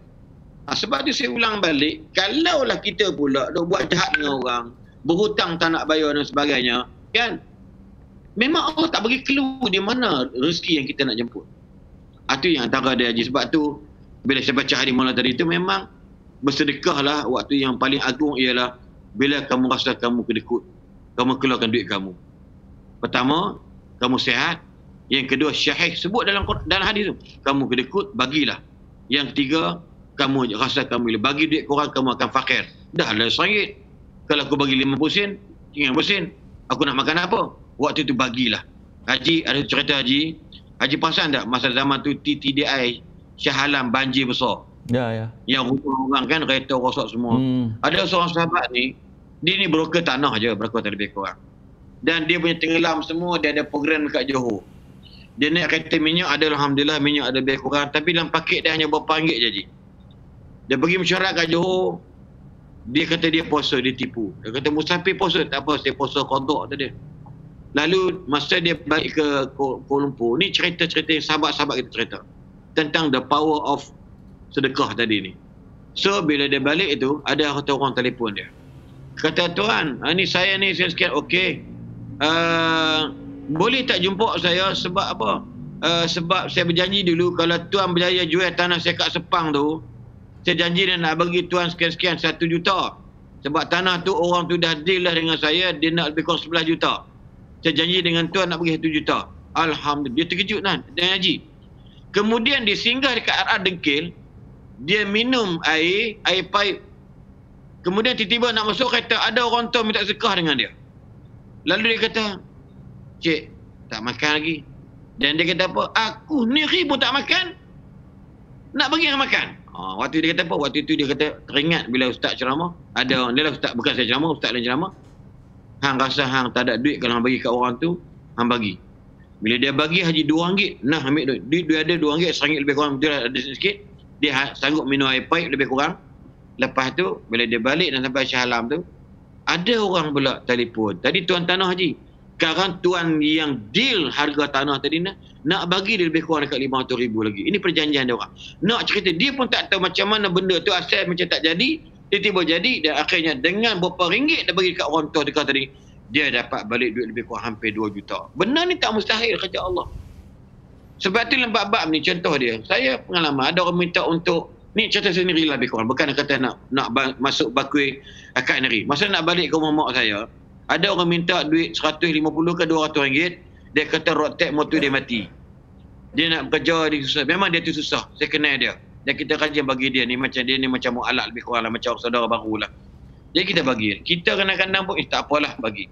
Sebab tu saya ulang balik, kalaulah kita pula duk buat jahat dengan orang, berhutang tak nak bayar dan sebagainya, kan? Memang Allah tak bagi clue di mana rezeki yang kita nak jemput. Itu yang antara dia, Haji. Sebab tu, bila saya baca hadis mula tadi tu, memang bersedekahlah waktu yang paling agung ialah bila kamu rasa kamu kedekut, kamu keluarkan duit kamu. Pertama, kamu sihat. Yang kedua, syahih. Sebut dalam hadis tu, kamu kedekut, bagilah. Yang ketiga, kamu rasa kamu bagi duit korang, kamu akan fakir. Dah lah RM1. Kalau aku bagi 50 sen, tinggal sen, aku nak makan apa? Waktu tu bagilah. Haji, ada cerita Haji. Haji perasan tak masa zaman tu TTDI Shah Alam banjir besar. Ya. Yang orang kan kereta rosak semua. Ada seorang sahabat ni, dia ni broker tanah je, broker tak lebih kurang. Dan dia punya tenggelam semua, dia ada program dekat Johor. Dia naik kereta minyak, ada alhamdulillah minyak ada lebih kurang, tapi dalam paket dia hanya berapa ringgit je, Haji. Dia pergi mesyuarat kat Johor, dia kata dia puasa, dia tipu. Dia kata musafir puasa, tak apa, saya puasa kodok tadi. Lalu masa dia balik ke Kuala Lumpur, ni cerita-cerita yang sahabat-sahabat kita cerita tentang the power of sedekah tadi ni. So bila dia balik itu, ada satu orang telefon dia. Kata, tuan, ni saya ni sekian, okey. Boleh tak jemput saya sebab apa? Sebab saya berjanji dulu kalau tuan berjaya jual tanah saya kat Sepang tu, saya janji dia nak bagi tuan sekian-sekian 1 juta. Sebab tanah tu orang tu dah deal lah dengan saya, dia nak lebih kurang 11 juta. Saya janji dengan tuan nak bagi 1 juta. Alhamdulillah. Dia terkejut kan dengan Haji. Kemudian dia singgah dekat RR Dengkil, dia minum air paip. Kemudian tiba-tiba nak masuk kereta, ada orang tua minta sedekah dengan dia. Lalu dia kata, cik, tak makan lagi. Dan dia kata apa? Aku ni pun tak makan, nak bagi yang makan. Waktu dia kata apa? Waktu itu dia kata, teringat bila ustaz ceramah, ada orang, dia lah ustaz, bukan saya ceramah, ustaz lain ceramah. Hang rasa hang tak ada duit, kalau hang bagi kat orang tu, hang bagi. Bila dia bagi Haji RM2, nah ambil duit. Duit dia ada RM2, RM1 lebih kurang, dia ada sikit. Dia sanggup minum air paip lebih kurang. Lepas tu, bila dia balik dan sampai Shah Alam tu, ada orang pula telefon. Tadi tuan tanah Haji, sekarang tuan yang deal harga tanah tadi nak bagi dia lebih kurang dekat RM500,000 lagi. Ini perjanjian dia orang. Nak cerita, dia pun tak tahu macam mana benda tu asal macam tak jadi. Tiba-tiba jadi dan akhirnya dengan berapa ringgit dia bagi dekat orang tua dekat tadi, dia dapat balik duit lebih kurang hampir 2 juta. Benda ni tak mustahil kerja Allah. Sebab tu dalam bab-bab ni contoh dia. Saya pengalaman ada orang minta untuk ni cerita sendiri lah lebih kurang. Bukan kata nak masuk bakui akad neri. Masa nak balik ke rumah mak saya, ada orang minta duit 150 ke 200 ringgit. Dia kata road tax motor dia mati. Dia nak bekerja, dia susah. Memang dia tu susah. Saya kenal dia. Dan kita kajian bagi dia ni macam mu'alak lebih kurang lah, macam saudara baru lah. Jadi kita bagi. Kita kadang-kadang pun tak apalah bagi.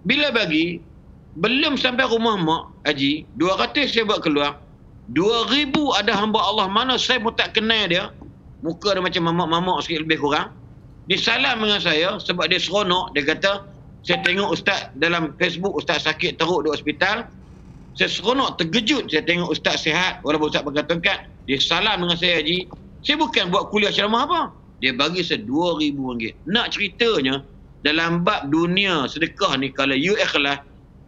Bila bagi, Belum sampai rumah mak Haji, 200 saya buat keluar. 2,000 ada hamba Allah mana saya pun tak kenal dia. Muka dia macam mamak-mamak sikit lebih kurang. Dia salam dengan saya sebab dia seronok. Dia kata, saya tengok ustaz dalam Facebook, ustaz sakit teruk di hospital. Saya seronok, terkejut saya tengok ustaz sihat walaupun ustaz pakai tongkat. Dia salam dengan saya, Haji. Saya bukan buat kuliah ceramah apa. Dia bagi saya RM2,000. Nak ceritanya, dalam bab dunia sedekah ni, kalau you ikhlas,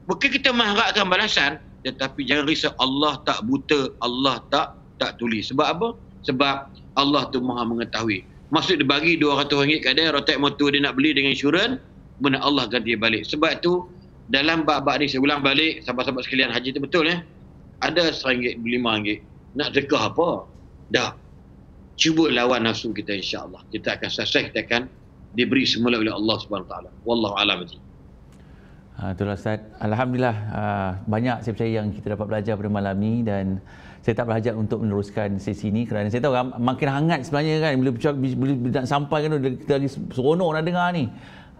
bukan kita mengharapkan balasan, tetapi jangan risau, Allah tak buta, Allah tak tulis. Sebab apa? Sebab Allah tu maha mengetahui. Maksud dia bagi RM200 kat dia, rotek motor dia nak beli dengan insurans, benar Allah ganti balik. Sebab tu dalam bab-bab ni, saya ulang balik, sahabat-sahabat sekalian, haji tu betul ada RM1, RM5. Nak sedekah apa? Dah. Cuba lawan nafsu kita, insya-Allah. Kita akan sukses, kita akan diberi semula oleh Allah Subhanahu Wa Taala. Wallahu a'lam. Itulah Ustaz. Alhamdulillah banyak saya percaya yang kita dapat belajar pada malam ni, dan saya tak berhajat untuk meneruskan sesi ni kerana saya tahu makin hangat sebenarnya kan bila nak sampai kan kita lagi seronok nak dengar ni.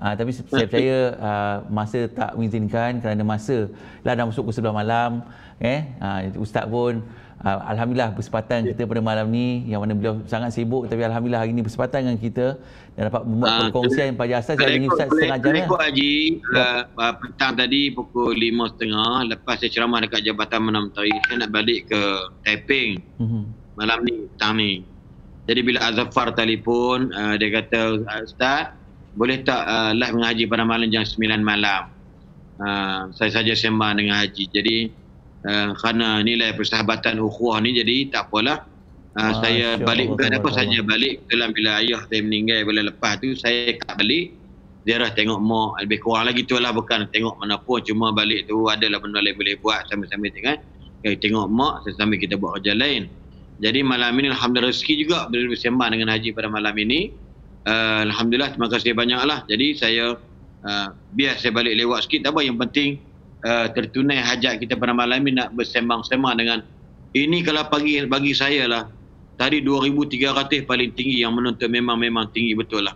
Tapi saya percaya masa tak mengizinkan kerana masa dah masuk ke 11 malam. Ustaz pun alhamdulillah bersempatan kita pada malam ni, yang mana beliau sangat sibuk, tapi alhamdulillah hari ni bersempatan dengan kita dan dapat membuat perkongsian pada asas saya dengan Ustaz setengah jam. Ikut Haji, petang tadi pukul 5.30 lepas saya ceramah dekat Jabatan Menteri, saya nak balik ke Taiping malam ni, petang ni. Jadi bila Azafar telefon, dia kata, Ustaz boleh tak live dengan Haji pada malam jam 9 malam. Saya saja sembang dengan Haji. Jadi kerana nilai persahabatan ukhuwah ni, jadi tak apalah. Saya balik, bukan apa saja balik. Dalam bila ayah saya meninggal bulan lepas tu, saya kat balik ziarah tengok mak, lebih kurang lagi tu lah, bukan tengok mana pun, cuma balik tu adalah benda lain boleh buat sambil-sambil tengok mak, sambil kita buat kerja lain. Jadi malam ini alhamdulillah rezeki juga boleh bersembang dengan Haji pada malam ini. Alhamdulillah, terima kasih banyaklah. Jadi saya biar saya balik lewat sikit, tak apa, yang penting tertunai hajat kita pada malam ini, nak bersembang-sembang dengan ini. Kalau bagi saya lah, tadi 2,300 paling tinggi yang menonton, memang tinggi betul lah.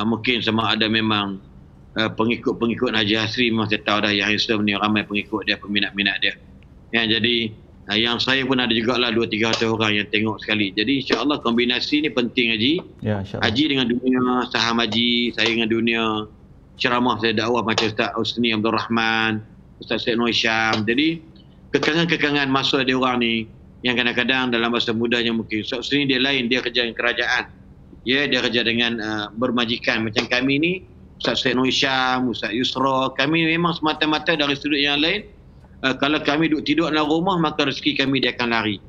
Mungkin sama ada memang pengikut Haji Hasri, memang saya tahu dah yang Islam ni ramai pengikut dia, peminat-minat dia. Jadi yang saya pun ada jugalah 200-300 orang yang tengok sekali. Jadi insya-Allah kombinasi ni penting, Haji. Ya, Haji dengan dunia saham Haji, saya dengan dunia ceramah, saya dakwah macam Ustaz Husni Abdul Rahman, Ustaz Syed Nur Syam. Jadi kekangan-kekangan masa dia orang ni yang kadang-kadang dalam masa mudanya mungkin Ustaz Husni dia lain, dia kerja dengan kerajaan. Dia kerja dengan bermajikan. Macam kami ni, Ustaz Syed Nur Syam, Ustaz Yusra, kami memang semata-mata dari sudut yang lain. Kalau kami duduk tidur dalam rumah, maka rezeki kami dia akan lari.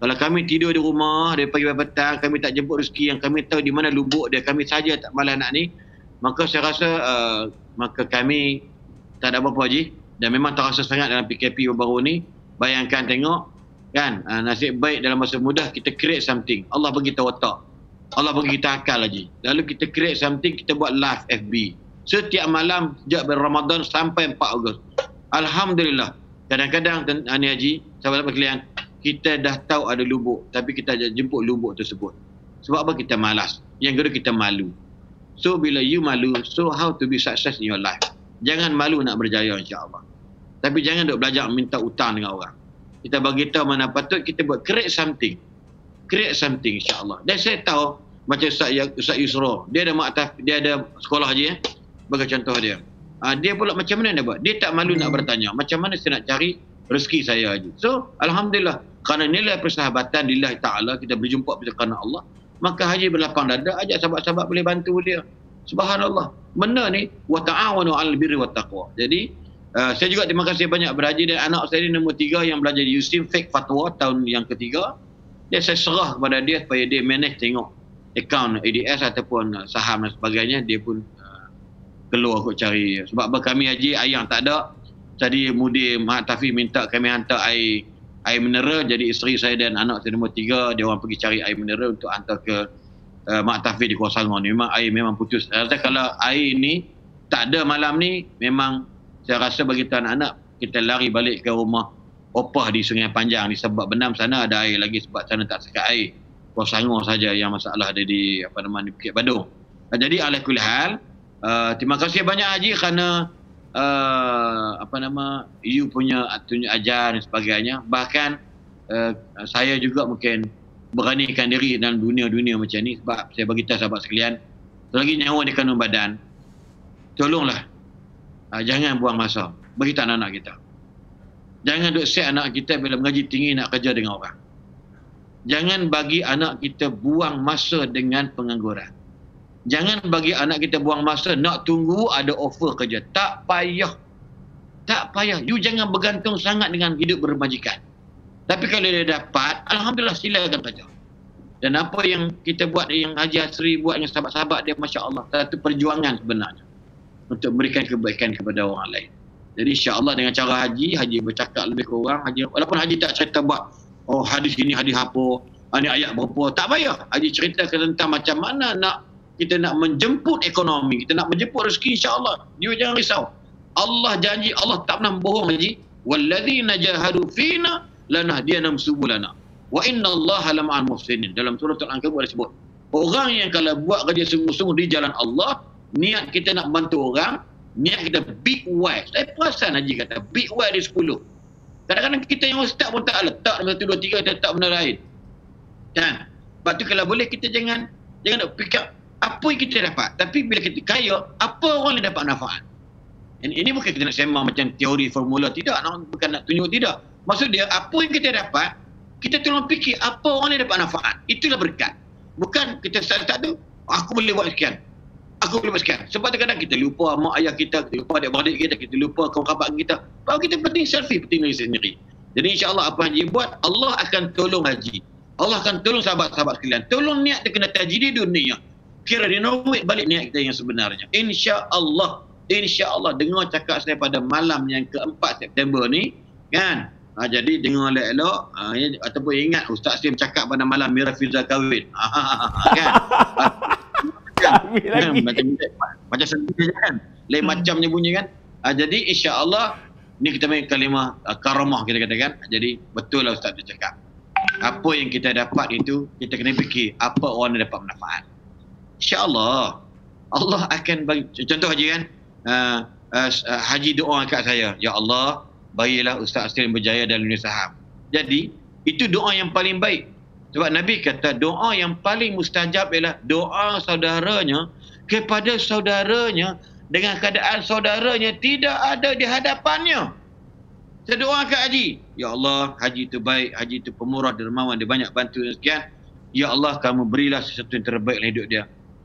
Kalau kami tidur di rumah dari pagi sampai petang, kami tak jemput rezeki yang kami tahu di mana lubuk dia, kami saja tak malas nak ni, maka saya rasa maka kami tak ada apa-apa, Haji. Dan memang terasa sangat dalam PKP baru ni. Bayangkan tengok kan, nasib baik dalam masa mudah kita create something. Allah bagi kita otak, Allah bagi kita akal, Haji. Lalu kita create something, kita buat live FB setiap malam sejak Ramadan sampai 4 Ogos. Alhamdulillah. Kadang-kadang ni, Haji, sahabat sekalian, kita dah tahu ada lubuk, tapi kita jemput lubuk tersebut. Sebab apa? Kita malas. Yang kedua, kita malu. So bila you malu, so how to be success in your life? Jangan malu nak berjaya, insya-Allah. Tapi jangan duk belajar minta hutang dengan orang. Kita bagi tahu mana patut, kita buat create something, insya-Allah. Dan saya tahu macam Ustaz Yusra, dia ada dia ada sekolah Haji, bagi contoh dia. Dia pula macam mana dia buat? Dia tak malu nak bertanya, macam mana saya nak cari rezeki saya, Haji. So alhamdulillah, kerana nilai persahabatan lillahi ta'ala, kita berjumpa kerana Allah, maka Haji berlapang dada, ajak sahabat-sahabat boleh bantu dia. Subhanallah. Benda ni, wa ta'awanu 'alal birri wat taqwa. Jadi saya juga terima kasih banyak berhaji, dan anak saya ni nombor 3 yang belajar di USIM Fake Fatwa tahun yang ketiga. Dia saya serah kepada dia supaya dia manage tengok akaun ADS ataupun saham dan sebagainya. Dia pun keluar kot cari. Sebab kami Haji ayam tak ada. Tadi mudir Mak Tafi minta kami hantar air mineral. Jadi isteri saya dan anak saya nombor 3, dia orang pergi cari air mineral untuk hantar ke Mak Tafi di Kuala Selangor. Memang air memang putus. Saya rasa kalau air ni tak ada malam ni, memang saya rasa bagi anak-anak kita lari balik ke rumah opah di Sungai Panjang, di Sebab Benam sana ada air lagi, sebab sana tak sekat air. Kuala Selangor saja yang masalah ada di di Bukit Badung. Jadi ala kulli hal, terima kasih banyak Haji kerana you punya tunjuk ajar dan sebagainya. Bahkan saya juga mungkin beranikan diri dalam dunia-dunia macam ni, sebab saya bagi tahu sahabat sekalian, selagi nyawa di kandung badan, tolonglah jangan buang masa bagi anak-anak kita. Jangan duk set anak kita bila mengaji tinggi nak kerja dengan orang. Jangan bagi anak kita buang masa dengan pengangguran. Jangan bagi anak kita buang masa nak tunggu ada offer kerja. Tak payah. Tak payah. You jangan bergantung sangat dengan hidup bermajikan. Tapi kalau dia dapat, alhamdulillah, silakan kerja. Dan apa yang kita buat, yang Haji Asri buat dengan sahabat-sahabat dia, Masya Allah, satu perjuangan sebenarnya untuk memberikan kebaikan kepada orang lain. Jadi insya-Allah dengan cara Haji bercakap lebih kurang, walaupun Haji tak cerita buat hadis gini, hadis apa, ni ayat berapa, tak payah. Haji ceritakan tentang macam mana kita nak menjemput ekonomi, kita nak menjemput rezeki, insya-Allah. You jangan risau. Allah janji, Allah tak pernah bohong, Haji. Walladzina jahadu fina lanahdiyanahum subulana wa innallaha lama'al muhsinin. Dalam surah Al-Ankabut ada sebut, orang yang kalau buat kerja sungguh-sungguh di jalan Allah, niat kita nak bantu orang, niat kita big Y. Saya perasan Haji kata big Y ada 10. Kadang-kadang kita yang ustaz pun tak letak 1, 2, 3, kita letak benda lain. Kan? Sebab tu kalau boleh kita jangan nak fikir apa yang kita dapat, tapi bila kita kaya, apa orang yang dapat manfaat. Ini bukan kita nak sembang macam teori formula, tidak, bukan nak tunjuk, tidak. Maksud dia, apa yang kita dapat, kita tolong fikir apa orang yang dapat manfaat. Itulah berkat. Bukan kita start tu, aku boleh buat sekian, aku boleh buat sekian. Sebab kadang-kadang kita lupa mak ayah kita lupa adik-beradik kita, kita lupa kawan kerabat kita. Bahawa kita penting selfie, penting diri sendiri. Jadi insya-Allah apa Haji buat, Allah akan tolong Haji. Allah akan tolong sahabat-sahabat sekalian. Tolong niat dia kena taji di dunia. Kira renovate balik niat kita yang sebenarnya. Insya-Allah. InsyaAllah dengar cakap saya pada malam yang ke-4 September ni, kan? Jadi dengar elok-elok, ataupun ingat Ustaz Sim cakap pada malam Mira Filza kahwin. Kan? Macam sendiri kan? Lain macamnya bunyi kan? Jadi insya-Allah ni kita main kalimah karamah kita katakan. Jadi betul lah Ustaz dia cakap. Apa yang kita dapat itu kita kena fikir apa orang yang dapat manfaat. InsyaAllah Allah akan bagi. Contoh Haji kan, Haji doa kat saya, ya Allah bagilah Ustaz Aslim berjaya dalam dunia saham. Jadi itu doa yang paling baik. Sebab Nabi kata doa yang paling mustajab ialah doa saudaranya kepada saudaranya dengan keadaan saudaranya tidak ada di hadapannya. Saya doa kat Haji, ya Allah Haji itu baik, Haji itu pemurah dermawan, dia banyak bantu dan sekian. Ya Allah kamu berilah sesuatu yang terbaik dalam hidup dia.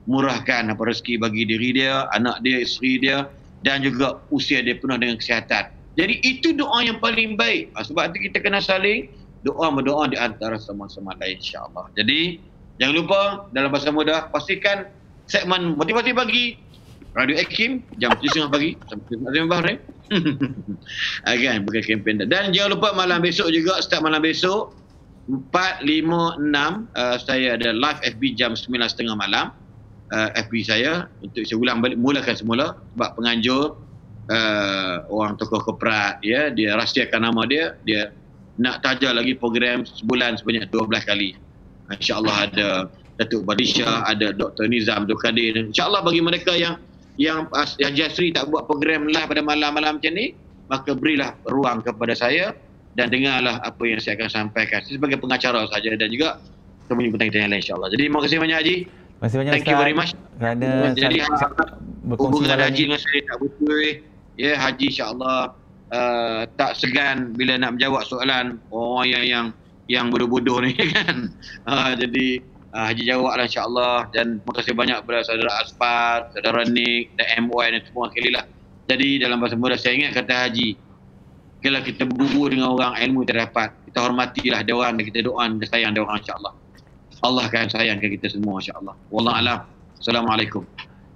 Murahkan apa rezeki bagi diri dia, anak dia, isteri dia, dan juga usia dia penuh dengan kesihatan. Jadi itu doa yang paling baik. Sebab itu kita kena saling berdoa di antara sama-sama lain, insya-Allah. Jadi jangan lupa dalam bahasa mudah, pastikan segmen motivasi pagi Radio Hakim jam 7.30 pagi sampai 7.30 Bahrain. Kan bukan kempen. Dan jangan lupa malam besok juga, start malam besok 4, 5, 6 saya ada live FB jam 9.30 malam. FB saya untuk saya ulang balik, mulakan semula sebab penganjur orang tokoh korporat dia rahsiakan nama dia nak taja lagi program sebulan sebanyak 12 kali. InsyaAllah ada Datuk Badisha, ada Dr. Nizam Abdul Kadir. InsyaAllah bagi mereka yang Haji Asri tak buat program live pada malam-malam macam ni, maka berilah ruang kepada saya dan dengarlah apa yang saya akan sampaikan. Saya sebagai pengacara saja dan juga temunya petang-petang yang lain, insyaAllah. Jadi terima kasih banyak Haji. Terima kasih banyak Thank you very much. Kerana jadi hubungan Haji dengan saya tak betul. Ya, Haji insya-Allah tak segan bila nak menjawab soalan orang yang bodoh-bodoh ni kan. Jadi Haji jawablah insya-Allah. Dan terima kasih banyak kepada saudara Asfar, saudara Nick dan MY dan semua sekali lah. Jadi dalam bahasa mudah saya ingat kata Haji, kalau kita berguru dengan orang ilmu terdapat, kita hormatilah dia orang dan kita doa dan sayang dia orang insya-Allah. Allah akan sayangkan kita semua insya-Allah. Wallahu a'lam. Assalamualaikum.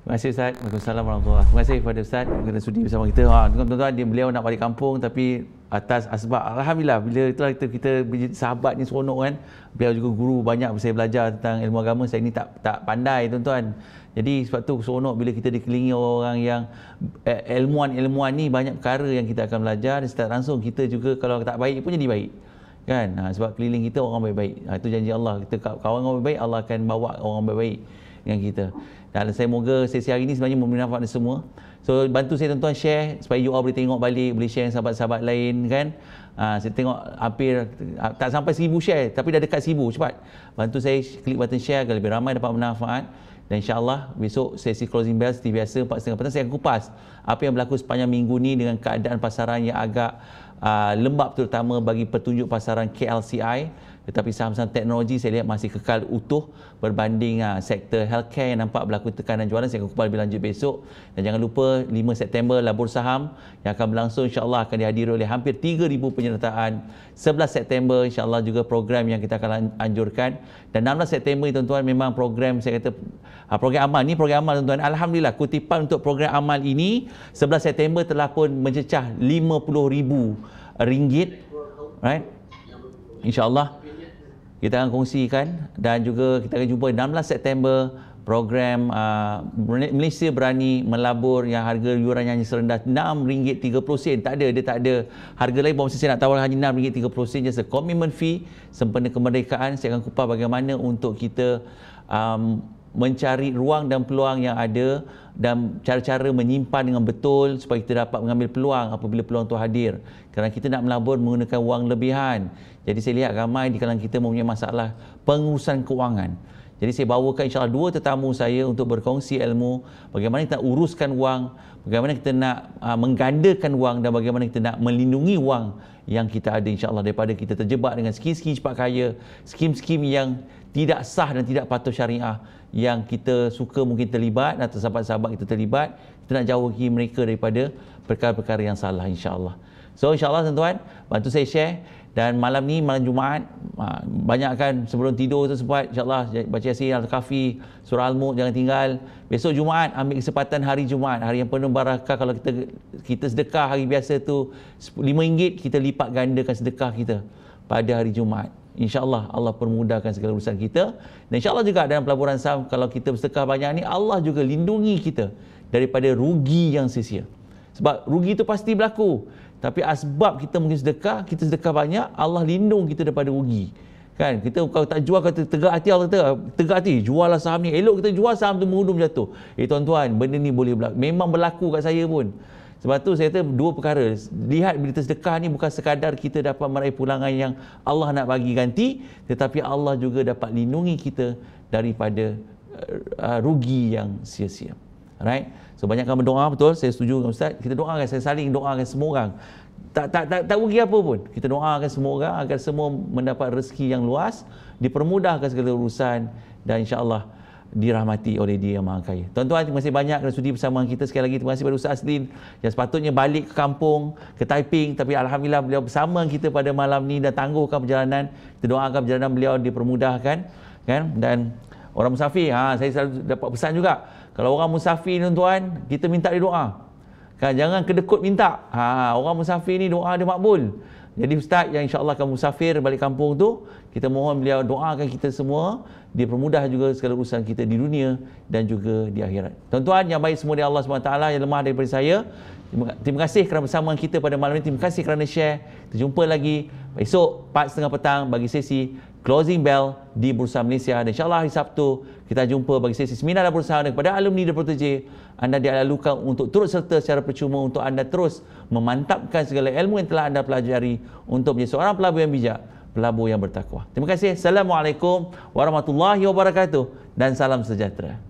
Terima kasih Ustaz. Waalaikumsalam warahmatullahi. Terima kasih kepada Ustaz kerana sudi bersama kita. Tuan-tuan, beliau nak balik kampung tapi atas asbab alhamdulillah bila itulah kita sahabat ni seronok kan. Beliau juga guru, banyak saya belajar tentang ilmu agama. Saya ni tak pandai tuan-tuan. Jadi sebab tu seronok bila kita dikelilingi orang yang ilmuwan ni, banyak perkara yang kita akan belajar dan secara langsung kita juga kalau tak baik pun jadi baik. Kan? Sebab keliling kita orang baik-baik. Itu janji Allah. Kita kawan orang baik-baik, Allah akan bawa orang baik-baik dengan kita. Dan saya moga sesi hari ini sebenarnya memberi manfaat semua. So bantu saya tuan-tuan share supaya you all boleh tengok balik, boleh share dengan sahabat-sahabat lain kan. Saya tengok hampir tak sampai 1000 share tapi dah dekat 1000. Cepat bantu saya klik button share agar lebih ramai dapat manfaat. Dan insyaAllah besok sesi closing bell seperti biasa 4:30 petang saya akan kupas apa yang berlaku sepanjang minggu ni dengan keadaan pasaran yang agak lembab, terutama bagi petunjuk pasaran KLCI. Tetapi saham-saham teknologi saya lihat masih kekal utuh berbanding sektor healthcare yang nampak berlaku tekanan jualan. Saya akan kupas lebih lanjut besok. Dan jangan lupa 5 September labur saham yang akan berlangsung, insyaAllah akan dihadiri oleh hampir 3,000 penyertaan. 11 September insyaAllah juga program yang kita akan anjurkan. Dan 16 September tuan-tuan memang program, saya kata program amal ni, program amal tuan-tuan. Alhamdulillah kutipan untuk program amal ini 11 September telah pun mencecah RM50,000, right? InsyaAllah kita akan kongsikan. Dan juga kita akan jumpa 16 September program Malaysia Berani Melabur yang harga yuran hanya serendah RM6.30. Tak ada, dia tak ada harga lain. Bahawa saya nak tawar hanya RM6.30, just a commitment fee sempena kemerdekaan. Saya akan kupas bagaimana untuk kita mencari ruang dan peluang yang ada dan cara-cara menyimpan dengan betul supaya kita dapat mengambil peluang apabila peluang itu hadir. Kerana kita nak melabur menggunakan wang lebihan. Jadi saya lihat ramai di kalangan kita mempunyai masalah pengurusan kewangan. Jadi saya bawakan insyaAllah 2 tetamu saya untuk berkongsi ilmu bagaimana kita nak uruskan wang, bagaimana kita nak menggandakan wang dan bagaimana kita nak melindungi wang yang kita ada insyaAllah daripada kita terjebak dengan skim-skim cepat kaya, skim-skim yang tidak sah dan tidak patuh syariah yang kita suka mungkin terlibat atau sahabat-sahabat kita terlibat. Kita nak jauhi mereka daripada perkara-perkara yang salah insyaAllah. So insyaAllah tuan-tuan bantu saya share. Dan malam ni, malam Jumaat, banyakkan sebelum tidur tu sempat insyaAllah baca Yasin, Al-Kahfi, Surah Al-Mulk, jangan tinggal. Besok Jumaat ambil kesempatan hari Jumaat, hari yang penuh barakah. Kalau kita sedekah hari biasa tu RM5, kita lipat gandakan sedekah kita pada hari Jumaat. InsyaAllah Allah permudahkan segala urusan kita. Dan insyaAllah juga dalam pelaburan saham, kalau kita bersedekah banyak ni, Allah juga lindungi kita daripada rugi yang sia-sia. Sebab rugi itu pasti berlaku. Tapi asbab kita mungkin sedekah, kita sedekah banyak, Allah lindung kita daripada rugi. Kan? Kita kalau tak jual, kata tegak hati, Allah kata tegak hati, juallah saham ni. Elok kita jual saham tu menghudum jatuh. Tuan-tuan, benda ni boleh berlaku. Memang berlaku kat saya pun. Sebab tu saya kata 2 perkara. Lihat bila tersedekah ni bukan sekadar kita dapat meraih pulangan yang Allah nak bagi ganti, tetapi Allah juga dapat lindungi kita daripada rugi yang sia-sia. Alright? So banyakkan berdoa, betul, saya setuju dengan Ustaz. Kita doakan, saya saling doakan semua orang. Tak rugi apa pun. Kita doakan semua orang agar semua mendapat rezeki yang luas, dipermudahkan segala urusan dan insya-Allah dirahmati oleh Dia yang Maha Kaya. Tuan-tuan, terima kasih banyak kerana sudi bersama kita. Sekali lagi terima kasih kepada Ustaz Aslin yang sepatutnya balik ke kampung, ke Taiping, tapi alhamdulillah beliau bersama kita pada malam ni dan tangguhkan perjalanan. Kita doakan perjalanan beliau dipermudahkan, kan? Dan orang musafir, saya selalu dapat pesan juga. Kalau orang musafir tuan-tuan, kita minta dia doa. Kan, jangan kedekut minta. Orang musafir ni doa dia makbul. Jadi Ustaz yang insya-Allah akan musafir balik kampung tu, kita mohon beliau doakan kita semua, dipermudah juga segala urusan kita di dunia dan juga di akhirat. Tuan-tuan yang baik semua di Allah SWT, yang lemah daripada saya, terima kasih kerana bersama kita pada malam ini. Terima kasih kerana share. Kita jumpa lagi esok 4:30 petang bagi sesi closing bell di Bursa Malaysia. Dan insyaAllah hari Sabtu kita jumpa bagi sesi seminar bersama kepada alumni dan protege. Anda dilalukan untuk turut serta secara percuma untuk anda terus memantapkan segala ilmu yang telah anda pelajari untuk menjadi seorang pelabur yang bijak, pelabur yang bertakwa. Terima kasih. Assalamualaikum warahmatullahi wabarakatuh dan salam sejahtera.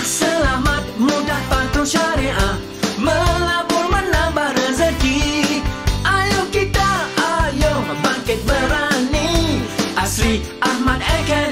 Selamat, mudah, patuh syariah, melabur menambah rezeki. Ayo kita, ayo bangkit berani. Asri Ahmad Academy.